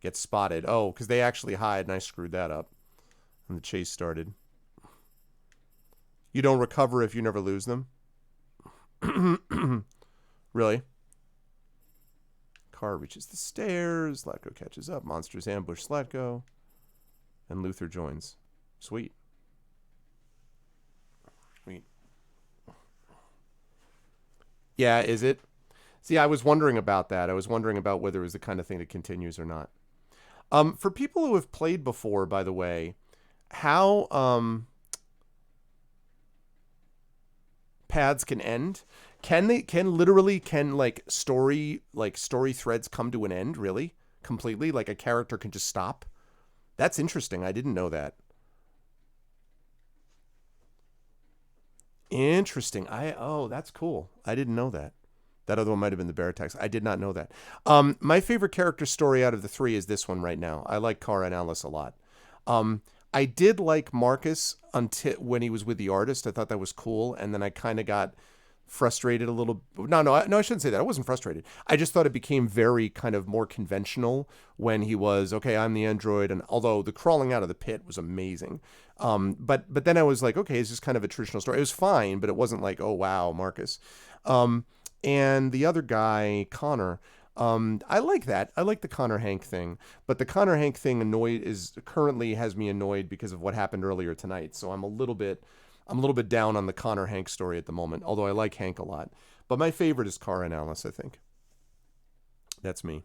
Get spotted. Oh, because they actually hide, and I screwed that up. And the chase started. You don't recover if you never lose them? Really? Car reaches the stairs. Slatko catches up. Monsters ambush Slatko. And Luther joins. Sweet. Sweet. Yeah, is it? See, I was wondering about that. I was wondering about whether it was the kind of thing that continues or not. For people who have played before, by the way, how paths can end? Can story threads come to an end, really? Completely? Like a character can just stop? That's interesting. I didn't know that. Interesting. Oh, that's cool. I didn't know that. That other one might have been the Baratax. I did not know that. My favorite character story out of the three is this one right now. I like Kara and Alice a lot. I did like Marcus until when he was with the artist. I thought that was cool, and then I kind of got frustrated a little. No, I shouldn't say that. I wasn't frustrated. I just thought it became very kind of more conventional when he was, okay, I'm the android, and although the crawling out of the pit was amazing. But then I was like, okay, it's just kind of a traditional story. It was fine, but it wasn't like, oh wow, Marcus. And the other guy, Connor, I like that. I like the Connor Hank thing, but the Connor Hank thing currently has me annoyed because of what happened earlier tonight. So I'm a little bit down on the Connor Hank story at the moment, although I like Hank a lot. But my favorite is Kara and Alice, I think. That's me.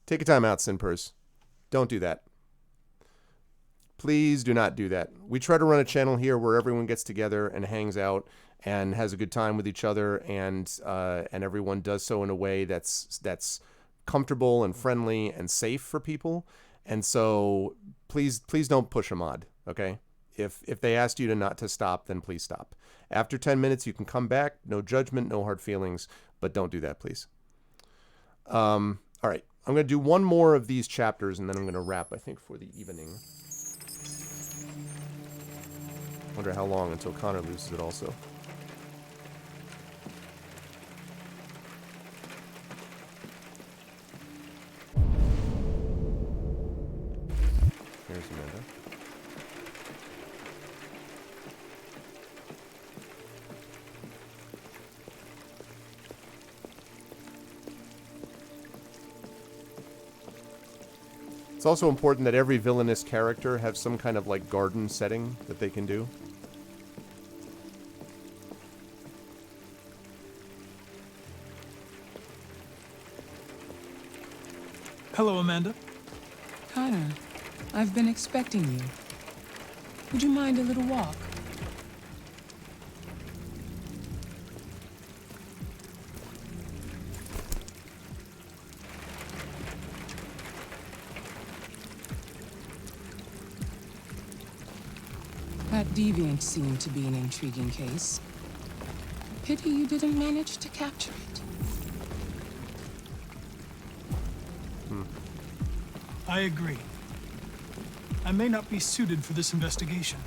Take a time out, Sinpers. Don't do that. Please do not do that. We try to run a channel here where everyone gets together and hangs out and has a good time with each other, and everyone does so in a way that's comfortable and friendly and safe for people. And so please don't push a mod, okay? If they asked you not to stop, then please stop. After 10 minutes, you can come back. No judgment, no hard feelings, but don't do that, please. All right. I'm going to do one more of these chapters, and then I'm going to wrap, I think, for the evening. Wonder how long until Connor loses it also. Here's Amanda. It's also important that every villainous character have some kind of like garden setting that they can do. Hello, Amanda. Connor, I've been expecting you. Would you mind a little walk? That deviant seemed to be an intriguing case. Pity you didn't manage to capture it. I agree. I may not be suited for this investigation.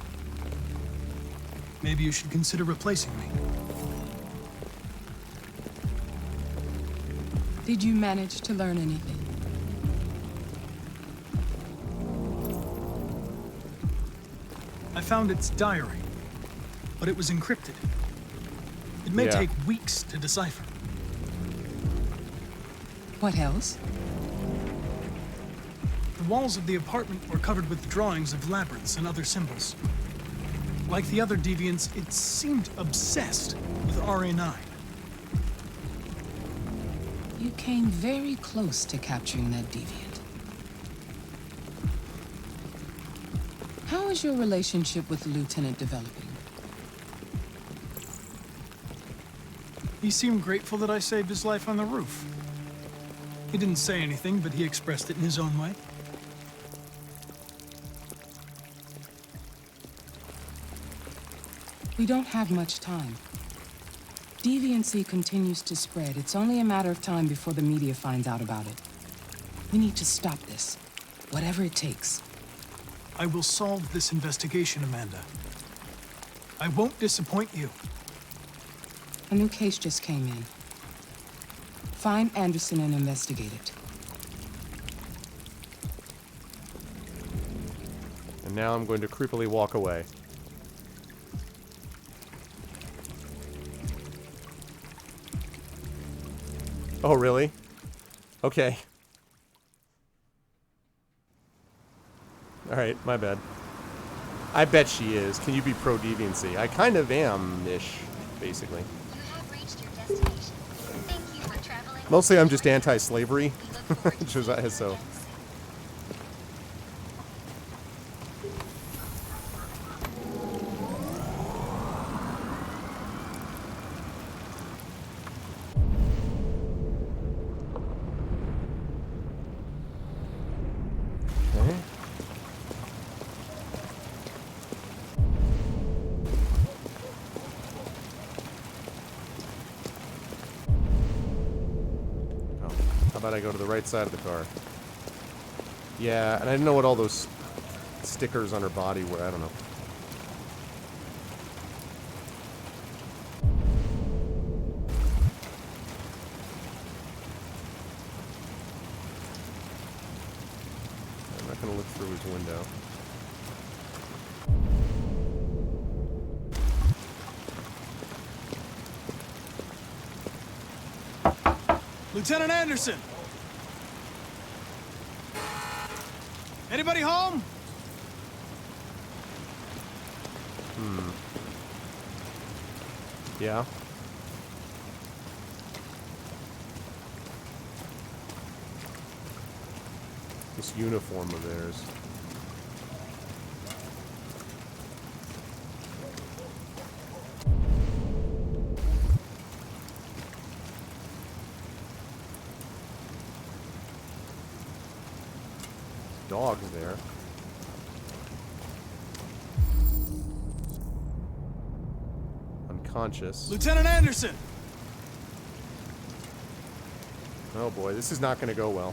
Maybe you should consider replacing me. Did you manage to learn anything? I found its diary, but it was encrypted. It may take weeks to decipher. What else? The walls of the apartment were covered with drawings of labyrinths and other symbols. Like the other deviants, it seemed obsessed with RA9. You came very close to capturing that deviant. How is your relationship with the Lieutenant developing? He seemed grateful that I saved his life on the roof. He didn't say anything, but he expressed it in his own way. We don't have much time. Deviancy continues to spread. It's only a matter of time before the media finds out about it. We need to stop this, whatever it takes. I will solve this investigation, Amanda. I won't disappoint you. A new case just came in. Find Anderson and investigate it. And now I'm going to creepily walk away. Oh, really? Okay. Alright, my bad. I bet she is. Can you be pro-deviancy? I kind of am-ish, basically. Mostly I'm just anti-slavery. So... I go to the right side of the car. Yeah, and I didn't know what all those stickers on her body were. I don't know. I'm not going to look through his window. Lieutenant Anderson! Anybody home? Yeah. This uniform of theirs. Dogs there. Unconscious. Lieutenant Anderson! Oh boy, this is not going to go well.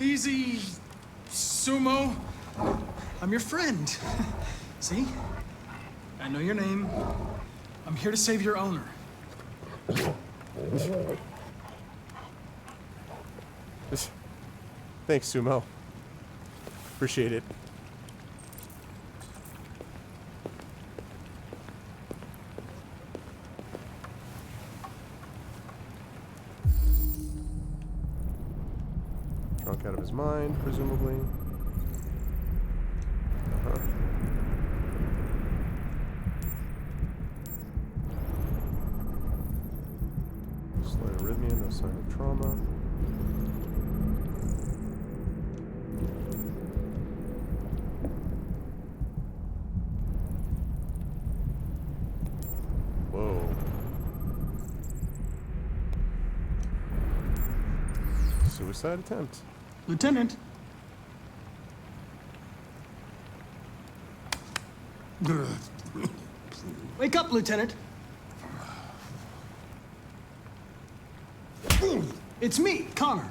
Easy, Sumo. I'm your friend. See? I know your name. I'm here to save your owner. Thanks, Sumo. Appreciate it. Drunk out of his mind, presumably. Slight arrhythmia, no sign of trauma. Whoa. Suicide attempt. Lieutenant. Wake up, Lieutenant. It's me, Connor.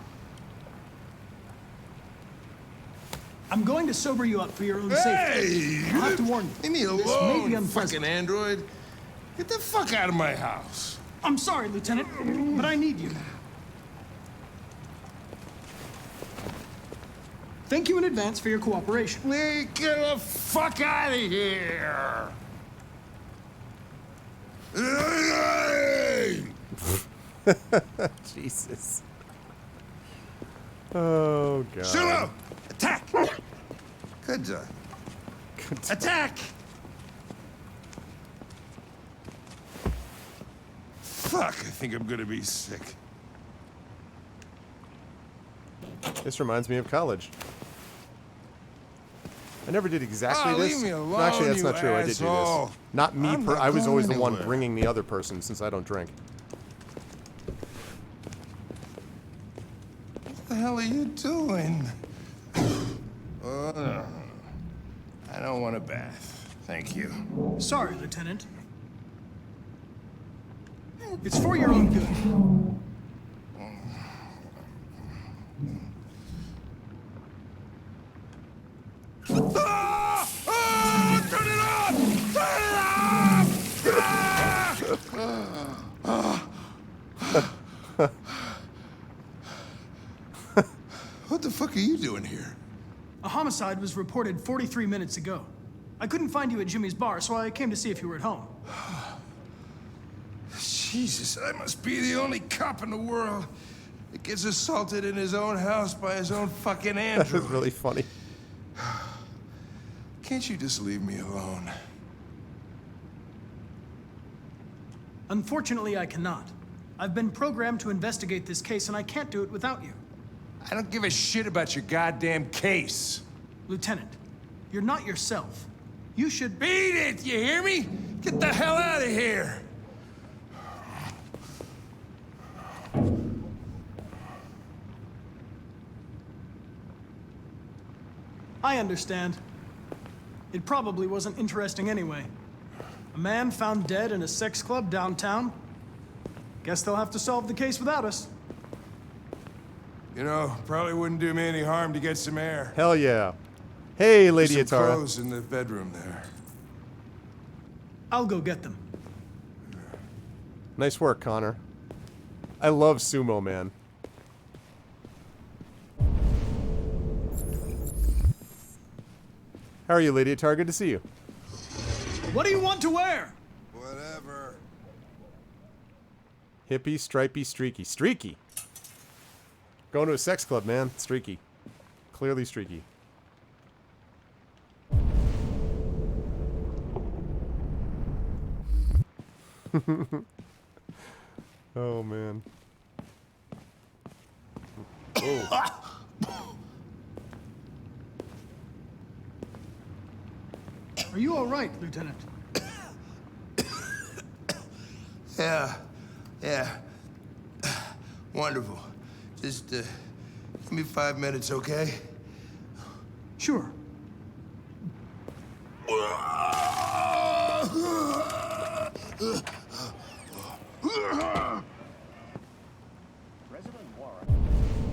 I'm going to sober you up for your own safety. I'll have to warn you. Leave me This may be alone, unpleasant. fucking android. Get the fuck out of my house. I'm sorry, Lieutenant, but I need you. Thank you in advance for your cooperation. Get the fuck out of here! Jesus. Oh, God. Sumo! Attack! Good done. Attack! Fuck, I think I'm gonna be sick. This reminds me of college. I never did exactly Oh, this. leave me alone, No, actually, that's you not true. I did do asshole. this. Not me. I'm not I was always the going one anywhere. bringing the other person since I don't drink. What the hell are you doing? I don't want a bath. Thank you. Sorry, Lieutenant. It's for your own good. Ah! Ah! Turn it off! Turn it off! Ah! What the fuck are you doing here? A homicide was reported 43 minutes ago. I couldn't find you at Jimmy's bar, so I came to see if you were at home. Jesus, I must be the only cop in the world that gets assaulted in his own house by his own fucking That android. was really funny. Can't you just leave me alone? Unfortunately, I cannot. I've been programmed to investigate this case, and I can't do it without you. I don't give a shit about your goddamn case. Lieutenant, you're not yourself. You should... Beat it, you hear me? Get the hell out of here! I understand. It probably wasn't interesting anyway. A man found dead in a sex club downtown. Guess they'll have to solve the case without us. You know, probably wouldn't do me any harm to get some air. Hell yeah. Hey, Lady There's some Atara. clothes in the bedroom there. I'll go get them. Nice work, Connor. I love Sumo, man. How are you, Lady Atara? Good to see you. What do you want to wear? Whatever. Hippie, stripey, streaky. Streaky! Going to a sex club, man. Streaky. Clearly streaky. Oh, man. Oh. Are you all right, Lieutenant? Yeah. Wonderful. Just, give me 5 minutes, okay? Sure.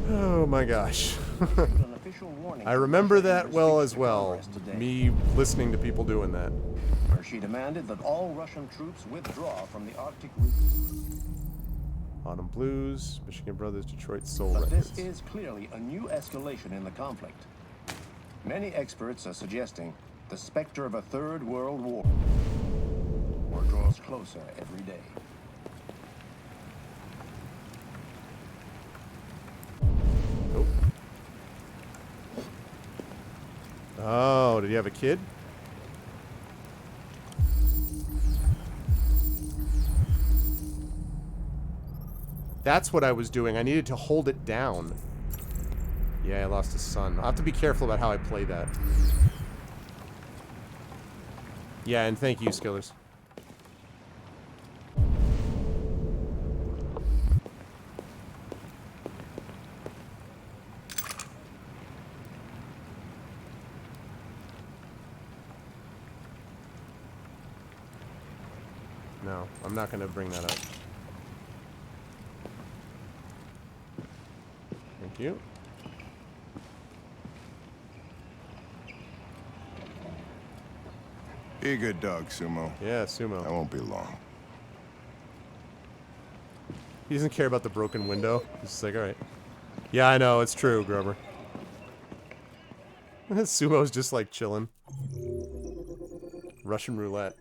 Oh my gosh. I remember that well as well. Me listening to people doing that. Where she demanded that all Russian troops withdraw from the Arctic region. Autumn Blues, Michigan Brothers, Detroit Soul But Records. this is clearly a new escalation in the conflict. Many experts are suggesting the specter of a third world war draws closer every day. Oh, did you have a kid? That's what I was doing. I needed to hold it down. Yeah, I lost a son. I'll have to be careful about how I play that. Yeah, and thank you, Skillers. No, I'm not going to bring that up. Thank you. Be a good dog, Sumo. Yeah, Sumo. I won't be long. He doesn't care about the broken window. He's just like, alright. Yeah, I know, it's true, Grover. Sumo's just like chilling. Russian roulette.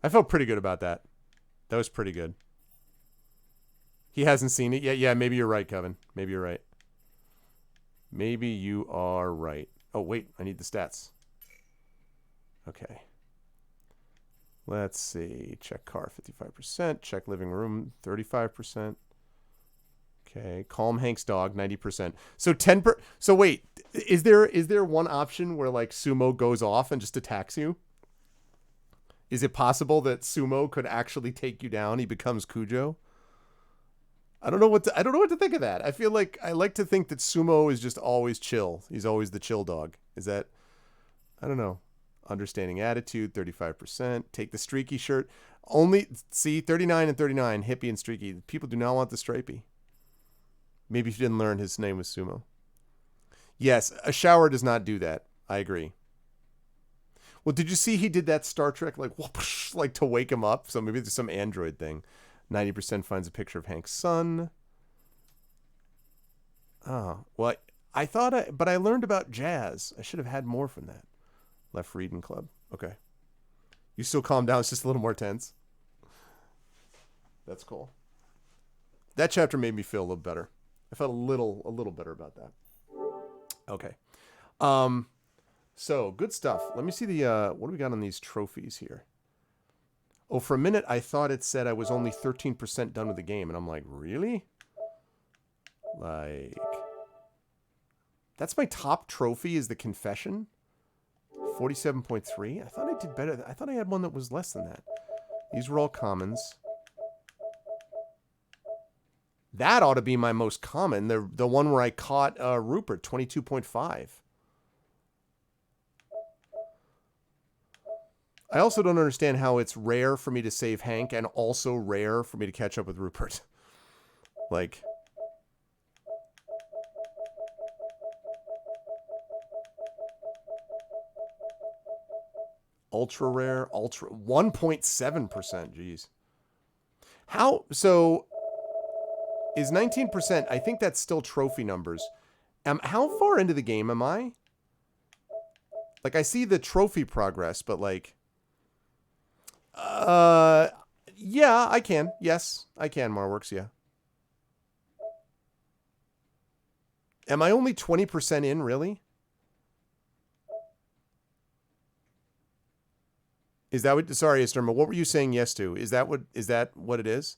I felt pretty good about that. That was pretty good. He hasn't seen it yet. Yeah, maybe you're right, Kevin. Maybe you're right. Maybe you are right. Oh, wait. I need the stats. Okay. Let's see. Check car, 55%. Check living room, 35%. Okay. Calm Hank's dog, 90%. So so wait, is there one option where like Sumo goes off and just attacks you? Is it possible that Sumo could actually take you down? He becomes Cujo? I don't know what to think of that. I feel like I like to think that Sumo is just always chill. He's always the chill dog. Is that, I don't know. Understanding attitude, 35%. Take the streaky shirt. Only, see, 39 and 39, hippie and streaky. People do not want the stripey. Maybe if you didn't learn his name was Sumo. Yes, a shower does not do that. I agree. Well, did you see he did that Star Trek, like, whoosh, like to wake him up? So maybe there's some android thing. 90% finds a picture of Hank's son. Oh, well, but I learned about jazz. I should have had more from that. Left reading club. Okay. You still calm down. It's just a little more tense. That's cool. That chapter made me feel a little better. I felt a little better about that. Okay. So good stuff. Let me see what do we got on these trophies here? Oh, for a minute, I thought it said I was only 13% done with the game. And I'm like, really? Like, that's my top trophy is the confession? 47.3? I thought I did better. I thought I had one that was less than that. These were all commons. That ought to be my most common. The one where I caught Rupert, 22.5. I also don't understand how it's rare for me to save Hank and also rare for me to catch up with Rupert. Like, ultra rare, 1.7%. Jeez. So is 19%? I think that's still trophy numbers. How far into the game am I? Like, I see the trophy progress, but like, yeah, I can. Yes, I can, Marworks, yeah. Am I only 20% in, really? Is that what, sorry, Esterma, what were you saying yes to? Is that what it is?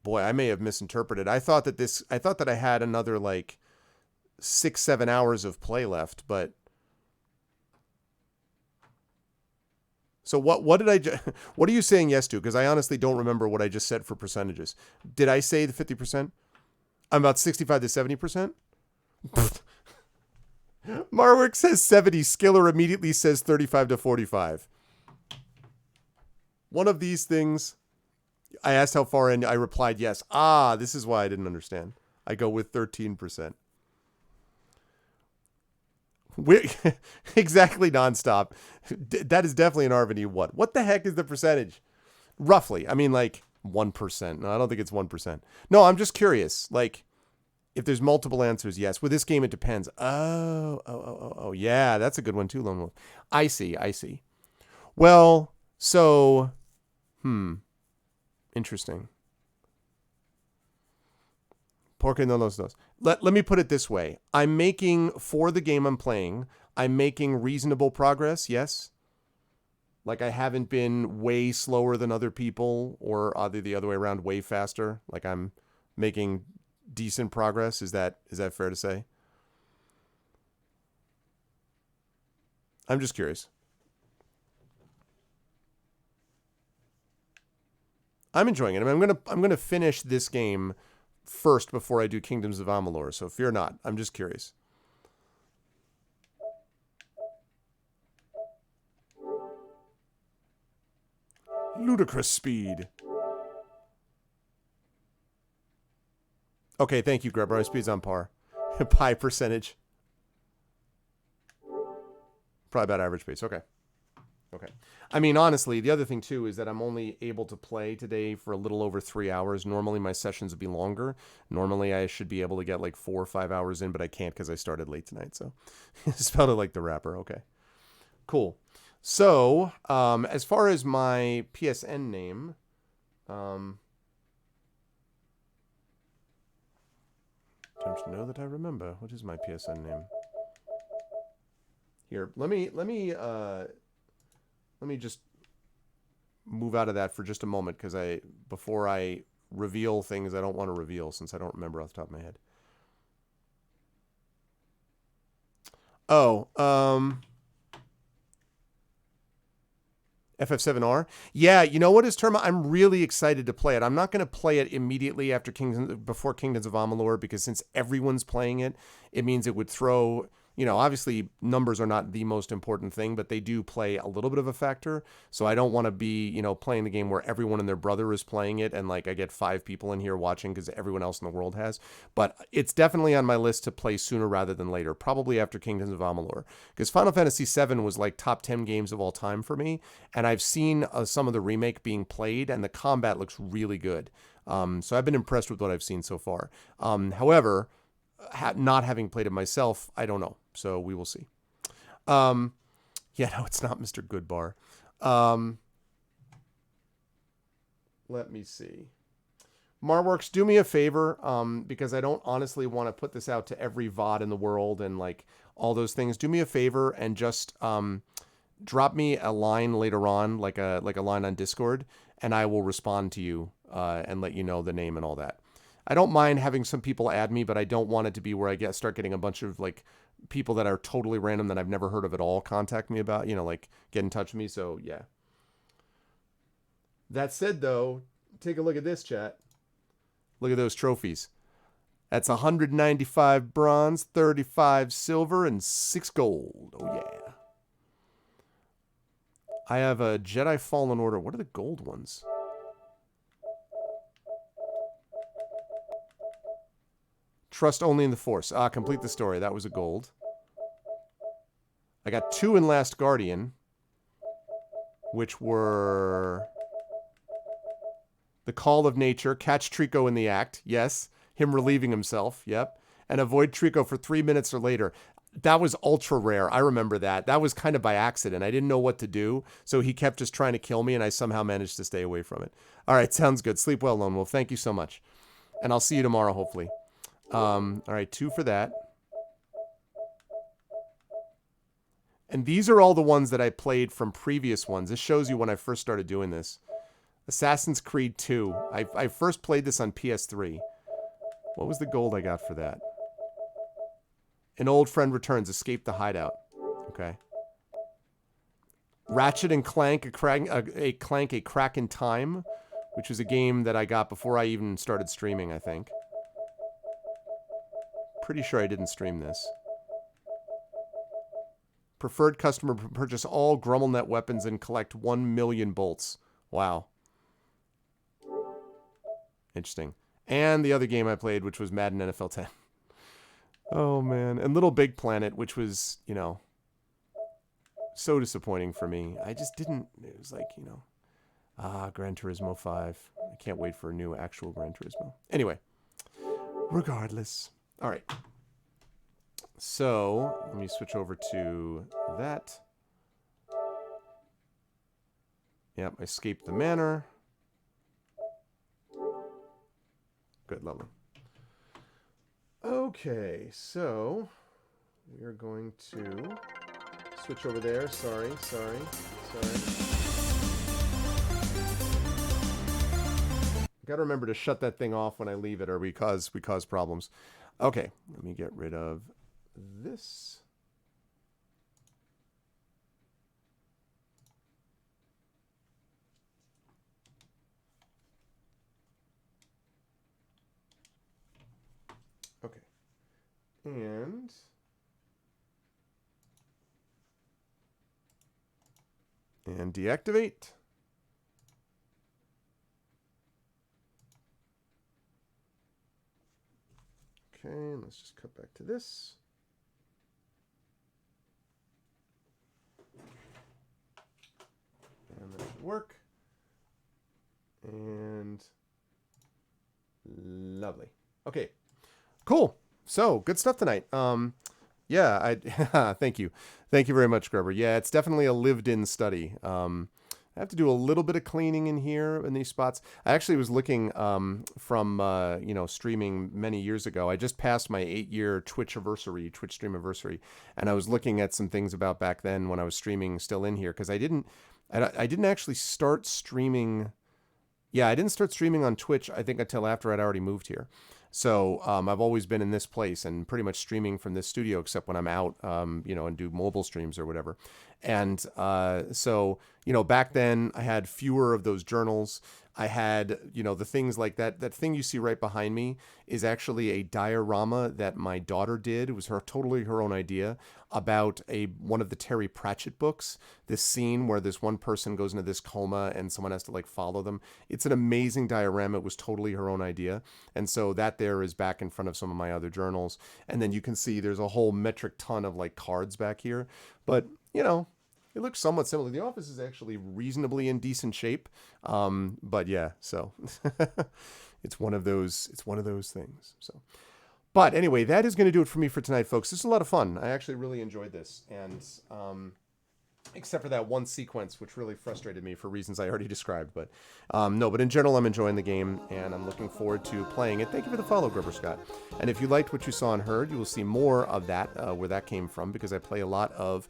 Boy, I may have misinterpreted. I thought that I had another like 6-7 hours of play left, but so what are you saying yes to? Because I honestly don't remember what I just said for percentages. Did I say the 50%? I'm about 65 to 70%. Marwick says 70. Skiller immediately says 35 to 45. One of these things, I asked how far in. I replied yes. Ah, this is why I didn't understand. I go with 13%. Exactly nonstop. That is definitely an Arvany. What the heck is the percentage? Roughly. I mean, like 1%. No, I don't think it's 1%. No, I'm just curious. Like, if there's multiple answers, yes. With this game, it depends. Oh, yeah, that's a good one too, Lone Wolf. I see. Well, so, interesting. Porque no los dos. Let me put it this way. I'm making, for the game I'm playing, I'm making reasonable progress, yes? Like, I haven't been way slower than other people, or either the other way around, way faster. Like, I'm making decent progress. Is that fair to say? I'm just curious. I'm enjoying it. I mean, I'm gonna finish this game first before I do Kingdoms of Amalur, so fear not. I'm just curious. Ludicrous speed. Okay, thank you, Grubber. My speed's on par. Pie percentage. Probably about average pace. Okay. I mean, honestly, the other thing, too, is that I'm only able to play today for a little over 3 hours. Normally, my sessions would be longer. Normally, I should be able to get like 4 or 5 hours in, but I can't because I started late tonight. So, spelled it like the rapper. Okay. Cool. So, as far as my PSN name, don't know that I remember. What is my PSN name? Here, let me just move out of that for just a moment, because before I reveal things I don't want to reveal, since I don't remember off the top of my head. Oh, FF7R. Yeah, you know what is Terma? I'm really excited to play it. I'm not going to play it immediately after before Kingdoms of Amalur, because since everyone's playing it, it means it would throw, you know, obviously numbers are not the most important thing, but they do play a little bit of a factor. So I don't want to be, you know, playing the game where everyone and their brother is playing it and like I get 5 people in here watching because everyone else in the world has. But it's definitely on my list to play sooner rather than later, probably after Kingdoms of Amalur, because Final Fantasy VII was like top 10 games of all time for me. And I've seen some of the remake being played and the combat looks really good. So I've been impressed with what I've seen so far. However, not having played it myself, I don't know. So we will see. Yeah, no, it's not Mr. Goodbar. Let me see. Marworks, do me a favor, because I don't honestly want to put this out to every VOD in the world and like all those things. Do me a favor and just drop me a line later on, like a line on Discord, and I will respond to you and let you know the name and all that. I don't mind having some people add me, but I don't want it to be where I start getting a bunch of like people that are totally random that I've never heard of at all contact me about, you know, like get in touch with me. So yeah. That said though, take a look at this, chat. Look at those trophies. That's 195 bronze, 35 silver, and 6 gold. Oh yeah. I have a Jedi Fallen Order. What are the gold ones? Trust only in the Force. Complete the story. That was a gold. I got 2 in Last Guardian, which were The Call of Nature, catch Trico in the act. Yes. Him relieving himself. Yep. And avoid Trico for 3 minutes or later. That was ultra rare. I remember that. That was kind of by accident. I didn't know what to do. So he kept just trying to kill me, and I somehow managed to stay away from it. All right. Sounds good. Sleep well, Lone Wolf. Thank you so much. And I'll see you tomorrow, hopefully. All right, 2 for that. And these are all the ones that I played from previous ones. This shows you when I first started doing this. Assassin's Creed 2. I first played this on PS3. What was the gold I got for that? An Old Friend Returns. Escape the Hideout. Okay. Ratchet and Clank, a Crack in Time, which was a game that I got before I even started streaming, I think. Pretty sure I didn't stream this. Preferred customer purchase all GrumbleNet weapons and collect 1 million bolts. Wow. Interesting. And the other game I played, which was Madden NFL 10. Oh, man. And Little Big Planet, which was, you know, so disappointing for me. I just didn't... It was like, you know... Gran Turismo 5. I can't wait for a new actual Gran Turismo. Anyway. Regardless... All right. So let me switch over to that. Yep, escape the manor. Good, lovely. Okay, so we are going to switch over there. Sorry. Got to remember to shut that thing off when I leave it, or we cause problems. Okay, let me get rid of this. Okay. And deactivate. Okay, let's just cut back to this. And that should work. And lovely. Okay, cool. So good stuff tonight. Yeah, thank you very much, Grubber. Yeah, it's definitely a lived-in study. I have to do a little bit of cleaning in here in these spots. I actually was looking from streaming many years ago. I just passed my 8-year Twitch stream anniversary, and I was looking at some things about back then when I was streaming still in here, because I didn't actually start streaming. Yeah, I didn't start streaming on Twitch, I think, until after I'd already moved here. So I've always been in this place and pretty much streaming from this studio, except when I'm out, and do mobile streams or whatever. And so, back then I had fewer of those journals. I had, the things like that. That thing you see right behind me is actually a diorama that my daughter did. It was totally her own idea about one of the Terry Pratchett books. This scene where this one person goes into this coma and someone has to follow them. It's an amazing diorama. It was totally her own idea. And so that there is back in front of some of my other journals. And then you can see there's a whole metric ton of cards back here. But, it looks somewhat similar. The office is actually reasonably in decent shape. But yeah, so it's one of those things. So, but anyway, that is going to do it for me for tonight, folks. This is a lot of fun. I actually really enjoyed this. And, except for that one sequence, which really frustrated me for reasons I already described. But but in general, I'm enjoying the game, and I'm looking forward to playing it. Thank you for the follow, Grover Scott. And if you liked what you saw and heard, you will see more of that, where that came from, because I play a lot of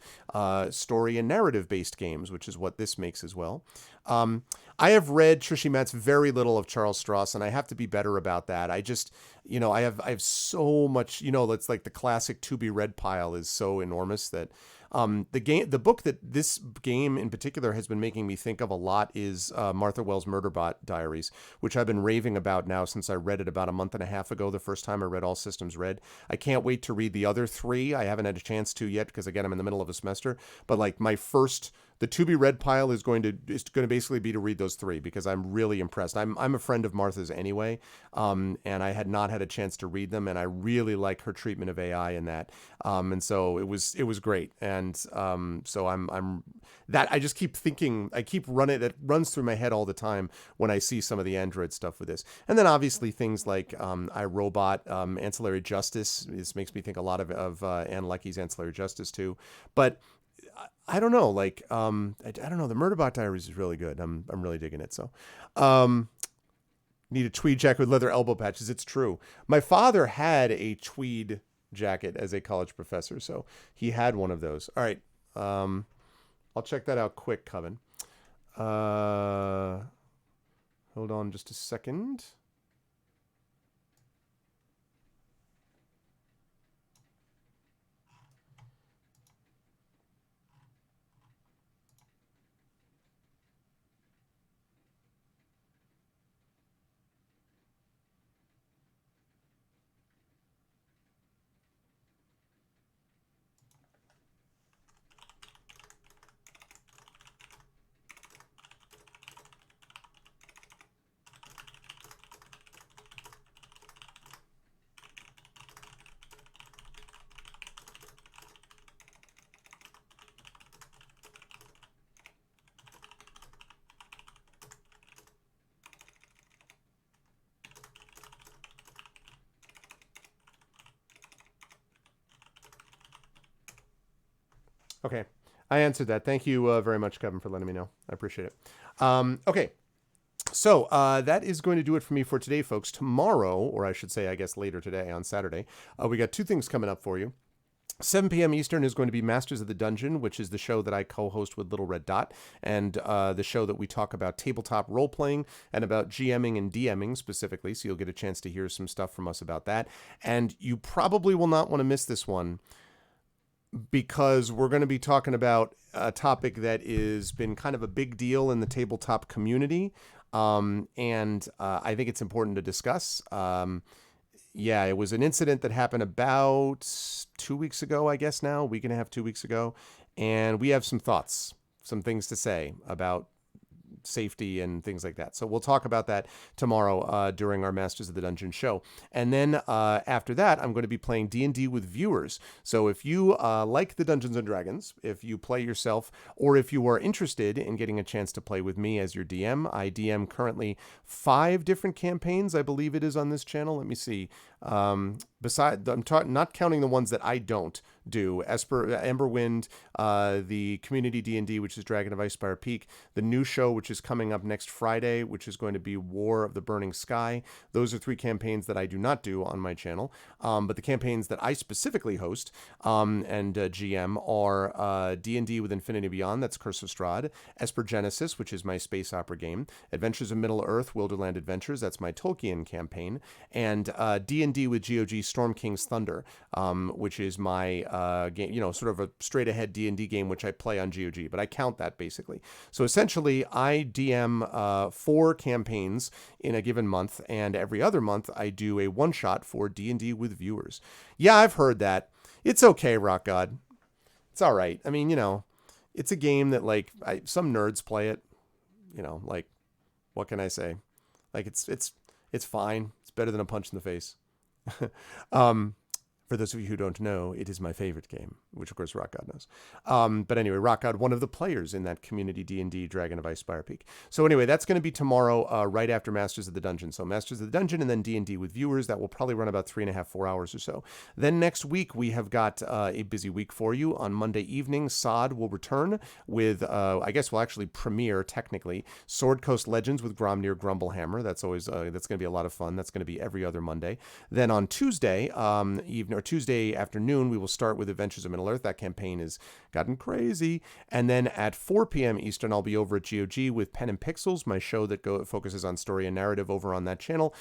story and narrative-based games, which is what this makes as well. I have read Trishi Metz very little of Charles Stross, and I have to be better about that. I just, I have so much, it's like the classic to be read pile is so enormous that the book that this game in particular has been making me think of a lot is Martha Wells' Murderbot Diaries, which I've been raving about now since I read it about a month and a half ago, the first time I read All Systems Red. I can't wait to read the other 3. I haven't had a chance to yet because, again, I'm in the middle of a semester. But my first... The to be read pile is going to basically be to read those 3 because I'm really impressed. I'm a friend of Martha's anyway, and I had not had a chance to read them, and I really like her treatment of AI in that, and so it was great. And so I'm that I just keep thinking, it runs through my head all the time when I see some of the Android stuff with this, and then obviously things like iRobot, Ancillary Justice. This makes me think a lot of Ann Leckie's Ancillary Justice too, but. I don't know, I don't know. The Murderbot Diaries is really good. I'm really digging it. So, need a tweed jacket with leather elbow patches. It's true. My father had a tweed jacket as a college professor, so he had one of those. All right, I'll check that out quick, Coven. Hold on just a second. Okay, I answered that. Thank you very much, Kevin, for letting me know. I appreciate it. Okay, so that is going to do it for me for today, folks. Tomorrow, or I should say, I guess later today on Saturday, we got 2 things coming up for you. 7 p.m. Eastern is going to be Masters of the Dungeon, which is the show that I co-host with Little Red Dot, and the show that we talk about tabletop role-playing and about GMing and DMing specifically, so you'll get a chance to hear some stuff from us about that. And you probably will not want to miss this one, because we're going to be talking about a topic that has been kind of a big deal in the tabletop community, and I think it's important to discuss. Yeah, it was an incident that happened about 2 weeks ago, I guess now, a week and a half, 2 weeks ago, and we have some thoughts, some things to say about safety and things like that. So we'll talk about that tomorrow during our Masters of the Dungeon show. And then after that, I'm going to be playing D&D with viewers. So if you like the Dungeons & Dragons, if you play yourself, or if you are interested in getting a chance to play with me as your DM, I DM currently 5 different campaigns, I believe it is on this channel. Let me see. Not counting the ones that I don't do. Emberwind, the community D&D, which is Dragon of Icespire Peak, the new show, which is coming up next Friday, which is going to be War of the Burning Sky. Those are 3 campaigns that I do not do on my channel. But the campaigns that I specifically host and GM are D&D with Infinity Beyond, that's Curse of Strahd, Esper Genesis, which is my space opera game, Adventures of Middle-earth, Wilderland Adventures, that's my Tolkien campaign, and D&D with GOG, Storm King's Thunder, which is my game, sort of a straight-ahead D&D game, which I play on GOG, but I count that basically. So essentially, I DM 4 campaigns in a given month, and every other month, I do a one-shot for D&D with viewers. Yeah, I've heard that. It's okay, Rock God. It's all right. I mean, it's a game that, like, some nerds play it. Like, what can I say? Like, it's fine. It's better than a punch in the face. For those of you who don't know, it is my favorite game, which of course Rock God knows. But anyway, Rock God, one of the players in that community D&D Dragon of Icespire Peak. So anyway, that's going to be tomorrow, right after Masters of the Dungeon. So Masters of the Dungeon and then D&D with viewers. That will probably run about 3.5, 4 hours or so. Then next week, we have got a busy week for you. On Monday evening, Sod will return with, I guess we'll actually premiere, technically, Sword Coast Legends with Gromnir Grumblehammer. That's always, that's going to be a lot of fun. That's going to be every other Monday. Then on Tuesday evening, or Tuesday afternoon, we will start with Adventures of Middle-earth. That campaign has gotten crazy. And then at 4 p.m. Eastern, I'll be over at GOG with Pen and Pixels, my show that focuses on story and narrative over on that channel,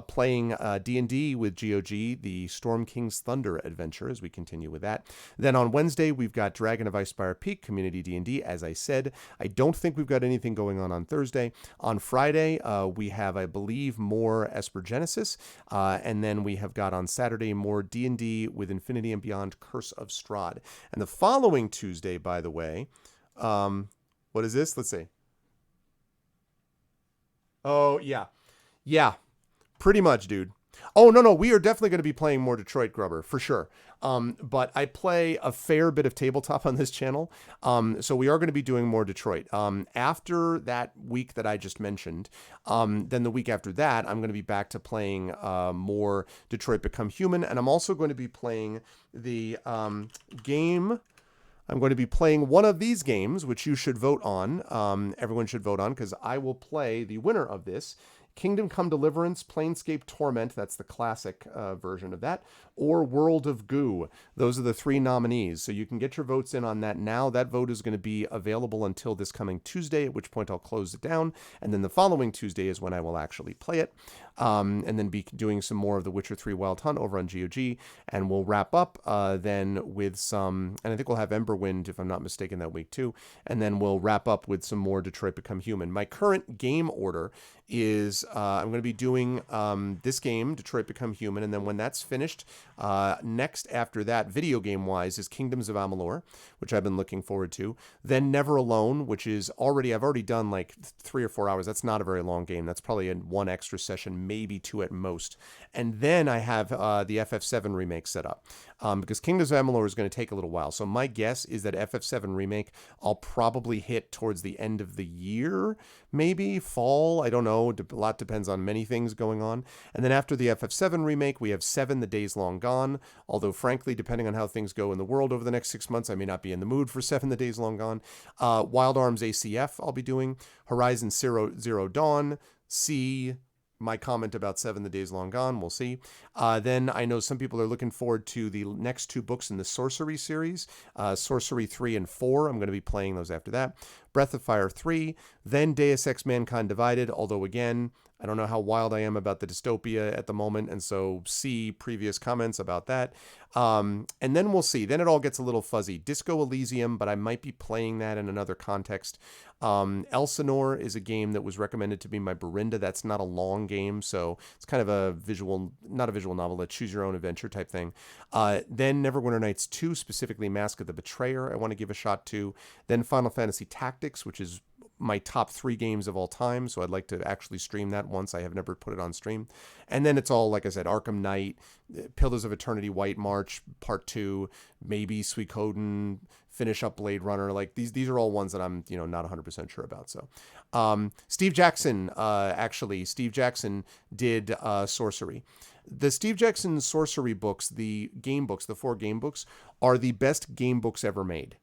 playing D&D with GOG, the Storm King's Thunder adventure, as we continue with that. Then on Wednesday, we've got Dragon of Icespire Peak, community D&D, as I said. I don't think we've got anything going on Thursday. On Friday, we have, I believe, more Esper Genesis, and then we have got on Saturday more D&D with Infinity and Beyond, Curse of Strahd. And the following Tuesday, by the way, what is this? Let's see. Oh, yeah. Yeah, pretty much, dude. Oh, no, we are definitely going to be playing more Detroit Grubber, for sure. But I play a fair bit of tabletop on this channel, so we are going to be doing more Detroit. After that week that I just mentioned, then the week after that, I'm going to be back to playing more Detroit Become Human, and I'm also going to be playing the game... I'm going to be playing one of these games, which you should vote on. Everyone should vote on, because I will play the winner of this. Kingdom Come Deliverance, Planescape Torment, that's the classic version of that, or World of Goo. Those are the 3 nominees. So you can get your votes in on that now. That vote is going to be available until this coming Tuesday, at which point I'll close it down. And then the following Tuesday is when I will actually play it. And then be doing some more of The Witcher 3 Wild Hunt over on GOG. And we'll wrap up then with some, and I think we'll have Emberwind, if I'm not mistaken, that week too. And then we'll wrap up with some more Detroit Become Human. My current game order is I'm going to be doing this game, Detroit Become Human, and then when that's finished, next after that, video game-wise, is Kingdoms of Amalur, which I've been looking forward to. Then Never Alone, which is I've already done like 3 or 4 hours. That's not a very long game. That's probably in 1 extra session, maybe 2 at most. And then I have the FF7 remake set up, because Kingdoms of Amalur is going to take a little while. So my guess is that FF7 remake I'll probably hit towards the end of the year, maybe fall. I don't know. A lot depends on many things going on. And then after the FF7 remake, we have 7, The Days Long Gone. Although, frankly, depending on how things go in the world over the next 6 months, I may not be in the mood for 7, The Days Long Gone. Wild Arms ACF I'll be doing. Horizon Zero Dawn. C. My comment about 7, The Days Long Gone, we'll see. Then I know some people are looking forward to the next 2 books in the Sorcery series, Sorcery 3 and 4. I'm going to be playing those after that. Breath of Fire 3, then Deus Ex Mankind Divided, although again, I don't know how wild I am about the dystopia at the moment, and so see previous comments about that. And then we'll see. Then it all gets a little fuzzy. Disco Elysium, but I might be playing that in another context. Elsinore is a game that was recommended to me by Berinda. That's not a long game, so it's kind of a not a visual novel, a choose-your-own-adventure type thing. Then Neverwinter Nights 2, specifically Mask of the Betrayer, I want to give a shot to. Then Final Fantasy Tactics, which is my top 3 games of all time, so I'd like to actually stream that once. I have never put it on stream. And then it's all, like I said, Arkham Knight, Pillars of Eternity, White March, Part 2, maybe Suikoden, finish up Blade Runner. Like these are all ones that I'm, not 100% sure about. So Steve Jackson did Sorcery. The Steve Jackson sorcery books, the game books, the 4 game books, are the best game books ever made.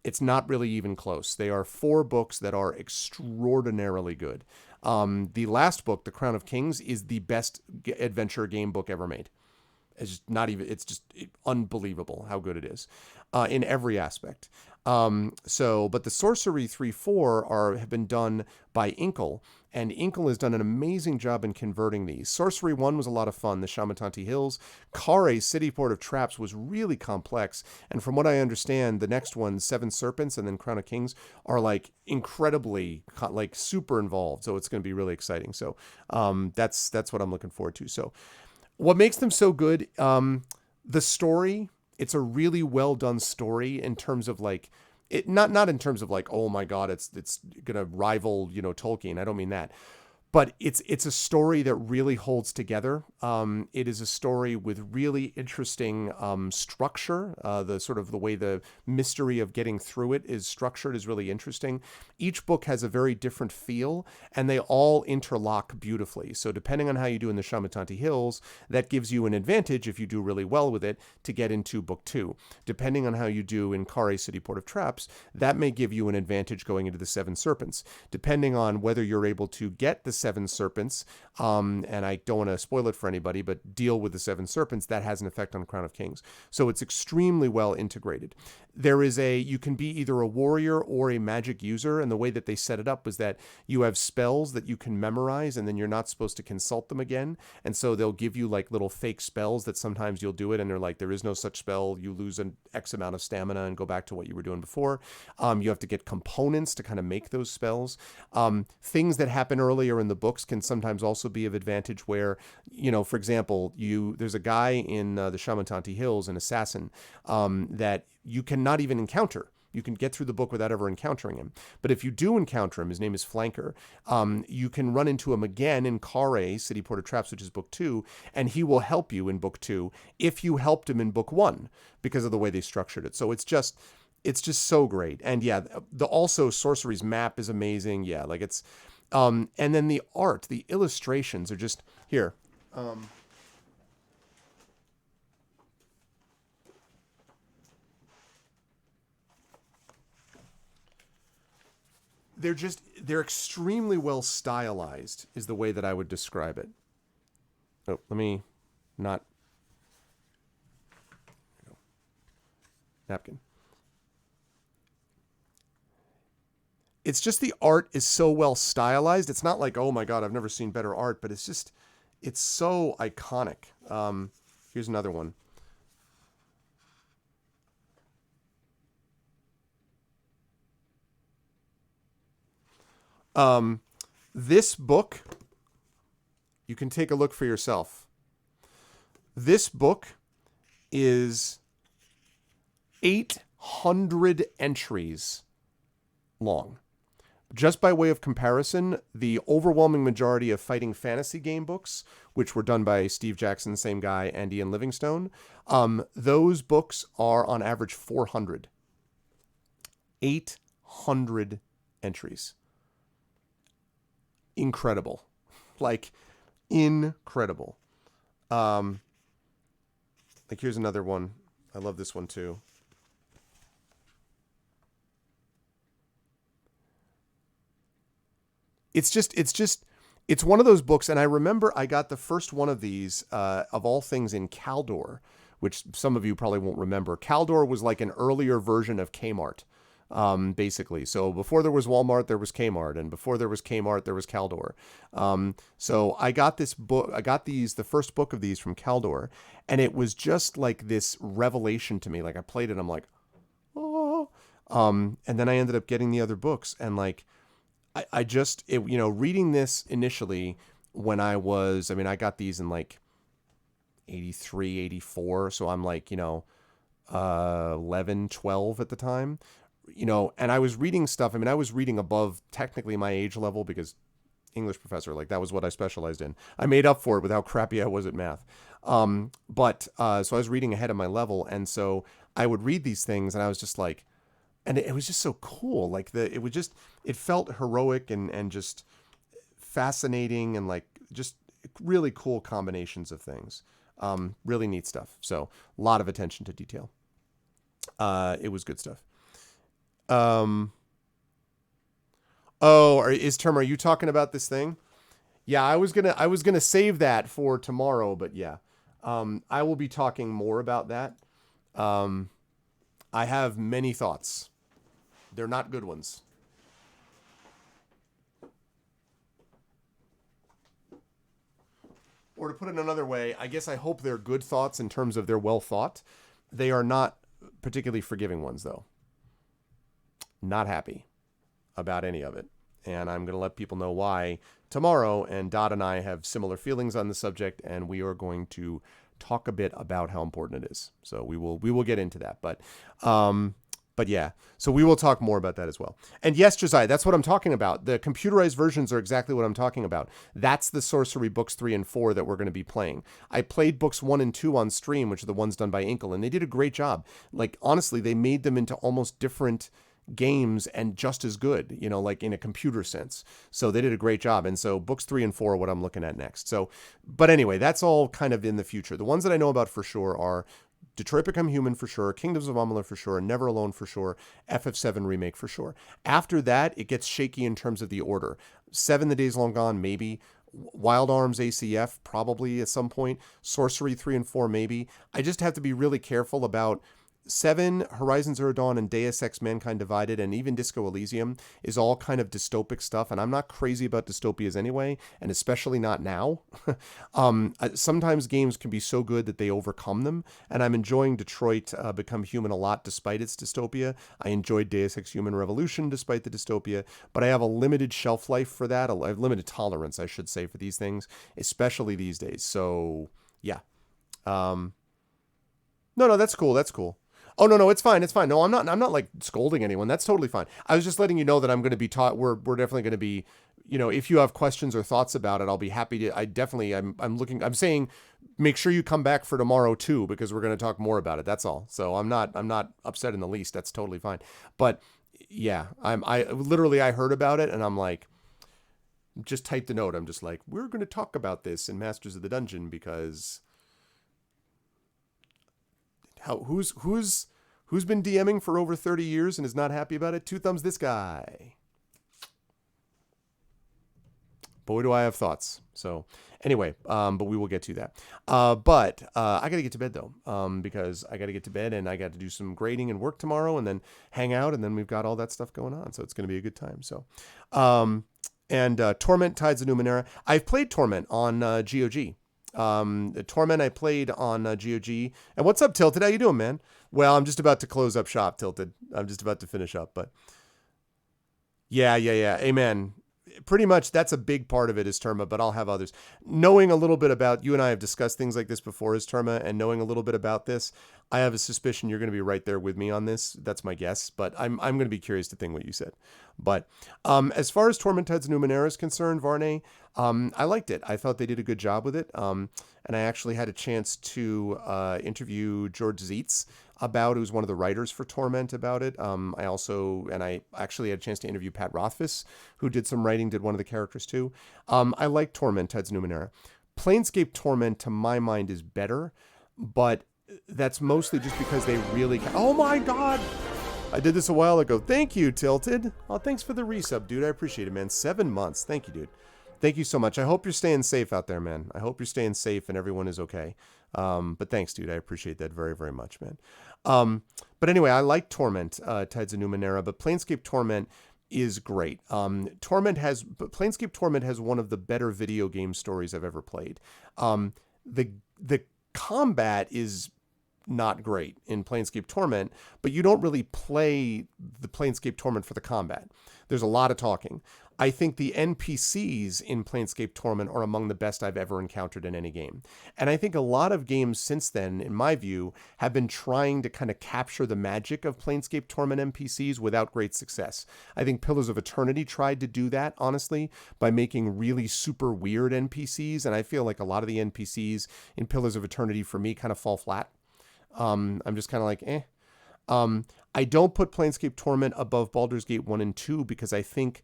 It's not really even close. They are 4 books that are extraordinarily good. The last book, The Crown of Kings, is the best adventure game book ever made. It's just unbelievable how good it is in every aspect. But the Sorcery 3-4 have been done by Inkle, and Inkle has done an amazing job in converting these. Sorcery 1 was a lot of fun, the Shamutanti Hills. Kare, City Port of Traps, was really complex, and from what I understand, the next one, Seven Serpents and then Crown of Kings, are like incredibly, like super involved, so it's going to be really exciting. So that's what I'm looking forward to. So what makes them so good, the story, it's a really well done story in terms of like, it not in terms of like, oh my God, it's gonna rival, Tolkien. I don't mean that. But it's a story that really holds together. It is a story with really interesting structure. The way the mystery of getting through it is structured is really interesting. Each book has a very different feel, and they all interlock beautifully. So depending on how you do in the Shamutanti Hills, that gives you an advantage if you do really well with it to get into book 2. Depending on how you do in Kare, City Port of Traps, that may give you an advantage going into the Seven Serpents. Depending on whether you're able to get the Seven Serpents, and I don't want to spoil it for anybody, but deal with the Seven Serpents, that has an effect on Crown of Kings. So it's extremely well integrated. You can be either a warrior or a magic user, and the way that they set it up was that you have spells that you can memorize, and then you're not supposed to consult them again, and so they'll give you like little fake spells that sometimes you'll do it, and they're like, there is no such spell, you lose an X amount of stamina and go back to what you were doing before. You have to get components to kind of make those spells. Things that happen earlier in the books can sometimes also be of advantage where, for example, there's a guy in the Shamutanti Hills, an assassin, that you cannot even encounter. You can get through the book without ever encountering him. But if you do encounter him, his name is Flanker, you can run into him again in Kare, City Port of Traps, which is book 2, and he will help you in book 2 if you helped him in book 1 because of the way they structured it. So it's just so great. And yeah, also Sorcery's map is amazing. Yeah, like it's... and then the art, the illustrations are just... Here. They're extremely well stylized, is the way that I would describe it. Oh, let me not... Napkin. It's just the art is so well stylized. It's not like, oh my God, I've never seen better art, but it's so iconic. Here's another one. This book, you can take a look for yourself. This book is 800 entries long. Just by way of comparison, the overwhelming majority of fighting fantasy game books, which were done by Steve Jackson, same guy, and Ian Livingstone, those books are on average 400. 800 entries. Incredible. Like, incredible. Like, here's another one. I love this one too. It's one of those books, and I remember I got the first one of these, of all things, in Caldor, which some of you probably won't remember. Caldor was like an earlier version of Kmart, basically. So before there was Walmart, there was Kmart, and before there was Kmart, there was Caldor. So I got this book, the first book of these from Caldor, and it was just like this revelation to me. Like, I played it, I'm like, oh, and then I ended up getting the other books, and like, reading this initially when I got these in like 83, 84. So I'm like, 11, 12 at the time, and I was reading stuff. I was reading above technically my age level because English professor, like that was what I specialized in. I made up for it with how crappy I was at math. So I was reading ahead of my level. And so I would read these things and I was just like, and it was just so cool. Like it felt heroic and just fascinating and like just really cool combinations of things. Really neat stuff. So a lot of attention to detail. It was good stuff. Is Term, are you talking about this thing? Yeah, I was gonna save that for tomorrow, but yeah. I will be talking more about that. I have many thoughts. They're not good ones. Or to put it another way, I guess I hope they're good thoughts in terms of they're well thought. They are not particularly forgiving ones, though. Not happy about any of it. And I'm going to let people know why tomorrow. And Dot and I have similar feelings on the subject, and we are going to talk a bit about how important it is. So we will get into that. But yeah, so we will talk more about that as well. And yes, Josiah, that's what I'm talking about. The computerized versions are exactly what I'm talking about. That's the Sorcery books 3 and 4 that we're going to be playing. I played books 1 and 2 on stream, which are the ones done by Inkle, and they did a great job. Like, honestly, they made them into almost different games and just as good, you know, like in a computer sense. So they did a great job. And so books 3 and 4 are what I'm looking at next. So, but anyway, that's all kind of in the future. The ones that I know about for sure are Detroit Become Human for sure, Kingdoms of Amalur for sure, Never Alone for sure, FF7 Remake for sure. After that, it gets shaky in terms of the order. 7 The Days Long Gone, maybe. Wild Arms ACF, probably at some point. Sorcery 3 and 4, maybe. I just have to be really careful about 7, Horizon Zero Dawn, and Deus Ex Mankind Divided, and even Disco Elysium is all kind of dystopic stuff, and I'm not crazy about dystopias anyway, and especially not now. Sometimes games can be so good that they overcome them, and I'm enjoying Detroit Become Human a lot despite its dystopia. I enjoyed Deus Ex Human Revolution despite the dystopia, but I have a limited shelf life for that, I have limited tolerance, I should say, for these things, especially these days. So, yeah. No, that's cool, that's cool. Oh, no, it's fine. It's fine. No, I'm not like scolding anyone. That's totally fine. I was just letting you know that I'm going to be taught. We're definitely going to be, you know, if you have questions or thoughts about it, I'll be happy to. I'm saying, make sure you come back for tomorrow too, because we're going to talk more about it. That's all. So I'm not upset in the least. That's totally fine. But yeah, I heard about it and I'm like, just typed a note. I'm just like, we're going to talk about this in Masters of the Dungeon because who's been DMing for over 30 years and is not happy about it? Two thumbs this guy. Boy, do I have thoughts. So anyway, but we will get to that. But I got to get to bed though, because I got to get to bed and I got to do some grading and work tomorrow and then hang out. And then we've got all that stuff going on. So it's going to be a good time. So, Torment Tides of Numenera. I've played Torment on GOG. Torment I played on GOG. And what's up, Tilted? How you doing, man? Well, I'm just about to close up shop, Tilted. I'm just about to finish up, but yeah. Amen. Pretty much that's a big part of it is Terma, but I'll have others. Knowing a little bit about, you and I have discussed things like this before as Terma, and knowing a little bit about this, I have a suspicion you're going to be right there with me on this. That's my guess, but I'm going to be curious to think what you said. But as far as Torment Tides of Numenera is concerned, Varney, I liked it. I thought they did a good job with it. And I actually had a chance to interview George Zietz who's one of the writers for Torment about it. I actually had a chance to interview Pat Rothfuss, who did some writing, did one of the characters too. I like Torment, Tides of Numenera. Planescape Torment, to my mind, is better, but that's mostly just because they really... Oh my God! I did this a while ago. Thank you, Tilted. Oh, thanks for the resub, dude. I appreciate it, man. 7 months. Thank you, dude. Thank you so much. I hope you're staying safe out there, man. I hope you're staying safe and everyone is okay. But thanks, dude. I appreciate that very, very much, man. But anyway, I like Torment, Tides of Numenera, but Planescape Torment is great. Planescape Torment has one of the better video game stories I've ever played. The combat is not great in Planescape Torment, but you don't really play the Planescape Torment for the combat. There's a lot of talking. I think the NPCs in Planescape Torment are among the best I've ever encountered in any game. And I think a lot of games since then, in my view, have been trying to kind of capture the magic of Planescape Torment NPCs without great success. I think Pillars of Eternity tried to do that, honestly, by making really super weird NPCs. And I feel like a lot of the NPCs in Pillars of Eternity, for me, kind of fall flat. I'm just kind of like, eh. I don't put Planescape Torment above Baldur's Gate 1 and 2 because I think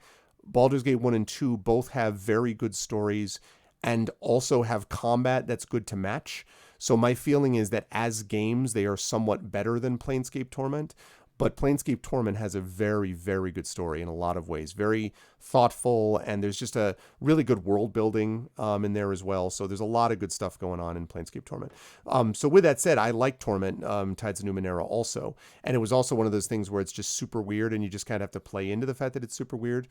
Baldur's Gate 1 and 2 both have very good stories. and also have combat that's good to match. So my feeling is that as games, they are somewhat better than Planescape Torment. But Planescape Torment has a very, very good story in a lot of ways. Very thoughtful, and there's just a really good world building in there as well. So there's a lot of good stuff going on in Planescape Torment. So with that said, I like Torment, Tides of Numenera also. And it was also one of those things where it's just super weird, and you just kind of have to play into the fact that it's super weird.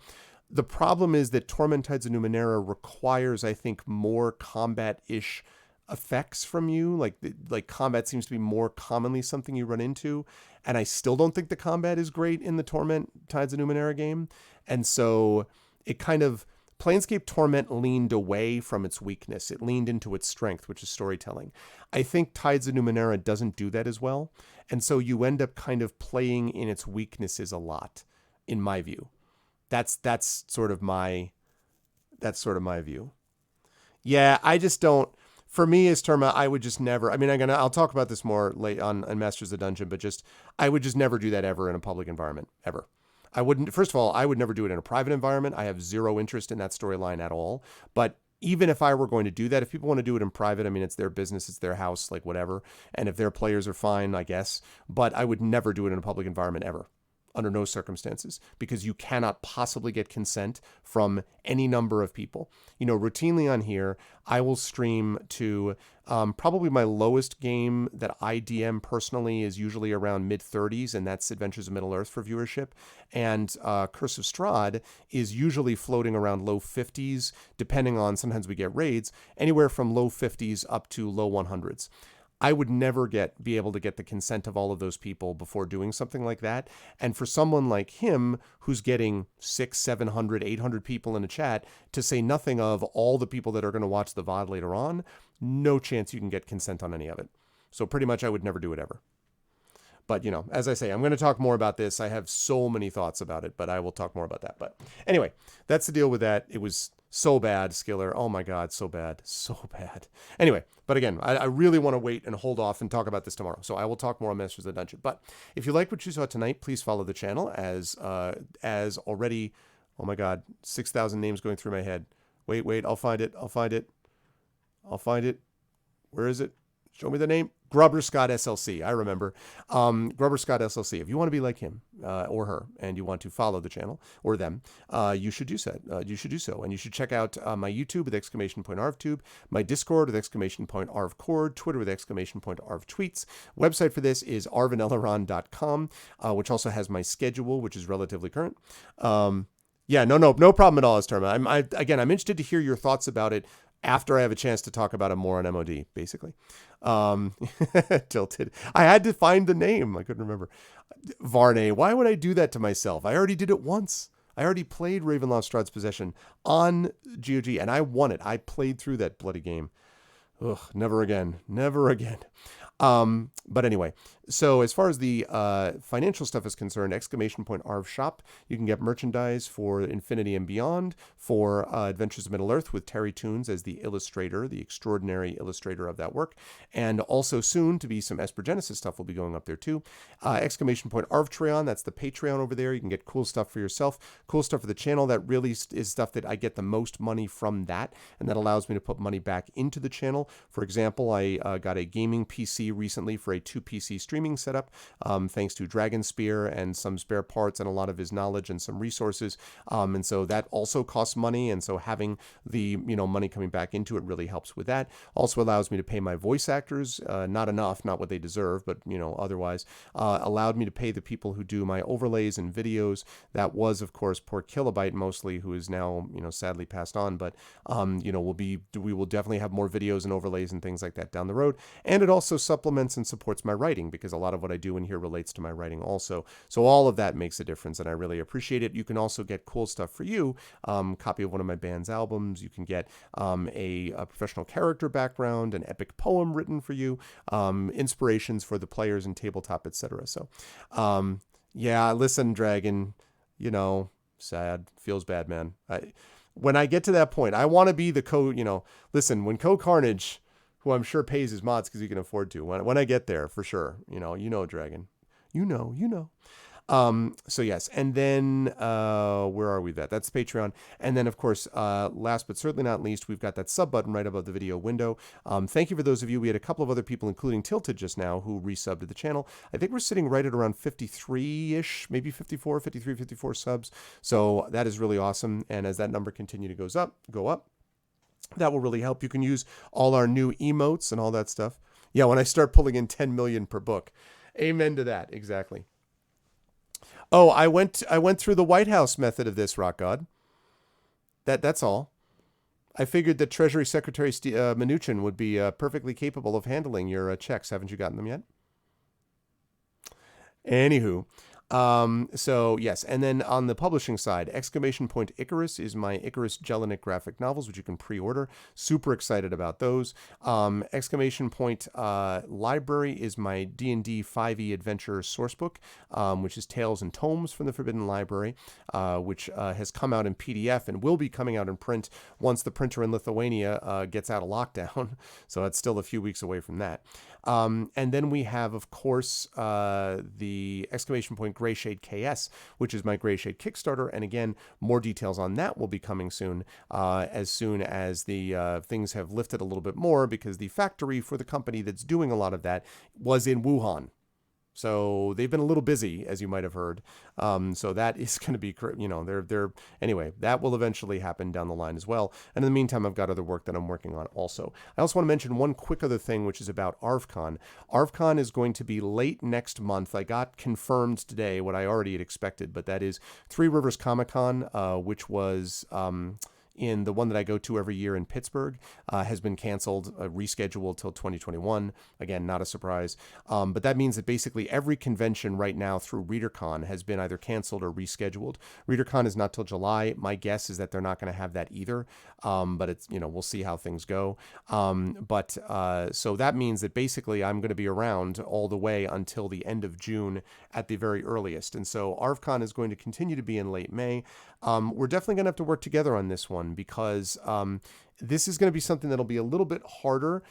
The problem is that Torment Tides of Numenera requires, I think, more combat-ish effects from you. Like combat seems to be more commonly something you run into, and I still don't think the combat is great in the Torment Tides of Numenera game. And so it kind of, Planescape Torment leaned away from its weakness. It leaned into its strength, which is storytelling. I think Tides of Numenera doesn't do that as well, and so you end up kind of playing in its weaknesses a lot, in my view. That's sort of my view. Yeah, I just don't. For me as Terma, I would just never, I mean, I'll talk about this more late on Masters of the Dungeon, but I would just never do that ever in a public environment, ever. I wouldn't, first of all, I would never do it in a private environment. I have zero interest in that storyline at all. But even if I were going to do that, if people want to do it in private, I mean, it's their business, it's their house, like whatever. And if their players are fine, I guess. But I would never do it in a public environment ever. Under no circumstances, because you cannot possibly get consent from any number of people. You know, routinely on here, I will stream to probably my lowest game that I DM personally is usually around mid-30s, and that's Adventures of Middle-earth for viewership. And Curse of Strahd is usually floating around low 50s, depending on, sometimes we get raids, anywhere from low 50s up to low 100s. I would never be able to get the consent of all of those people before doing something like that. And for someone like him, who's getting 600, 700, 800 people in a chat, to say nothing of all the people that are going to watch the VOD later on, no chance you can get consent on any of it. So pretty much I would never do it ever. But, you know, as I say, I'm going to talk more about this. I have so many thoughts about it, but I will talk more about that. But anyway, that's the deal with that. It was so bad, Skiller. Oh my God, so bad. So bad. Anyway, but again, I really want to wait and hold off and talk about this tomorrow. So I will talk more on Masters of the Dungeon. But if you like what you saw tonight, please follow the channel as already, oh my God, 6,000 names going through my head. Wait, I'll find it. Where is it? Show me the name. Grubber Scott SLC. I remember. Grubber Scott SLC. If you want to be like him or her and you want to follow the channel or them, you should do so. And you should check out my YouTube with !ArvTube, my Discord with !ArvCord, Twitter with !ArvTweets. Website for this is arvaneleron.com, which also has my schedule, which is relatively current. Yeah, no problem at all, Esterma. I'm interested to hear your thoughts about it after I have a chance to talk about it more on MOD, basically. Tilted. I had to find the name. I couldn't remember. Varney. Why would I do that to myself? I already did it once. I already played Ravenloft Strahd's Possession on GOG, and I won it. I played through that bloody game. Ugh, never again. Never again. But anyway, so as far as the financial stuff is concerned, !Arv Shop, you can get merchandise for Infinity and Beyond, for Adventures of Middle-earth with Terry Toons as the illustrator, the extraordinary illustrator of that work, and also soon to be some Esper Genesis stuff will be going up there too. !Arvtreon, that's the Patreon over there. You can get cool stuff for yourself, cool stuff for the channel. That really is stuff that I get the most money from that, and that allows me to put money back into the channel. For example, I got a gaming PC recently for a 2-PC streaming setup, thanks to Dragon Spear and some spare parts and a lot of his knowledge and some resources. And so that also costs money. And so having the, money coming back into it really helps with that. Also allows me to pay my voice actors, not enough, not what they deserve, but, otherwise, allowed me to pay the people who do my overlays and videos. That was, of course, poor Kilobyte mostly, who is now, sadly passed on, but, we will definitely have more videos and overlays and things like that down the road. And it also supplements and supports my writing, because a lot of what I do in here relates to my writing also. So all of that makes a difference, and I really appreciate it. You can also get cool stuff for you. Copy of one of my band's albums. You can get a professional character background, an epic poem written for you, inspirations for the players in tabletop, etc. So, yeah, listen, Dragon, sad. Feels bad, man. When I get to that point, I want to be the listen, when Carnage, who I'm sure pays his mods because he can afford to. When I get there, for sure. Dragon. So yes, and then where are we? That's Patreon, and then of course, last but certainly not least, we've got that sub button right above the video window. Thank you for those of you. We had a couple of other people, including Tilted just now, who resubbed to the channel. I think we're sitting right at around 53-ish, maybe 54, 53, 54 subs. So that is really awesome. And as that number continue to go up, that will really help. You can use all our new emotes and all that stuff. Yeah, when I start pulling in 10 million per book. Amen to that. Exactly. Oh, I went through the White House method of this, Rock God. That's all. I figured that Treasury Secretary Mnuchin would be perfectly capable of handling your checks. Haven't you gotten them yet? Anywho, so yes, and then on the publishing side, Exclamation Point Icarus is my Icarus Jelinek graphic novels, which you can pre-order. Super excited about those. Exclamation Point Library is my D&D 5e adventure sourcebook, which is Tales and Tomes from the Forbidden Library, which has come out in PDF and will be coming out in print once the printer in Lithuania gets out of lockdown. So it's still a few weeks away from that. And then we have, of course, the Exclamation Point Greyshade KS, which is my Greyshade Kickstarter. And again, more details on that will be coming soon as the things have lifted a little bit more, because the factory for the company that's doing a lot of that was in Wuhan. So they've been a little busy, as you might have heard. So that is going to be, anyway, that will eventually happen down the line as well. And in the meantime, I've got other work that I'm working on also. I also want to mention one quick other thing, which is about ArvCon. ArvCon is going to be late next month. I got confirmed today what I already had expected, but that is Three Rivers Comic Con, which was in the one that I go to every year in Pittsburgh, has been canceled, rescheduled till 2021. Again, not a surprise. But that means that basically every convention right now through ReaderCon has been either canceled or rescheduled. ReaderCon is not till July. My guess is that they're not going to have that either. But it's, we'll see how things go. So that means that basically I'm going to be around all the way until the end of June at the very earliest. And so ArvCon is going to continue to be in late May. We're definitely going to have to work together on this one, because this is going to be something that'll be a little bit harder,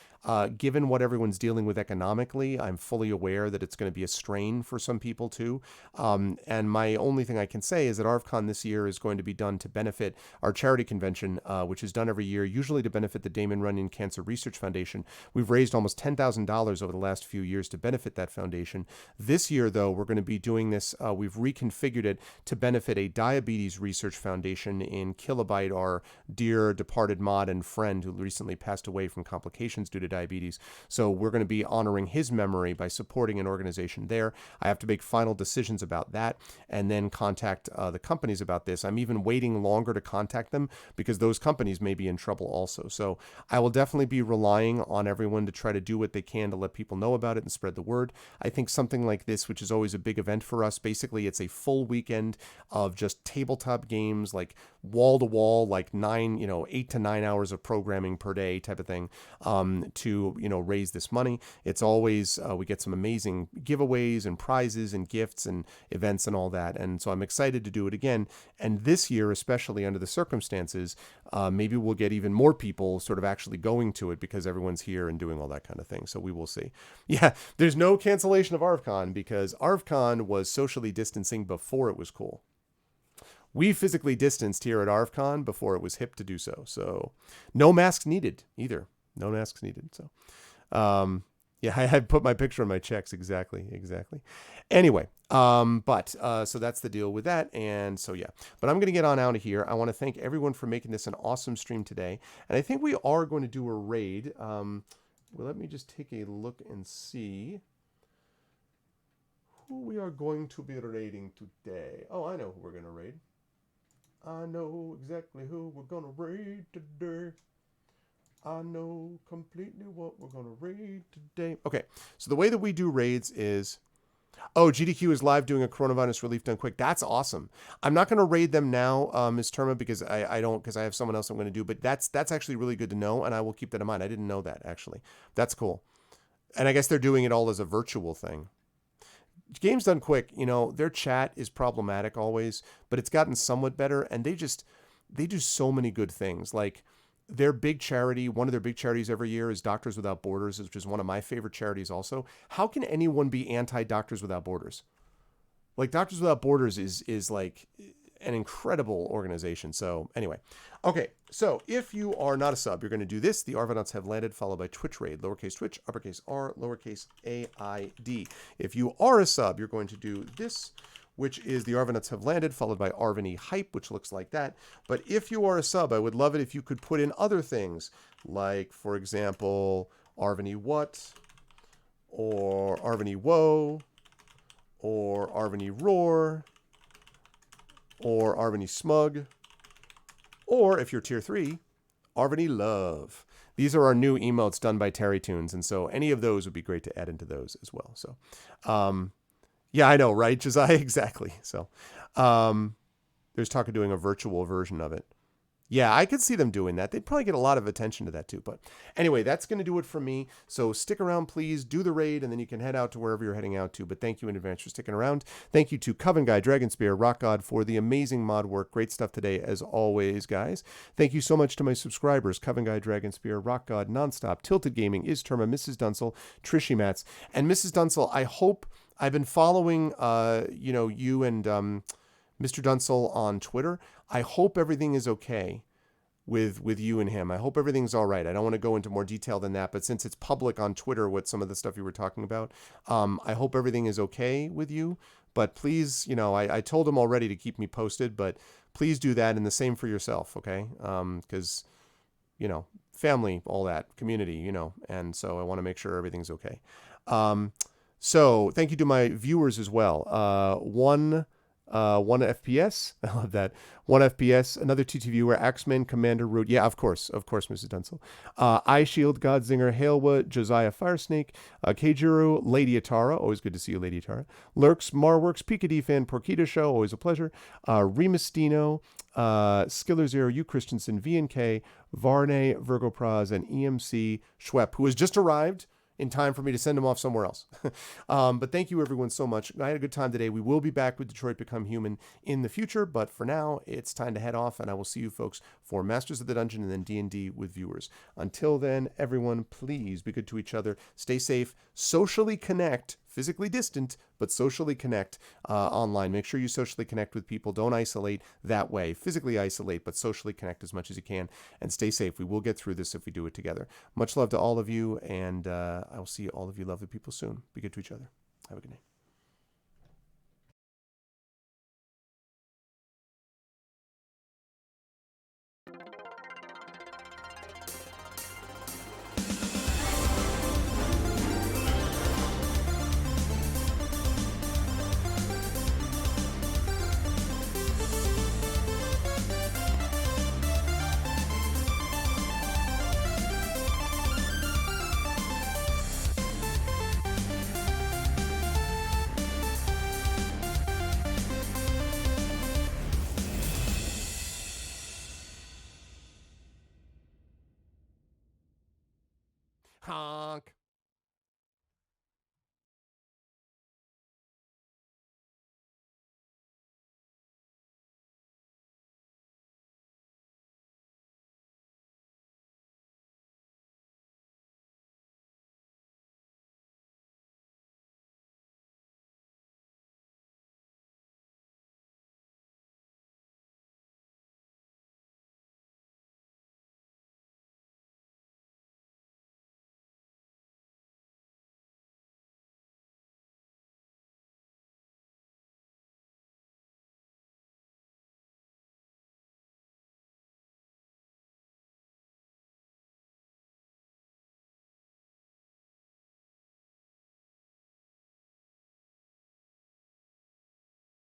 given what everyone's dealing with economically. I'm fully aware that it's going to be a strain for some people too. And my only thing I can say is that ArvCon this year is going to be done to benefit our charity convention, which is done every year, usually to benefit the Damon Runyon Cancer Research Foundation. We've raised almost $10,000 over the last few years to benefit that foundation. This year, though, we're going to be doing this. We've reconfigured it to benefit a diabetes research foundation in Kilobyte, our dear departed mod and friend who recently passed away from complications due to diabetes. So we're going to be honoring his memory by supporting an organization there. I have to make final decisions about that and then contact the companies about this. I'm even waiting longer to contact them because those companies may be in trouble also. So I will definitely be relying on everyone to try to do what they can to let people know about it and spread the word. I think something like this, which is always a big event for us, basically it's a full weekend of just tabletop games, like wall to wall, like 8 to 9 hours of programming per day type of thing, to raise this money. It's always we get some amazing giveaways and prizes and gifts and events and all that, and so I'm excited to do it again. And this year, especially under the circumstances, maybe we'll get even more people sort of actually going to it because everyone's here and doing all that kind of thing. So we will see. Yeah, there's no cancellation of ArvCon because ArvCon was socially distancing before it was cool. We physically distanced here at ArvCon before it was hip to do so. So no masks needed either. No masks needed. So, yeah, I put my picture on my checks. Exactly. Anyway, so that's the deal with that. And so, yeah, but I'm going to get on out of here. I want to thank everyone for making this an awesome stream today. And I think we are going to do a raid. Well, let me just take a look and see who we are going to be raiding today. Oh, I know who we're going to raid. I know exactly who we're going to raid today. I know completely what we're going to raid today. Okay, so the way that we do raids is... Oh, GDQ is live doing a coronavirus relief done quick. That's awesome. I'm not going to raid them now, Ms. Terma, because I have someone else I'm going to do. But that's actually really good to know, and I will keep that in mind. I didn't know that, actually. That's cool. And I guess they're doing it all as a virtual thing. Games Done Quick, their chat is problematic always, but it's gotten somewhat better, and they do so many good things. Like their big charity, one of their big charities every year is Doctors Without Borders, which is one of my favorite charities also. How can anyone be anti-Doctors Without Borders? Like Doctors Without Borders is like an incredible organization. So anyway, okay. So if you are not a sub, you're going to do this. The Arvanauts have landed, followed by Twitch raid, lowercase Twitch, uppercase R, lowercase AID. If you are a sub, you're going to do this, which is the Arvanauts have landed, followed by Arvany hype, which looks like that. But if you are a sub, I would love it if you could put in other things, like, for example, Arvany what, or Arvany whoa, or Arvany roar, or Arvany smug, or if you're tier 3, Arvany love. These are our new emotes done by Terry Tunes, and so any of those would be great to add into those as well. So, yeah, I know, right, Josiah? Exactly. So, there's talk of doing a virtual version of it. Yeah, I could see them doing that. They'd probably get a lot of attention to that too. But anyway, that's going to do it from me. So stick around, please. Do the raid, and then you can head out to wherever you're heading out to. But thank you in advance for sticking around. Thank you to Coven Guy, Dragonspear, Rock God for the amazing mod work. Great stuff today, as always, guys. Thank you so much to my subscribers, Coven Guy, Dragonspear, Rock God, Nonstop, Tilted Gaming, Is Terma, Mrs. Dunsel, Trishy Mats. And Mrs. Dunsel, I hope I've been following, you and Mr. Dunsel on Twitter. I hope everything is okay with you and him. I hope everything's all right. I don't want to go into more detail than that, but since it's public on Twitter what some of the stuff you were talking about, I hope everything is okay with you. But please, I told him already to keep me posted, but please do that, and the same for yourself, okay? Because, family, all that, community, and so I want to make sure everything's okay. So thank you to my viewers as well. One FPS. I love that. 1 FPS. Another TT viewer. Axeman, Commander Root. Yeah, of course, Mrs. Dunsel. iShield, Godzinger, Halewa, Josiah Firesnake, Keijuru, Lady Atara. Always good to see you, Lady Atara. Lurks, Marworks, Pika Fan, Porquita Show. Always a pleasure. Remastino, Skiller Zero, U Christensen, VNK, Varney, Virgo Praz, and EMC Schwepp, who has just arrived in time for me to send him off somewhere else. But thank you everyone so much. I had a good time today. We will be back with Detroit Become Human in the future, but for now, it's time to head off, and I will see you folks for Masters of the Dungeon and then D&D with viewers. Until then, everyone, please be good to each other. Stay safe. Socially connect. Physically distant, but socially connect online. Make sure you socially connect with people. Don't isolate that way. Physically isolate, but socially connect as much as you can. And stay safe. We will get through this if we do it together. Much love to all of you, and I will see all of you lovely people soon. Be good to each other. Have a good night.